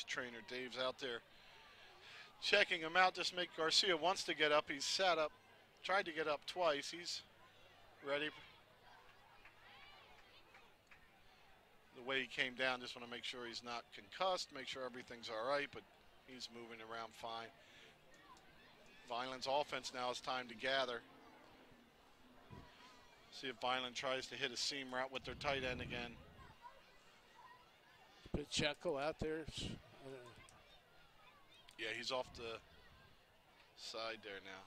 Trainer Dave's out there checking him out. Just make Garcia wants to get up. He's sat up, tried to get up twice. He's ready. The way he came down, just want to make sure he's not concussed, make sure everything's all right, but he's moving around fine. Vineland's offense now is time to gather. See if Vineland tries to hit a seam route with their tight end again. Pacheco out there. Yeah, he's off the side there now.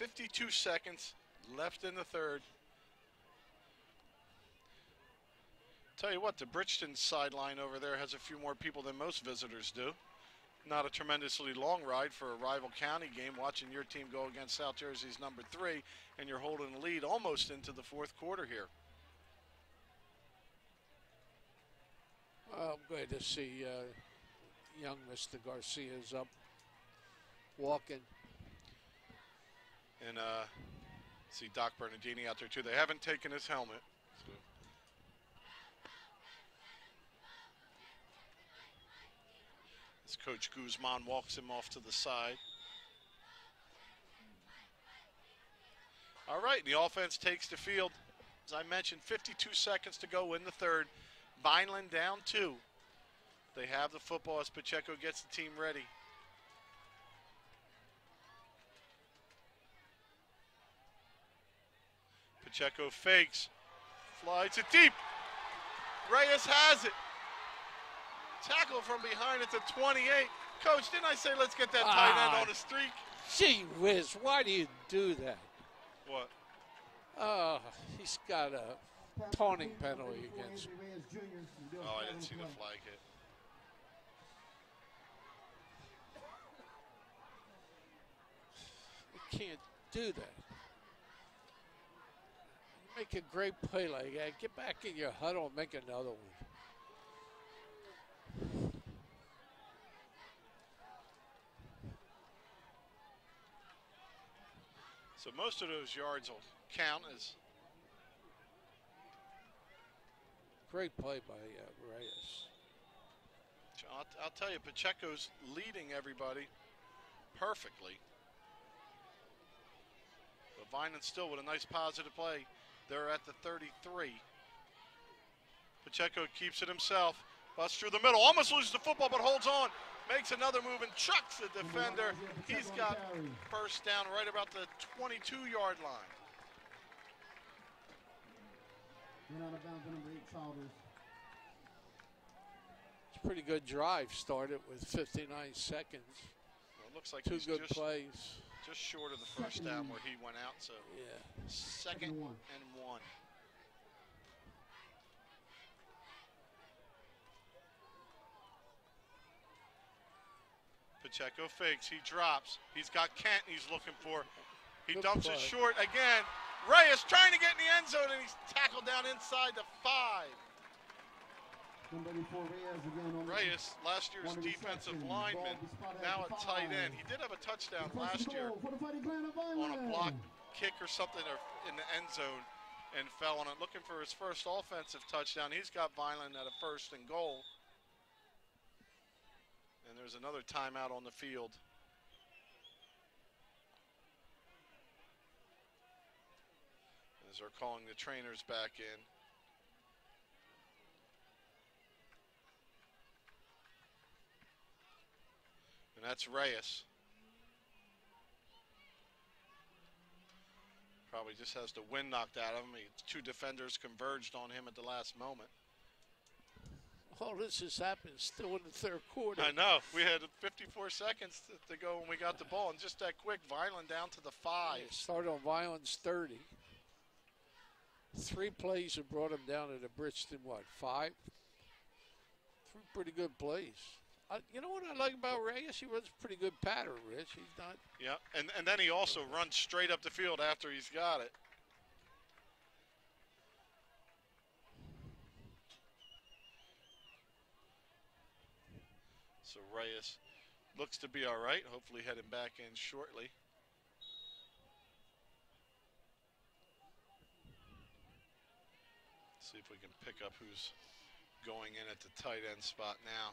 .52 seconds left in the third. Tell you what, the Bridgeton sideline over there has a few more people than most visitors do. Not a tremendously long ride for a rival county game, watching your team go against South Jersey's number 3, and you're holding the lead almost into the fourth quarter here. I'm glad to see young Mr. Garcia's up, walking. And see Doc Bernardini out there too. They haven't taken his helmet. So. As Coach Guzman walks him off to the side. All right, the offense takes the field. As I mentioned, 52 seconds to go in the third. Vineland down 2. They have the football as Pacheco gets the team ready. Pacheco fakes, flies it deep. Reyes has it. Tackle from behind at the 28. Coach, didn't I say let's get that tight end on a streak? Gee whiz, why do you do that? What? He's got a taunting penalty against him. Oh, I didn't see the flag hit. You can't do that. You make a great play like that. Get back in your huddle and make another one. So most of those yards will count as. Great play by Reyes. I'll tell you, Pacheco's leading everybody perfectly. But Vineland still with a nice positive play. They're at the 33. Pacheco keeps it himself. Busts through the middle. Almost loses the football, but holds on. Makes another move and chucks the defender. He's got first down right about the 22-yard line. Went out of bounds, number 8, Childers. It's a pretty good drive. Started with 59 seconds. Well, it looks like Two he's good plays. Just short of the first down where he went out. So yeah, second and one. Pacheco fakes. He drops. He's got Kent he's looking for. He dumps it short again. Reyes trying to get in the end zone, and he's tackled down inside the 5. Reyes, last year's defensive lineman, now at tight end. He did have a touchdown last year on a block kick or something in the end zone and fell on it. Looking for his first offensive touchdown. He's got Vineland at a 1st and goal. And there's another timeout on the field. As they're calling the trainers back in. And that's Reyes. Probably just has the wind knocked out of him. 2 defenders converged on him at the last moment. All this has happened still in the 3rd quarter. I know. We had 54 seconds to go when we got the ball. And just that quick, Vineland down to the 5. Started on Vineland's 30. 3 plays have brought him down to the Bridgeton, 5? 3 pretty good plays. You know what I like about Reyes? He runs a pretty good pattern, Rich. He's not. Yeah, and then he also runs straight up the field after he's got it. So Reyes looks to be all right. Hopefully heading back in shortly. See if we can pick up who's going in at the tight end spot now.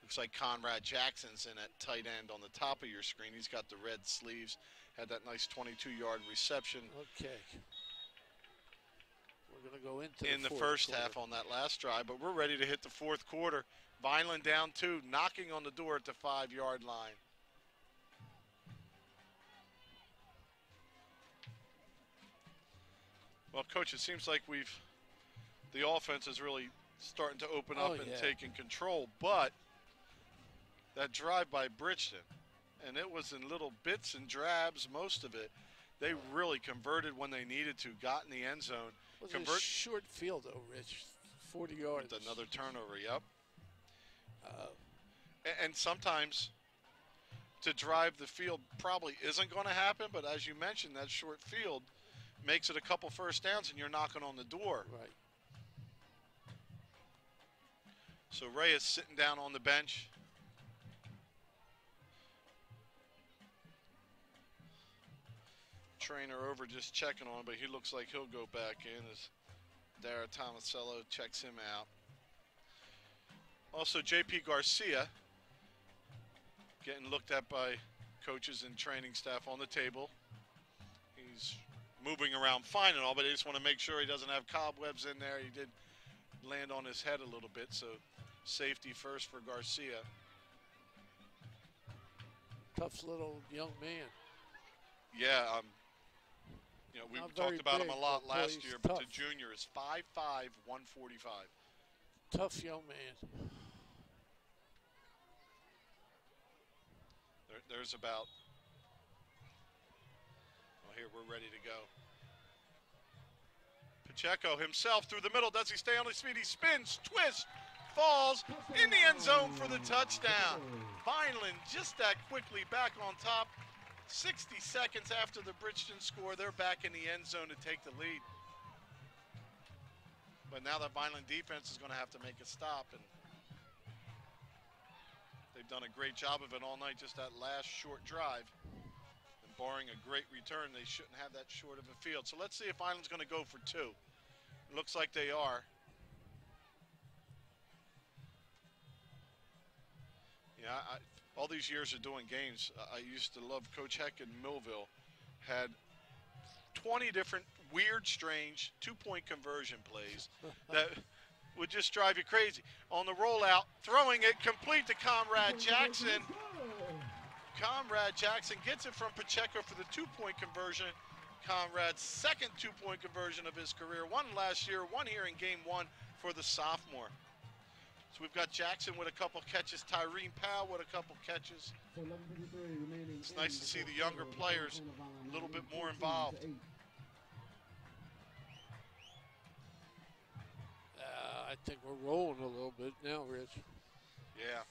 Looks like Conrad Jackson's in at tight end on the top of your screen. He's got the red sleeves. Had that nice 22-yard reception. Okay. We're going to go into in the first half on that last drive, but we're ready to hit the 4th quarter. Vineland down 2, knocking on the door at the 5-yard line. Well, Coach, it seems like the offense is really starting to open up and taking control, but that drive by Bridgeton, and it was in little bits and drabs, most of it. They really converted when they needed to, got in the end zone. It was a short field, though, Rich. 40 yards. With another turnover, yep. And sometimes to drive the field probably isn't going to happen, but as you mentioned, that short field makes it a couple first downs and you're knocking on the door. Right. So Reyes sitting down on the bench. Trainer over just checking on him, but he looks like he'll go back in as Dara Tomasello checks him out. Also, J.P. Garcia getting looked at by coaches and training staff on the table. He's moving around fine and all, but they just want to make sure he doesn't have cobwebs in there. He did land on his head a little bit, so safety first for Garcia. Tough little young man. Yeah, you know, we talked about him a lot last year, but the junior is 5'5", 145. Tough young man. There's about, well, here we're ready to go. Pacheco himself through the middle. Does he stay on his feet? He spins, twists, falls in the end zone for the touchdown. Vineland just that quickly back on top. 60 seconds after the Bridgeton score, they're back in the end zone to take the lead. But now that Vineland defense is going to have to make a stop, and they've done a great job of it all night, just that last short drive. And barring a great return, they shouldn't have that short of a field. So let's see if Vineland's going to go for 2. It looks like they are. Yeah, all these years of doing games, I used to love Coach Heck in Millville. Had 20 different weird, strange two-point conversion plays that would just drive you crazy. On the rollout, throwing it complete to Comrade Jackson. Comrade Jackson gets it from Pacheco for the two-point conversion. Conrad's second two-point conversion of his career. One last year, one here in game one for the sophomore. So we've got Jackson with a couple catches, Tyreen Powell with a couple catches. It's nice to see the younger players a little bit more involved. I think we're rolling a little bit now, Rich. Yeah.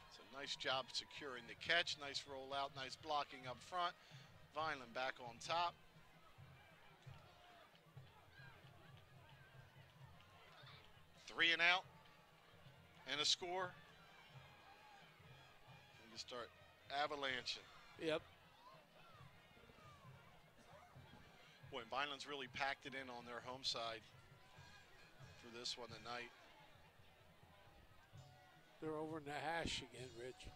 It's a nice job securing the catch. Nice rollout, nice blocking up front. Vineland back on top. Three and out, and a score. We can start avalanching. Yep. Boy, Vineland's really packed it in on their home side for this one tonight. They're over in the hash again, Rich.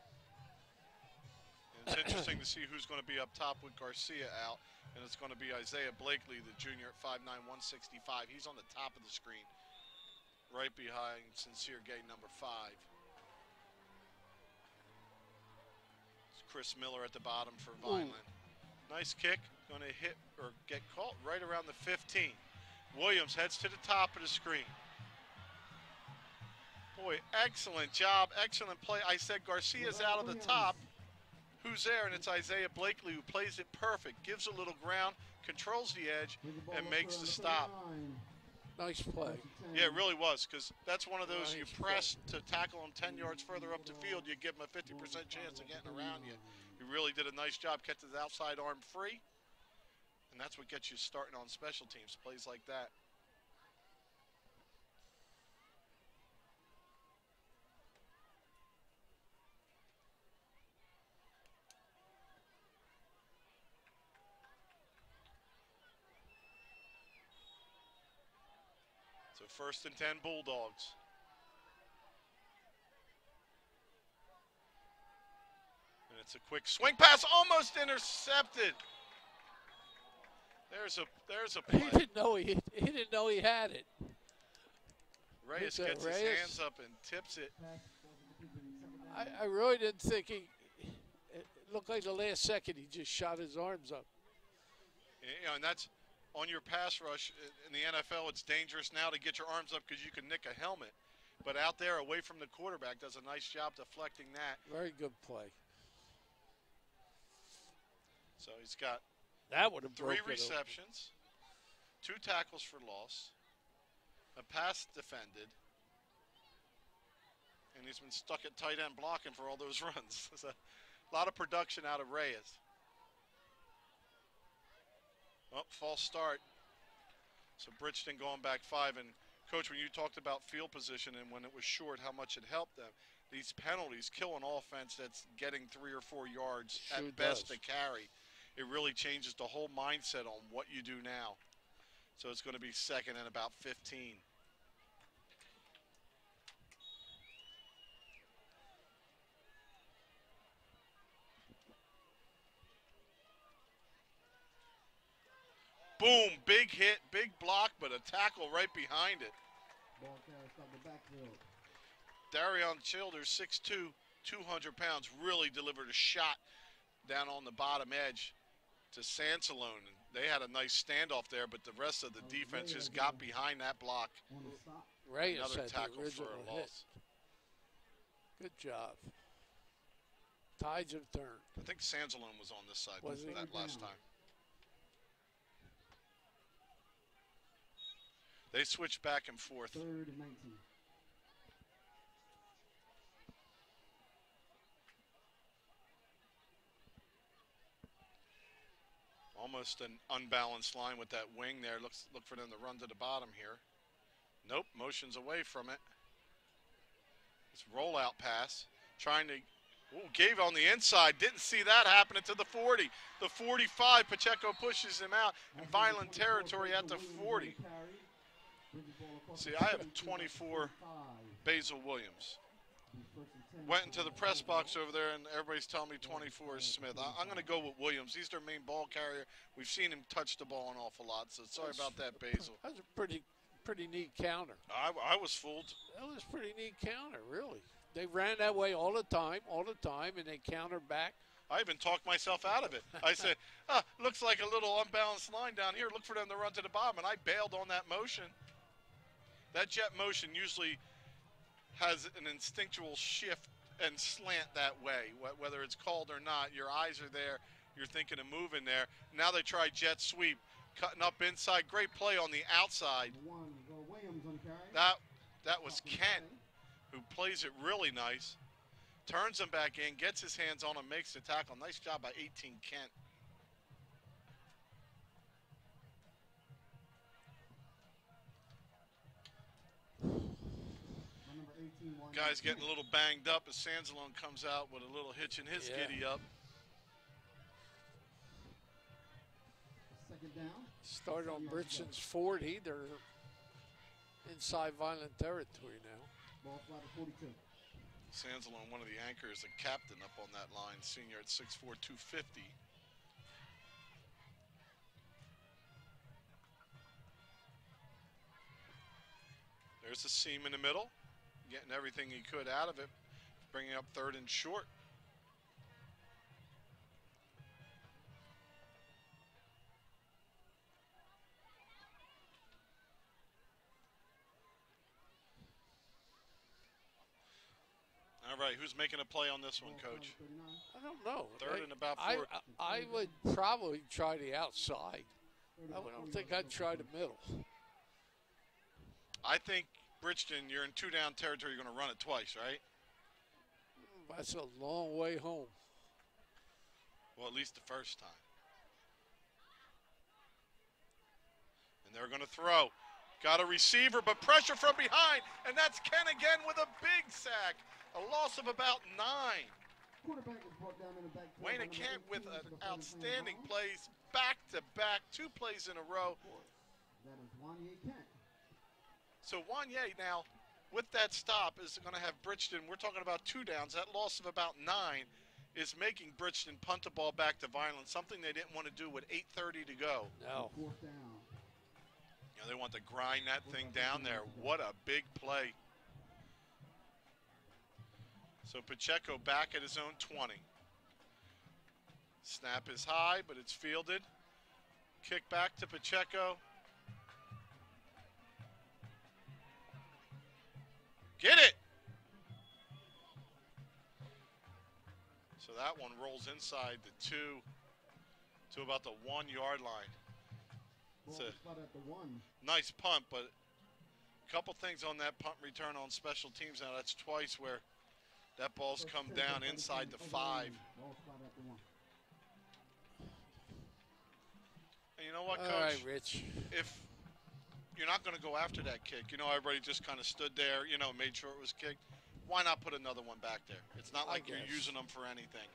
And it's interesting to see who's going to be up top with Garcia out, and it's going to be Isaiah Blakely, the junior at 5'9", 165. He's on the top of the screen, right behind Sincere Gay, number 5. It's Chris Miller at the bottom for Vineland. Ooh. Nice kick, going to hit or get caught right around the 15. Williams heads to the top of the screen. Boy, excellent job, excellent play. I said Garcia's out of the top. Who's there? And it's Isaiah Blakely who plays it perfect, gives a little ground, controls the edge, and makes the stop. Nice play. Yeah, it really was, because that's one of those you press to tackle him 10 yards further up the field, you give him a 50% chance of getting around you. He really did a nice job, kept his outside arm free, and that's what gets you starting on special teams, plays like that. So 1st and 10 Bulldogs. And it's a quick swing pass, almost intercepted. There's a play. He didn't know he had it. Reyes gets his hands up and tips it. I really didn't think it looked like the last second he just shot his arms up. Yeah, and that's on your pass rush in the NFL. It's dangerous now to get your arms up because you can nick a helmet. But out there away from the quarterback does a nice job deflecting that. Very good play. So he's got that would have 3 receptions, 2 tackles for loss, a pass defended, and he's been stuck at tight end blocking for all those runs. There's a lot of production out of Reyes. Oh, false start. So Bridgeton going back 5. And Coach, when you talked about field position and when it was short, how much it helped them, these penalties kill an offense that's getting 3 or 4 yards at best to carry. It really changes the whole mindset on what you do now. So it's going to be 2nd and about 15. Boom, big hit, big block, but a tackle right behind it. Ball carries from the backfield. Darion Childers, 6'2", 200 pounds, really delivered a shot down on the bottom edge to Sansalone. They had a nice standoff there, but the rest of the defense just got behind that block. Reyes Another had tackle the for a hit. loss. Good job. Tides have turned. I think Sansalone was on this side that last time. They switched back and forth. 3rd and 19. Almost an unbalanced line with that wing there. Look for them to run to the bottom here. Nope, motions away from it. This rollout pass, trying to, gave on the inside. Didn't see that happening to the 40. The 45, Pacheco pushes him out in Vineland territory at the 40. See, I have 24 Basil Williams. Went into the press box over there, and everybody's telling me 24 is Smith. I'm going to go with Williams. He's their main ball carrier. We've seen him touch the ball an awful lot, so sorry about that, Basil. That was a pretty neat counter. I was fooled. That was a pretty neat counter, really. They ran that way all the time, and they countered back. I even talked myself out of it. I said, looks like a little unbalanced line down here. Look for them to run to the bottom, and I bailed on that motion. That jet motion usually has an instinctual shift and slant that way, whether it's called or not. Your eyes are there. You're thinking of moving there. Now they try jet sweep, cutting up inside. Great play on the outside. That was Kent, who plays it really nice. Turns him back in, gets his hands on him, makes the tackle. Nice job by 18 Kent. Guy's getting a little banged up as Sansalone comes out with a little hitch in his giddy up. Second down. Start on Bridgeton's 40. They're inside Vineland territory now. Ball flat at 42. Sansalone, one of the anchors, a captain up on that line, senior at 6'4", 250. There's a seam in the middle, getting everything he could out of it, bringing up 3rd and short. All right, who's making a play on this one, Coach? I don't know. 3rd and about 4. I would probably try the outside. I don't think I'd try the middle. I think Bridgeton, you're in 2-down territory. You're going to run it twice, right? That's a long way home. Well, at least the first time. And they're going to throw. Got a receiver, but pressure from behind. And that's Ken again with a big sack. A loss of about 9. Wayne Kent with an outstanding plays, back-to-back, 2 plays in a row. That is Wanye Kent. So Wanye now, with that stop, is going to have Bridgeton. We're talking about 2 downs. That loss of about 9 is making Bridgeton punt the ball back to Vineland, something they didn't want to do with 8:30 to go. No. 4th down. You know, they want to grind that thing down there. What a big play. So Pacheco back at his own 20. Snap is high, but it's fielded. Kick back to Pacheco. Get it! So that one rolls inside the 2 to about the 1-yard line. It's a nice punt, but a couple things on that punt return on special teams. Now that's twice where that ball's come down inside the 5. And you know what, Coach? All right, Rich. If you're not going to go after that kick, you know, everybody just kind of stood there, you know, made sure it was kicked. Why not put another one back there? It's not like you're using them for anything.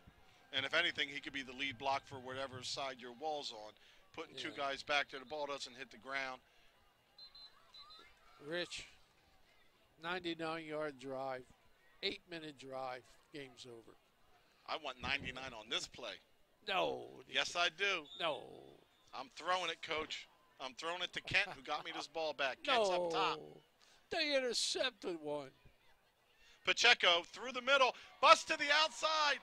And if anything, he could be the lead block for whatever side your wall's on. Putting 2 guys back there, the ball doesn't hit the ground. Rich, 99-yard drive, 8-minute drive, game's over. I want 99 on this play. No. Yes, I do. No. I'm throwing it, Coach. I'm throwing it to Kent, who got me this ball back. Kent's up top. They intercepted one. Pacheco through the middle, bust to the outside.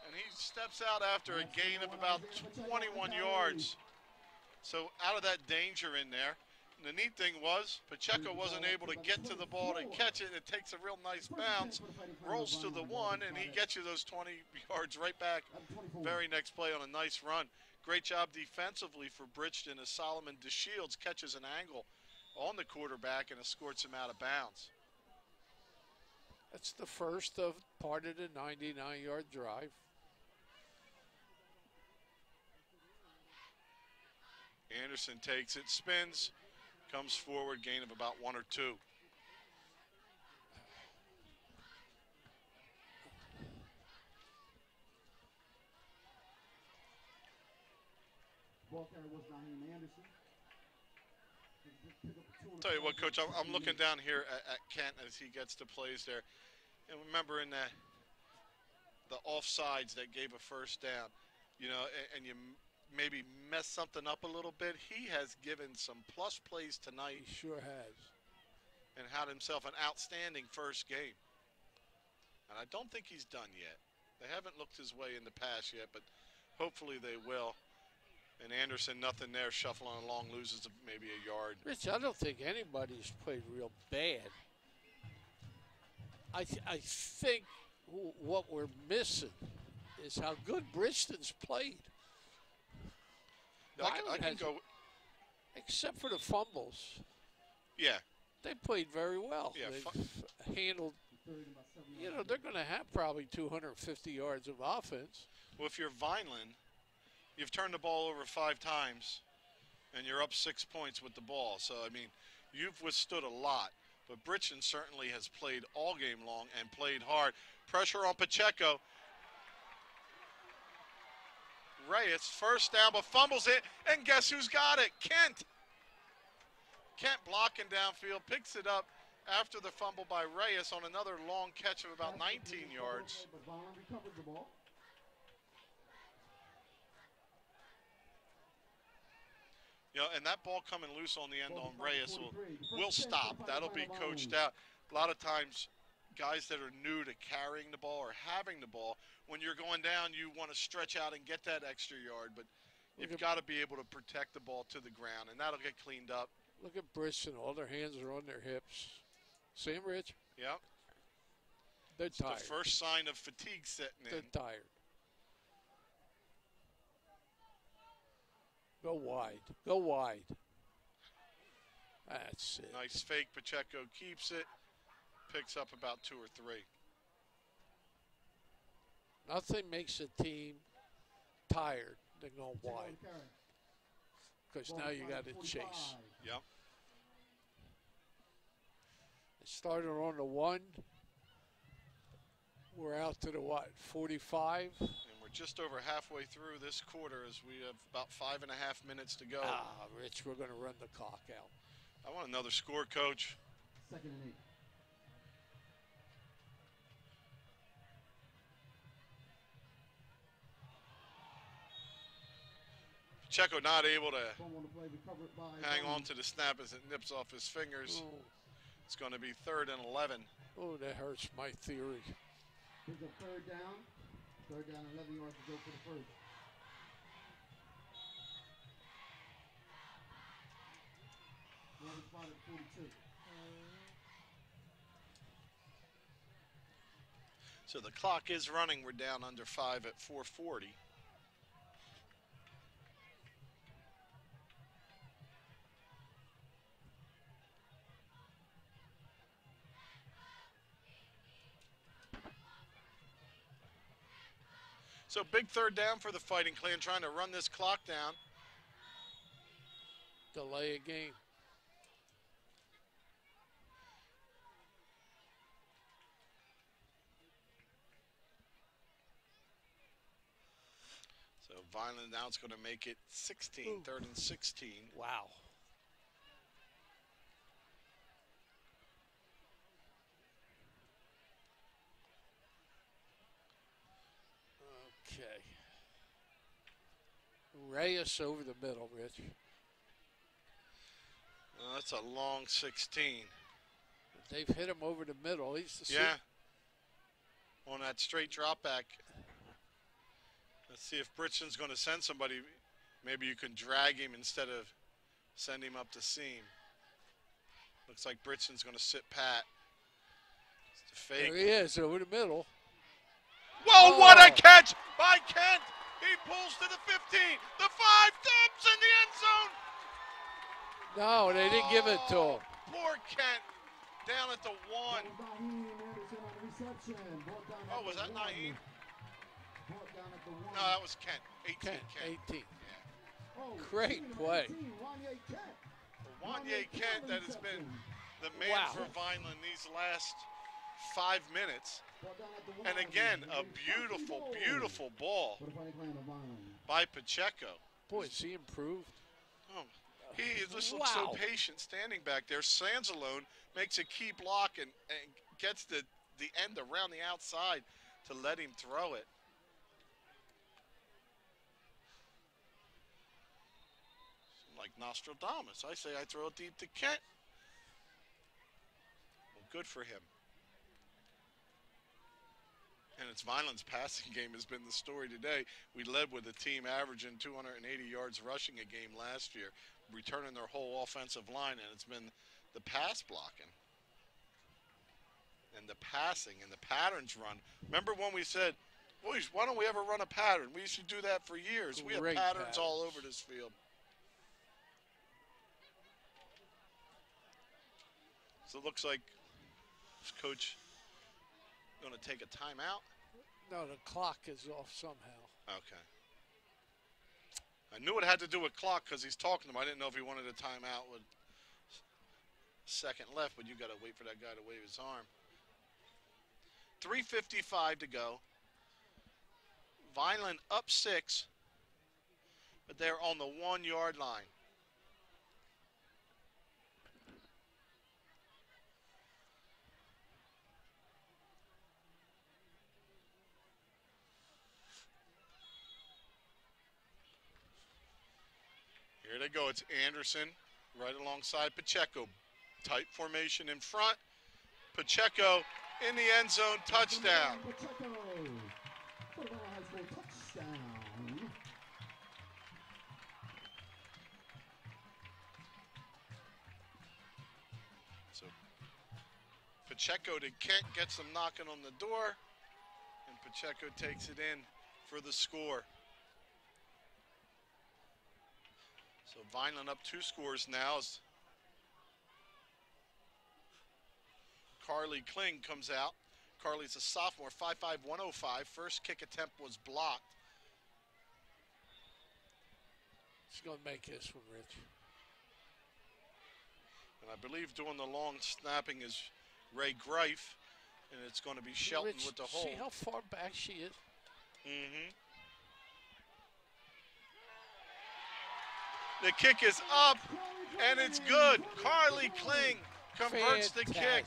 And he steps out after a gain of about 21 yards. So out of that danger in there. And the neat thing was, Pacheco wasn't able to get to the ball to catch it. It takes a real nice bounce, rolls to the 1, and he gets you those 20 yards right back. Very next play on a nice run. Great job defensively for Bridgeton as Solomon DeShields catches an angle on the quarterback and escorts him out of bounds. That's the first of part of the 99-yard drive. Anderson takes it, spins, comes forward, gain of about 1 or 2. Ball carrier was Naheem Anderson. Tell you what, Coach, I'm looking down here at Kent as he gets to plays there. And remember in the offsides that gave a first down, and you maybe mess something up a little bit. He has given some plus plays tonight. He sure has. And had himself an outstanding first game. And I don't think he's done yet. They haven't looked his way in the pass yet, but hopefully they will. And Anderson, nothing there, shuffling along, loses maybe a yard. Rich, I don't think anybody's played real bad. I think what we're missing is how good Bridgeton's played. I can go. Except for the fumbles. Yeah. They played very well. Yeah, They've handled, they're going to have probably 250 yards of offense. Well, if you're Vineland, you've turned the ball over 5 times, and you're up 6 points with the ball. So, I mean, you've withstood a lot. But Bridgeton certainly has played all game long and played hard. Pressure on Pacheco. Reyes, first down, but fumbles it, and guess who's got it? Kent. Kent blocking downfield, picks it up after the fumble by Reyes on another long catch of about 19 yards. And that ball coming loose on the end on Reyes will stop. That'll be coached out. A lot of times, guys that are new to carrying the ball or having the ball, when you're going down, you want to stretch out and get that extra yard, but you've got to be able to protect the ball to the ground, and that'll get cleaned up. Look at Bridgeton. All their hands are on their hips. See him, Rich? Yep. They're tired. The first sign of fatigue setting in. They're tired. Go wide. Go wide. That's it. Nice fake. Pacheco keeps it. Picks up about 2 or 3. Nothing makes a team tired than going wide. Because now you got to chase. Yep. It started on the 1. We're out to the, 45? And we're just over halfway through this quarter as we have about 5.5 minutes to go. Rich, we're going to run the clock out. I want another score, Coach. 2nd and 8. Pacheco not able to hang on to the snap as it nips off his fingers. Oh. It's going to be 3rd and 11. Oh, that hurts my theory. Here's a 3rd down. 3rd down, 11 yards to go for the first. One spot at 42. So the clock is running. We're down under 5 at 4:40. So big 3rd down for the Fighting Clan, trying to run this clock down. Delay a game. So Vineland now it's going to make it 16, 3rd and 16. Wow. Okay. Reyes over the middle, Rich. That's a long 16. They've hit him over the middle. He's the on that straight drop back. Let's see if Bridgeton's going to send somebody. Maybe you can drag him instead of send him up the seam. Looks like Bridgeton's going to sit pat. It's the fake. There he is over the middle. Whoa, what a catch by Kent. He pulls to the 15, the 5, dumps in the end zone. No, they didn't give it to him. Poor Kent down at the 1. Oh, was that Naheem? No, that was Kent. 18 Kent. 18. Yeah. Great play. Wanye Kent, that has been the man for Vineland these last 5 minutes. And again, a beautiful, beautiful ball by Pacheco. Boy, is he improved? Oh, He just looks so patient standing back there. Sansalone makes a key block and gets the end around the outside to let him throw it. Like Nostradamus. I say I throw it deep to Kent. Well, good for him. And it's Vineland's passing game has been the story today. We led with a team averaging 280 yards rushing a game last year, returning their whole offensive line, and it's been the pass blocking and the passing and the patterns run. Remember when we said, boys, why don't we ever run a pattern? We used to do that for years. We have patterns all over this field. So it looks like this coach going to take a timeout. No, the clock is off somehow. Okay. I knew it had to do with clock because he's talking to him. I didn't know if he wanted a timeout with second left, but you got to wait for that guy to wave his arm. 3:55 to go. Vineland up 6, but they're on the 1-yard line. Here they go. It's Anderson right alongside Pacheco. Tight formation in front. Pacheco in the end zone, touchdown. Pacheco, football high school touchdown. So Pacheco to Kent gets them knocking on the door, and Pacheco takes it in for the score. So Vineland up 2 scores now as Carly Kling comes out. Carly's a sophomore, 5'5", 105. First kick attempt was blocked. She's going to make this one, Rich. And I believe doing the long snapping is Ray Greif, and it's going to be Shelton Rich, with the hold. See how far back she is? Mm-hmm. The kick is up, and it's good. Carly Kling converts the kick.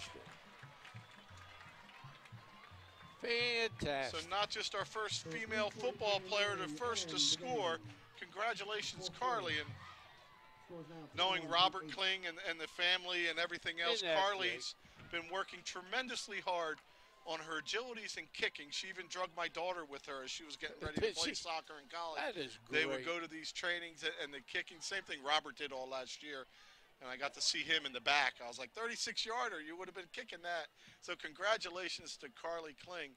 Fantastic. So not just our first female football player, the first to score. Congratulations, Carly. And knowing Robert Kling and the family and everything else, Carly's been working tremendously hard on her agilities and kicking. She even drugged my daughter with her as she was getting ready to play soccer in college. That is great. They would go to these trainings and the kicking. Same thing Robert did all last year. And I got to see him in the back. I was like, 36-yarder, you would have been kicking that. So congratulations to Carly Kling.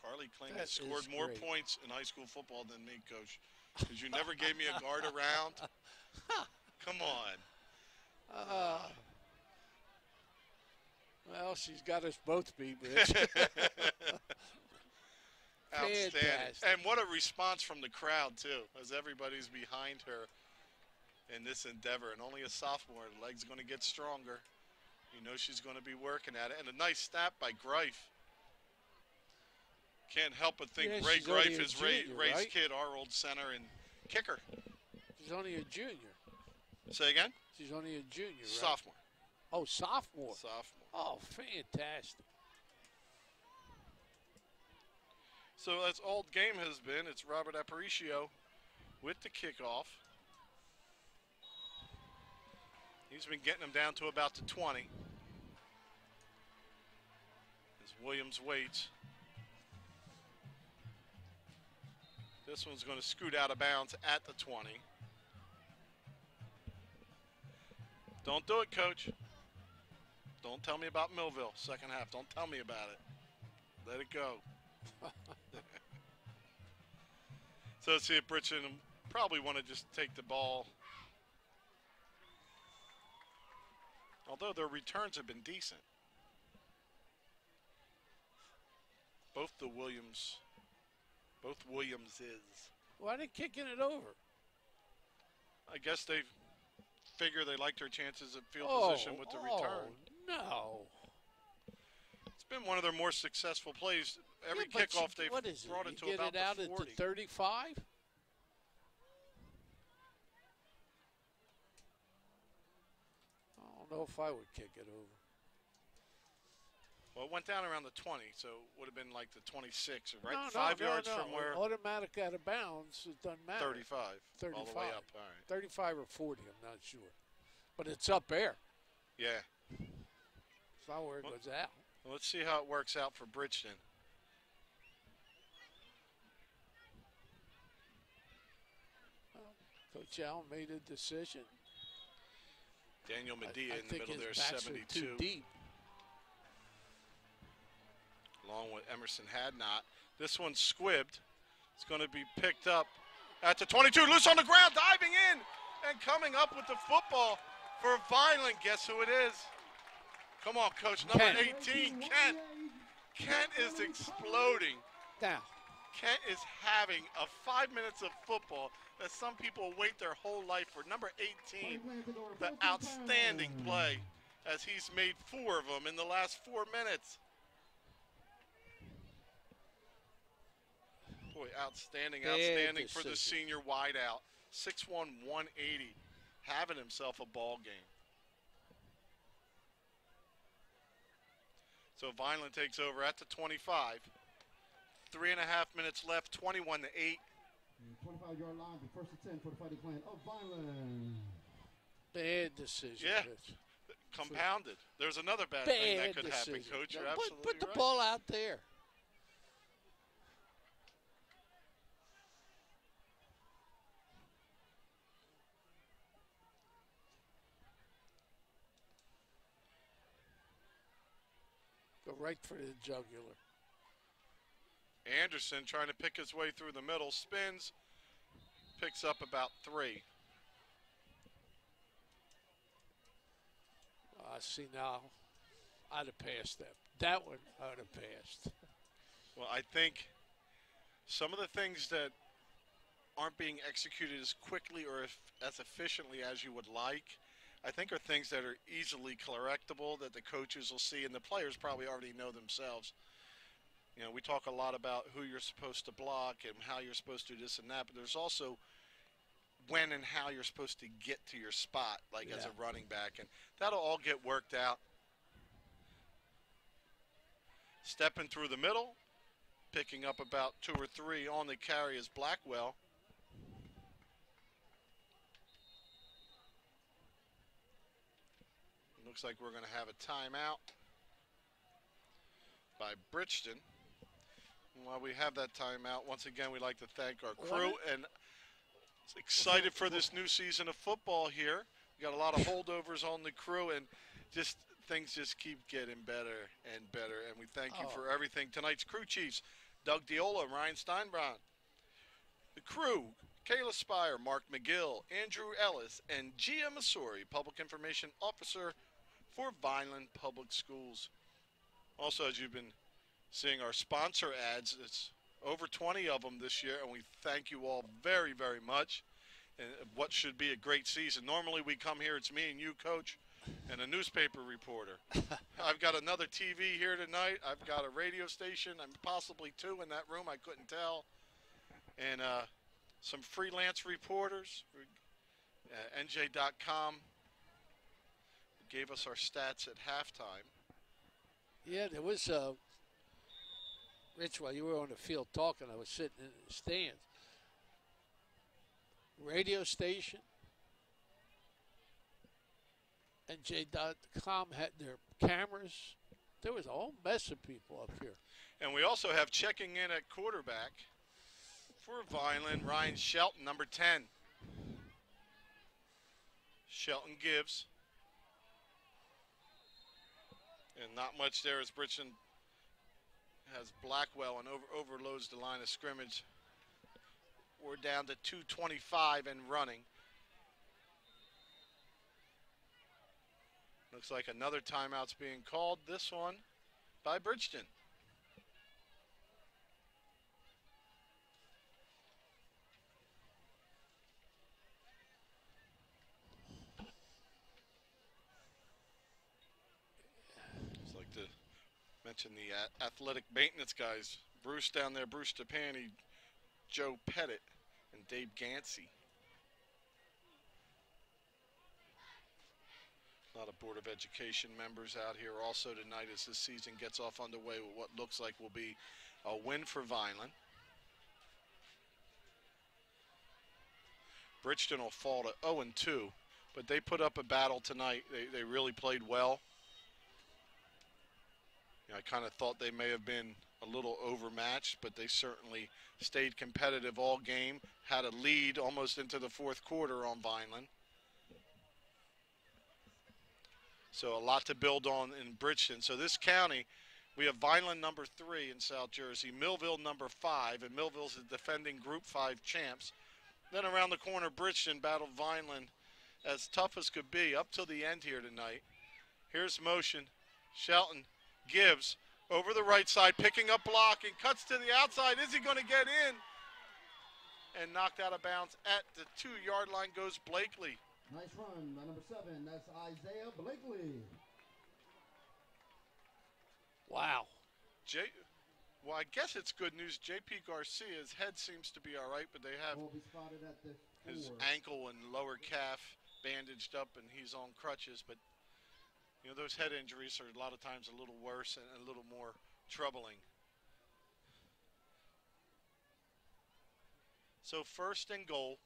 Carly Kling has scored more points in high school football than me, Coach, because you never gave me a guard around. Come on. Well, she's got us both beat, Rich. Outstanding. And what a response from the crowd, too, as everybody's behind her in this endeavor. And only a sophomore. The leg's going to get stronger. You know she's going to be working at it. And a nice snap by Greif. Can't help but think Ray Greif is Ray's kid, our old center and kicker. She's only a junior. Say again? She's only a junior, right? Sophomore. Oh, sophomore. Sophomore. Oh, fantastic. So that's all the game has been. It's Robert Aparicio with the kickoff. He's been getting them down to about the 20. As Williams waits. This one's going to scoot out of bounds at the 20. Don't do it, Coach. Don't tell me about Millville, second half. Don't tell me about it. Let it go. So let's see if Bridgeton probably want to just take the ball. Although their returns have been decent. Both Williamses. Why are they kicking it over? I guess they figure they like their chances at field position with the return. No. It's been one of their more successful plays. Every Yeah, but kickoff they've what is brought it? it to You about get it out the at 40. the 35? I don't know if I would kick it over. Well, it went down around the 20, so it would have been like the 26, right? No, 5 no, yards no. from where? Automatic out of bounds, it doesn't matter. 35. 35. All the way up. All right. 35 or 40, I'm not sure. But it's up there. Yeah. It's not where it goes out. Well, let's see how it works out for Bridgeton. Well, Coach Allen made a decision. Daniel Medea I in the think middle there, his backs are 72. too deep. Along with Emerson Hadnot. This one's squibbed. It's going to be picked up at the 22. Loose on the ground, diving in, and coming up with the football for Vineland. Guess who it is? Come on, Coach. Number Kent. 18, Kent. Kent is exploding. Now, Kent is having a 5 minutes of football that some people wait their whole life for. Number 18, the outstanding play as he's made 4 of them in the last 4 minutes. Boy, outstanding for the senior wideout. 6'1", 180, having himself a ball game. So Vineland takes over at the 25. 3.5 minutes left, 21-8. 25-yard line, the first and 10 for the Fighting Clan of Vineland. bad decision. Yeah. Rich. Compounded. There's another bad thing that could decision. happen, Coach. You're Now, absolutely put the right. ball out there. Go right for the jugular. Anderson trying to pick his way through the middle, spins, picks up about 3. See now, I'd have passed that. That one I would have passed. Well, I think some of the things that aren't being executed as quickly or as efficiently as you would like, I think are things that are easily correctable that the coaches will see and the players probably already know themselves. You know, we talk a lot about who you're supposed to block and how you're supposed to do this and that, but there's also when and how you're supposed to get to your spot, like as a running back, and that'll all get worked out. Stepping through the middle, picking up about 2 or 3 on the carry is Blackwell. Looks like we're going to have a timeout by Bridgeton. And while we have that timeout, once again, we'd like to thank our crew and excited for this new season of football here. We got a lot of holdovers on the crew, and just things just keep getting better and better. And we thank you for everything. Tonight's crew chiefs, Doug Diola and Ryan Steinbron. The crew, Kayla Spire, Mark McGill, Andrew Ellis, and Gia Masori, Public Information Officer for Vineland Public Schools. Also, as you've been seeing our sponsor ads, it's over 20 of them this year, and we thank you all very, very much. And what should be a great season. Normally we come here, it's me and you, Coach, and a newspaper reporter. I've got another TV here tonight. I've got a radio station, and possibly 2 in that room, I couldn't tell. And some freelance reporters. NJ.com gave us our stats at halftime. Yeah, there was Rich, while you were on the field talking, I was sitting in the stands. Radio station, NJ.com had their cameras. There was a whole mess of people up here. And we also have checking in at quarterback for Vineland, Ryan Shelton, number 10. Shelton gives. And not much there as Bridgeton has Blackwell and overloads the line of scrimmage. We're down to 2:25 and running. Looks like another timeout's being called, this one by Bridgeton. Mentioned the athletic maintenance guys. Bruce down there, Bruce Stepani, Joe Pettit, and Dave Gansey. A lot of Board of Education members out here also tonight as this season gets off underway with what looks like will be a win for Vineland. Bridgeton will fall to 0-2, but they put up a battle tonight. They really played well. You know, I kind of thought they may have been a little overmatched, but they certainly stayed competitive all game, had a lead almost into the fourth quarter on Vineland. So a lot to build on in Bridgeton. So this county, we have Vineland number 3 in South Jersey, Millville number 5, and Millville's the defending Group 5 champs. Then around the corner, Bridgeton battled Vineland as tough as could be up till the end here tonight. Here's motion. Shelton gives over the right side, picking up block and cuts to the outside. Is he going to get in? And knocked out of bounds at the 2-yard line goes Blakely. Nice run by number 7. That's Isaiah Blakely. Wow. Well, I guess it's good news. J.P. Garcia's head seems to be all right, but they have Will be spotted at the 4. his ankle and lower calf bandaged up, and he's on crutches. But, you know, those head injuries are a lot of times a little worse and a little more troubling. So 1st and goal,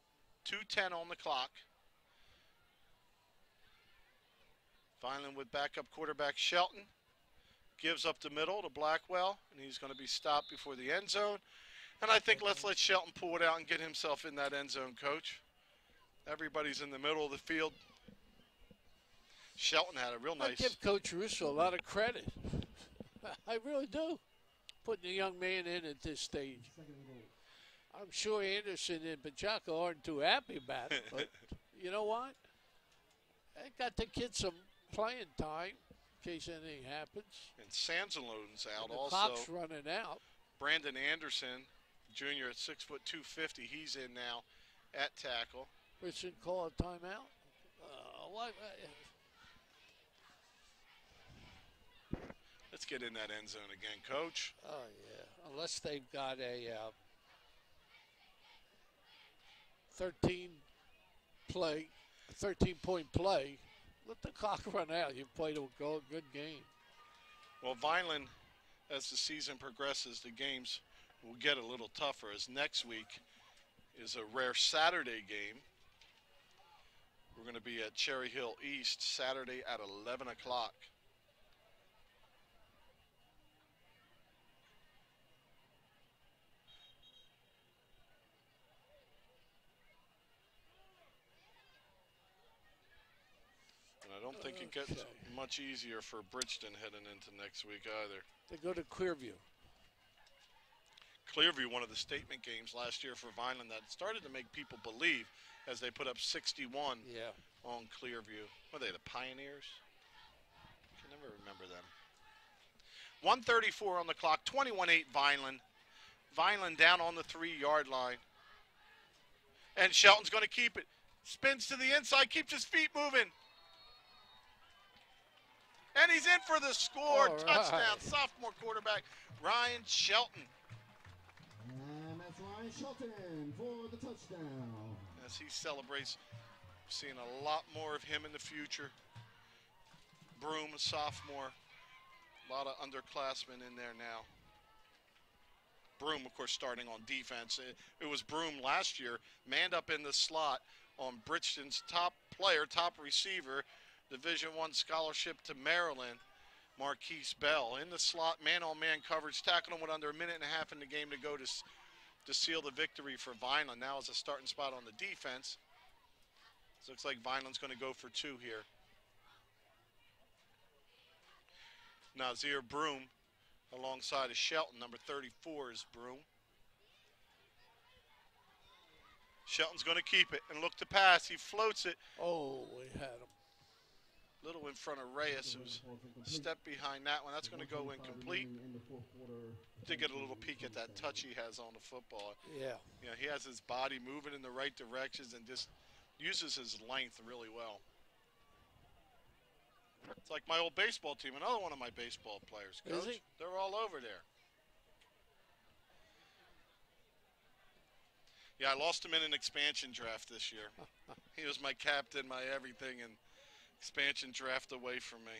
2:10 on the clock. Vineland with backup quarterback Shelton. Gives up the middle to Blackwell, and he's going to be stopped before the end zone. And I think let's let Shelton pull it out and get himself in that end zone, Coach. Everybody's in the middle of the field. Shelton had a real nice... I give Coach Russo a lot of credit. I really do. Putting a young man in at this stage. I'm sure Anderson and Pacheco aren't too happy about it, but you know what? I got the kid some playing time. In case anything happens. And Sanzalone's out the also. Clock's running out. Brandon Anderson, junior at 6'2", 250. He's in now at tackle. Richard call a timeout. What? Let's get in that end zone again, Coach. Oh yeah, unless they've got a 13-point play. Let the clock run out. You played a good game. Well, Vineland, as the season progresses, the games will get a little tougher, as next week is a rare Saturday game. We're going to be at Cherry Hill East Saturday at 11 o'clock. I don't think it gets much easier for Bridgeton heading into next week either. They go to Clearview. Clearview, one of the statement games last year for Vineland that started to make people believe as they put up 61 on Clearview. What are they, the Pioneers? I can never remember them. 1:34 on the clock, 21-8 Vineland. Vineland down on the 3-yard line. And Shelton's going to keep it. Spins to the inside, keeps his feet moving. And he's in for the score. All Touchdown, right. sophomore quarterback Ryan Shelton. And that's Ryan Shelton for the touchdown. As he celebrates, seeing a lot more of him in the future. Broom, a sophomore. A lot of underclassmen in there now. Broom, of course, starting on defense. It was Broom last year, manned up in the slot on Bridgeton's top player, top receiver, Division I scholarship to Maryland, Marquise Bell. In the slot, man-on-man coverage, tackling him with under a minute and a half in the game to go to seal the victory for Vineland. Now is a starting spot on the defense. It looks like Vineland's going to go for 2 here. Nazir Broom alongside of Shelton. Number 34 is Broom. Shelton's going to keep it and look to pass. He floats it. Oh, we had him. Little in front of Reyes, who's a step behind that one. That's going to go incomplete. To get a little peek at that touch he has on the football. Yeah. You know, he has his body moving in the right directions and just uses his length really well. It's like my old baseball team, another one of my baseball players, Coach. Is he? They're all over there. Yeah, I lost him in an expansion draft this year. He was my captain, my everything, and expansion draft away from me.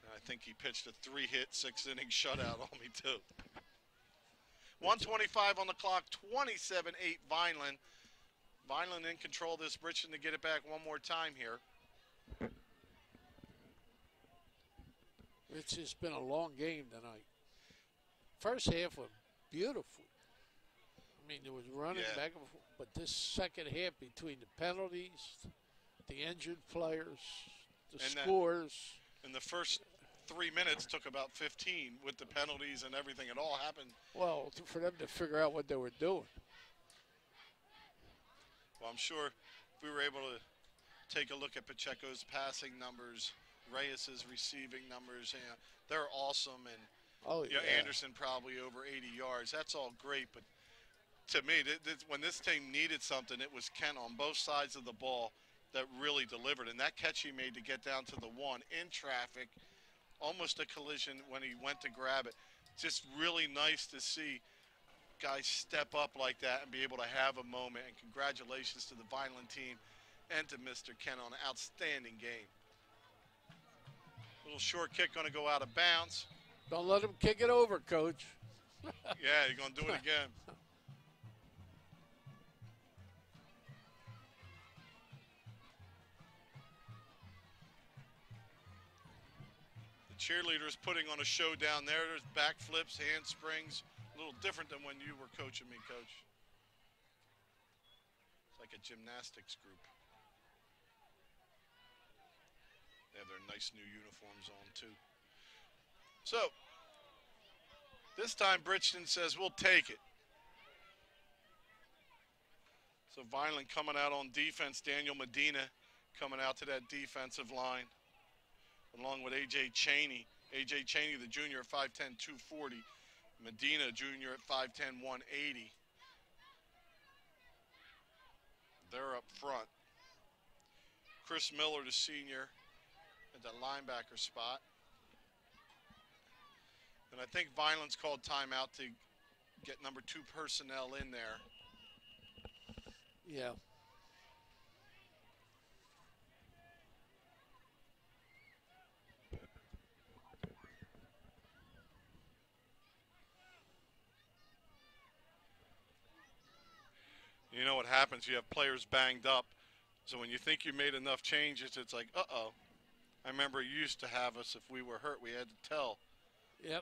And I think he pitched a 3-hit, 6-inning shutout on me, too. 1:25 on the clock, 27-8 Vineland. Vineland in control of this. Bridgeton to get it back one more time here. It's just been a long game tonight. First half was beautiful. I mean, there was running back and forth, but this second half between the penalties, the injured players, the scores. And the first 3 minutes took about 15 with the penalties and everything. It all happened. Well, for them to figure out what they were doing. Well, I'm sure if we were able to take a look at Pacheco's passing numbers, Reyes's receiving numbers, they're awesome. And Anderson probably over 80 yards. That's all great, but to me, when this team needed something, it was Kent on both sides of the ball that really delivered. And that catch he made to get down to the one in traffic, almost a collision when he went to grab it. Just really nice to see guys step up like that and be able to have a moment. And congratulations to the Vineland team and to Mr. Kent on an outstanding game. Little short kick going to go out of bounds. Don't let him kick it over, Coach. Yeah, you're going to do it again. Cheerleaders putting on a show down there. There's backflips, handsprings. A little different than when you were coaching me, Coach. It's like a gymnastics group. They have their nice new uniforms on, too. So, this time Bridgeton says, we'll take it. So, Vineland coming out on defense. Daniel Medina coming out to that defensive line, along with A.J. Cheney. A.J. Cheney, the junior, at 5'10", 240. Medina, junior, at 5'10", 180. They're up front. Chris Miller, the senior, at that linebacker spot. And I think Vineland's called timeout to get number 2 personnel in there. Yeah. You know what happens? You have players banged up. So when you think you made enough changes, it's like, uh-oh. I remember you used to have us, if we were hurt, we had to tell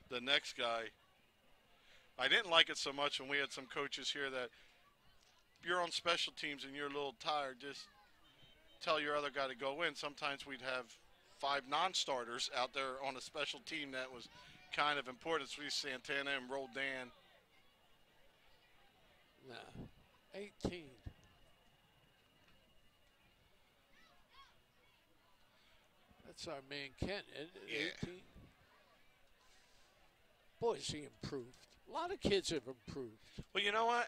the next guy. I didn't like it so much when we had some coaches here that you're on special teams and you're a little tired, just tell your other guy to go in. Sometimes we'd have 5 non-starters out there on a special team that was kind of important. So we Santana and Roldan. Nah. 18. That's our man Kent, isn't it? 18. Boy, has he improved. A lot of kids have improved. Well, you know what?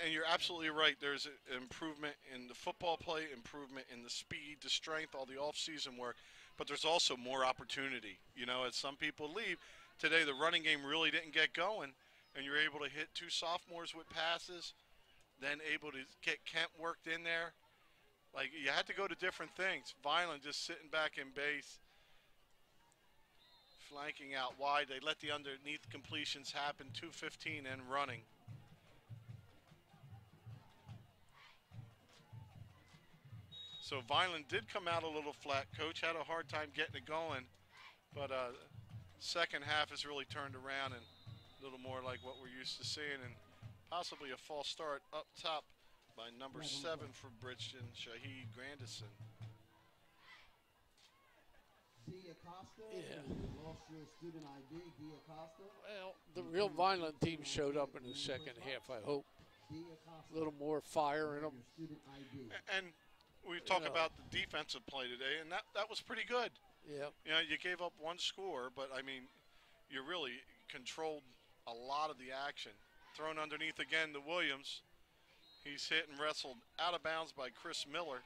And you're absolutely right. There's an improvement in the football play, improvement in the speed, the strength, all the off-season work. But there's also more opportunity. You know, as some people leave, today the running game really didn't get going, and you're able to hit 2 sophomores with passes, then able to get Kent worked in there. Like, you had to go to different things. Vineland just sitting back in base, flanking out wide. They let the underneath completions happen, 2:15 and running. So Vineland did come out a little flat. Coach had a hard time getting it going, but second half has really turned around and a little more like what we're used to seeing, and possibly a false start up top by number 7 for Bridgeton, Shaheed Grandison. Yeah. Lost your student ID, Acosta. Well, the real Vineland team showed up in the second half, I hope. A little more fire in them. And we talk about the defensive play today, and that was pretty good. Yeah. You know, you gave up 1 score, but, I mean, you really controlled a lot of the action. Thrown underneath again to Williams. He's hit and wrestled out of bounds by Chris Miller.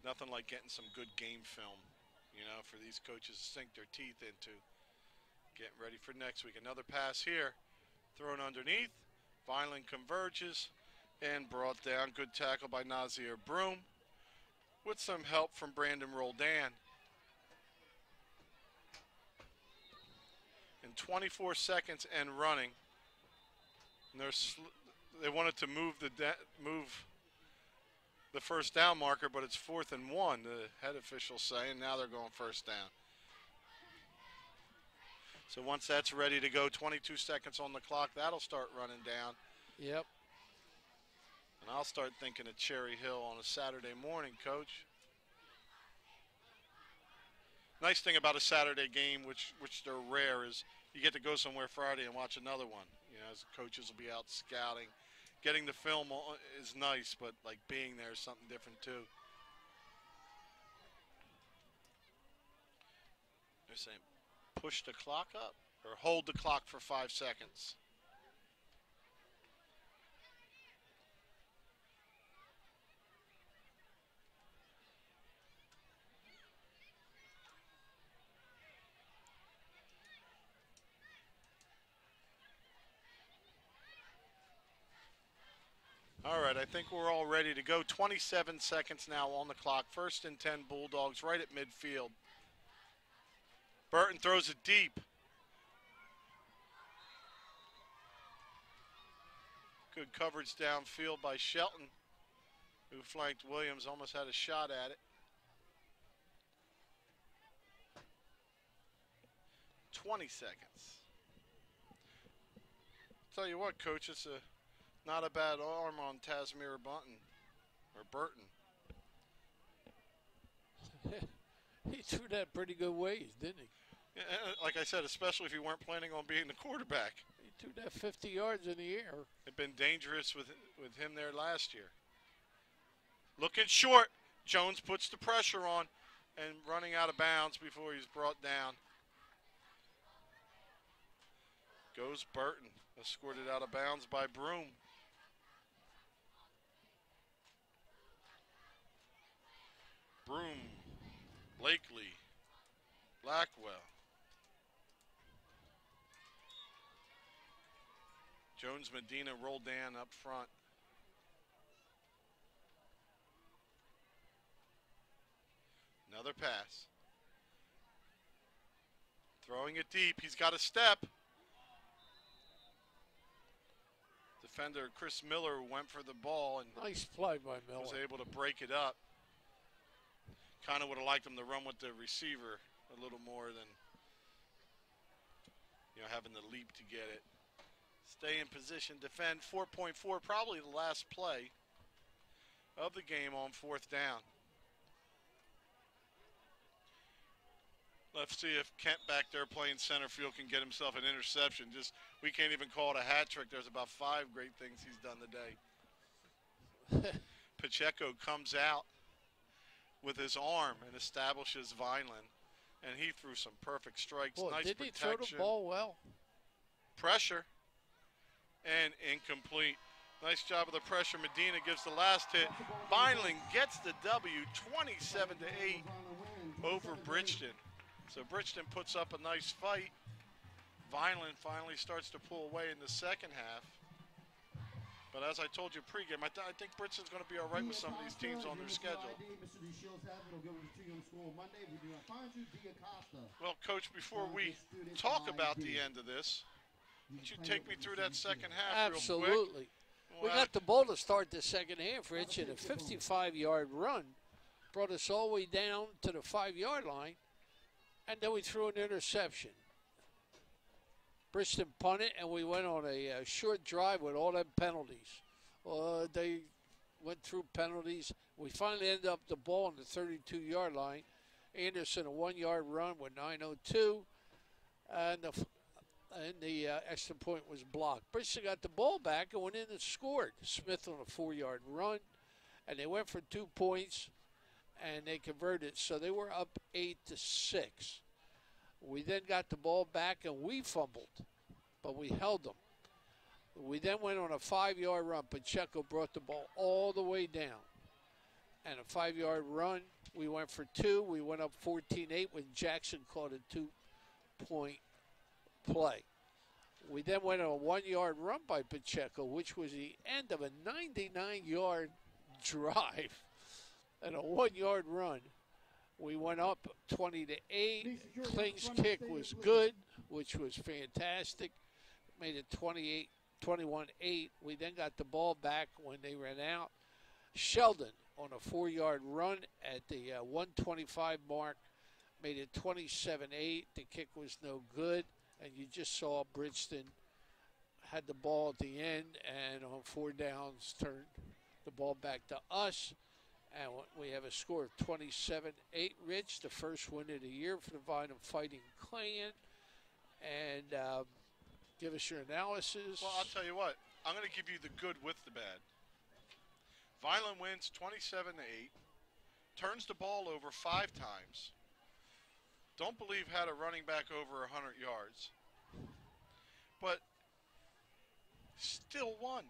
Nothing like getting some good game film, you know, for these coaches to sink their teeth into. Getting ready for next week. Another pass here, thrown underneath. Vineland converges and brought down. Good tackle by Nazir Broom with some help from Brandon Roldan. In 24 seconds and running, and they wanted to move the first down marker, but it's 4th and 1, the head officials say, and now they're going first down. So once that's ready to go, 22 seconds on the clock, that'll start running down. Yep. And I'll start thinking of Cherry Hill on a Saturday morning, Coach. Nice thing about a Saturday game, which they're rare, is you get to go somewhere Friday and watch another one. You know, as coaches will be out scouting. Getting the film is nice, but like being there is something different too. They're saying push the clock up or hold the clock for 5 seconds. All right, I think we're all ready to go. 27 seconds now on the clock. 1st and 10 Bulldogs right at midfield. Burton throws it deep. Good coverage downfield by Shelton, who flanked Williams, almost had a shot at it. 20 seconds. Tell you what, Coach, it's not a bad arm on Tasmir Burton. He threw that pretty good ways, didn't he? Yeah, like I said, especially if you weren't planning on being the quarterback. He threw that 50 yards in the air. It's been dangerous with him there last year. Looking short. Jones puts the pressure on and running out of bounds before he's brought down. Goes Burton. Escorted out of bounds by Broom. Broom, Blakely, Blackwell. Jones Medina rolled down up front. Another pass. Throwing it deep. He's got a step. Defender Chris Miller went for the ball and nice play by Miller. Was able to break it up. Kind of would have liked him to run with the receiver a little more than, you know, having the leap to get it. Stay in position, defend. 4.4, probably the last play of the game on 4th down. Let's see if Kent back there playing center field can get himself an interception. We can't even call it a hat trick. There's about 5 great things he's done today. Pacheco comes out with his arm and establishes Vineland. And he threw some perfect strikes. Boy, nice did protection. he throw the ball well? Pressure. And incomplete. Nice job of the pressure. Medina gives the last hit. Vineland gets the W, 27-8 over Bridgeton. So Bridgeton puts up a nice fight. Vineland finally starts to pull away in the second half. But as I told you pregame, I think Bridgeton's going to be all right with some of these teams on their schedule. Well, Coach, before we talk about the end of this, would you take me through that second half Absolutely. real quick? We got the ball to start the second half, Rich, and a 55-yard run brought us all the way down to the 5-yard line, and then we threw an interception. Bridgeton punted, and we went on a short drive with all them penalties. They went through penalties. We finally ended up the ball on the 32-yard line. Anderson, a 1-yard run with 9:02, and the extra point was blocked. Bridgeton got the ball back and went in and scored. Smith on a 4-yard run, and they went for 2 points, and they converted. So they were up 8-6. We then got the ball back, and we fumbled, but we held them. We then went on a 5-yard run. Pacheco brought the ball all the way down and a 5-yard run. We went for 2. We went up 14-8 when Jackson caught a 2-point play. We then went on a 1-yard run by Pacheco, which was the end of a 99-yard drive and a 1-yard run. We went up 20-8. Kling's kick was good, which was fantastic. Made it 21-8. We then got the ball back when they ran out. Sheldon on a 4-yard run at the 125 mark made it 27-8. The kick was no good, and you just saw Bridgeton had the ball at the end, and on 4 downs turned the ball back to us. And we have a score of 27-8, Rich, the first win of the year for the Vineland Fighting Clan. And give us your analysis. Well, I'll tell you what. I'm going to give you the good with the bad. Vineland wins 27-8, turns the ball over 5 times. Don't believe had a running back over 100 yards. But still won.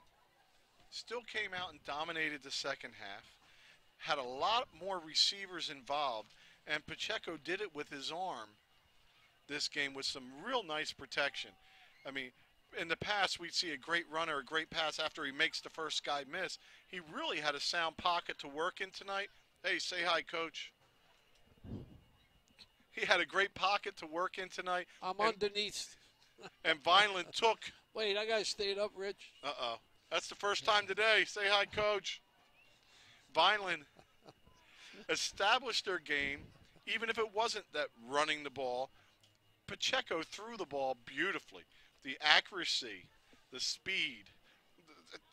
Still came out and dominated the second half. Had a lot more receivers involved. And Pacheco did it with his arm this game with some real nice protection. I mean, in the past, we'd see a great runner, a great pass after he makes the first guy miss. He really had a sound pocket to work in tonight. Hey, say hi, Coach. He had a great pocket to work in tonight. I'm underneath. And Vineland took. Wait, I got to stand up, Rich. Uh-oh. That's the first time today. Say hi, Coach. Vineland established their game, even if it wasn't that running the ball. Pacheco threw the ball beautifully. The accuracy, the speed,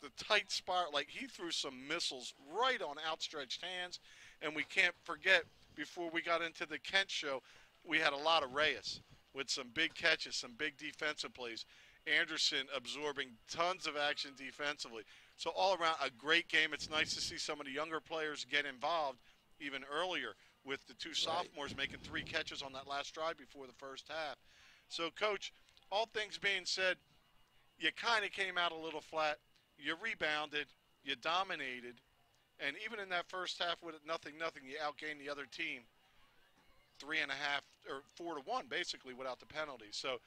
the tight spot, like he threw some missiles right on outstretched hands. And we can't forget, before we got into the Kent show, we had a lot of Reyes with some big catches, some big defensive plays. Anderson absorbing tons of action defensively. So all around, a great game. It's nice to see some of the younger players get involved even earlier with the 2 sophomores making 3 catches on that last drive before the first half. So, Coach, all things being said, you kind of came out a little flat. You rebounded. You dominated. And even in that first half with it 0-0, you outgained the other team 3.5 or 4-1, basically, without the penalties. So,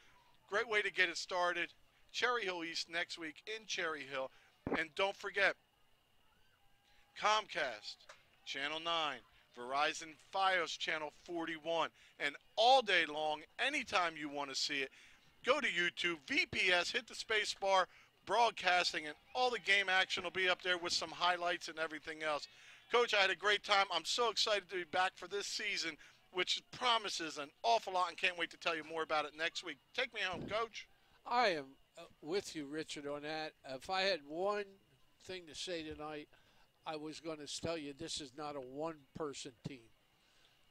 great way to get it started. Cherry Hill East next week in Cherry Hill. And don't forget, Comcast, Channel 9, Verizon Fios, Channel 41. And all day long, anytime you want to see it, go to YouTube, VPS, hit the space bar, broadcasting, and all the game action will be up there with some highlights and everything else. Coach, I had a great time. I'm so excited to be back for this season, which promises an awful lot, and can't wait to tell you more about it next week. Take me home, Coach. I am with you, Richard, on that. If I had one thing to say tonight, I was going to tell you this is not a one-person team.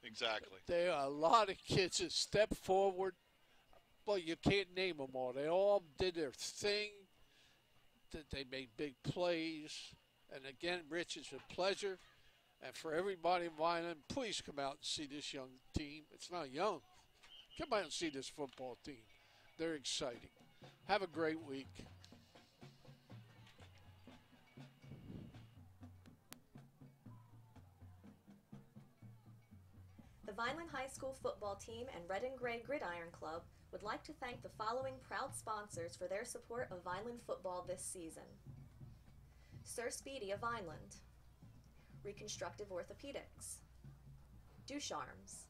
Exactly. There are a lot of kids that step forward, but you can't name them all. They all did their thing. That they made big plays. And again, Rich, it's a pleasure. And for everybody in Vineland, please come out and see this young team. It's not young. Come out and see this football team. They're exciting. Have a great week. The Vineland High School football team and Red and Gray Gridiron Club would like to thank the following proud sponsors for their support of Vineland football this season. Sir Speedy of Vineland, Reconstructive Orthopedics, Ducharmes,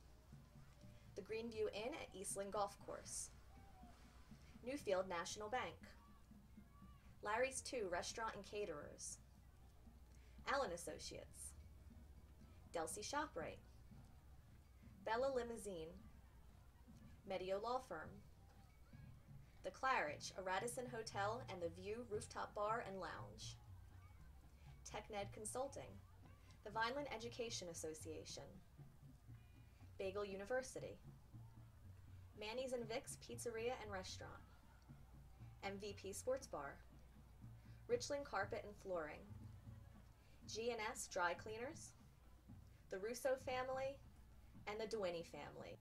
the Greenview Inn at Eastland Golf Course, Newfield National Bank, Larry's 2 Restaurant and Caterers, Allen Associates, Delsey ShopRite, Bella Limousine, Medio Law Firm, The Claridge, a Radisson Hotel and the View Rooftop Bar and Lounge, TechNed Consulting, the Vineland Education Association, Bagel University, Manny's and Vic's Pizzeria and Restaurant, MVP Sports Bar, Richland Carpet and Flooring, G&S Dry Cleaners, the Russo family, and the Duini family.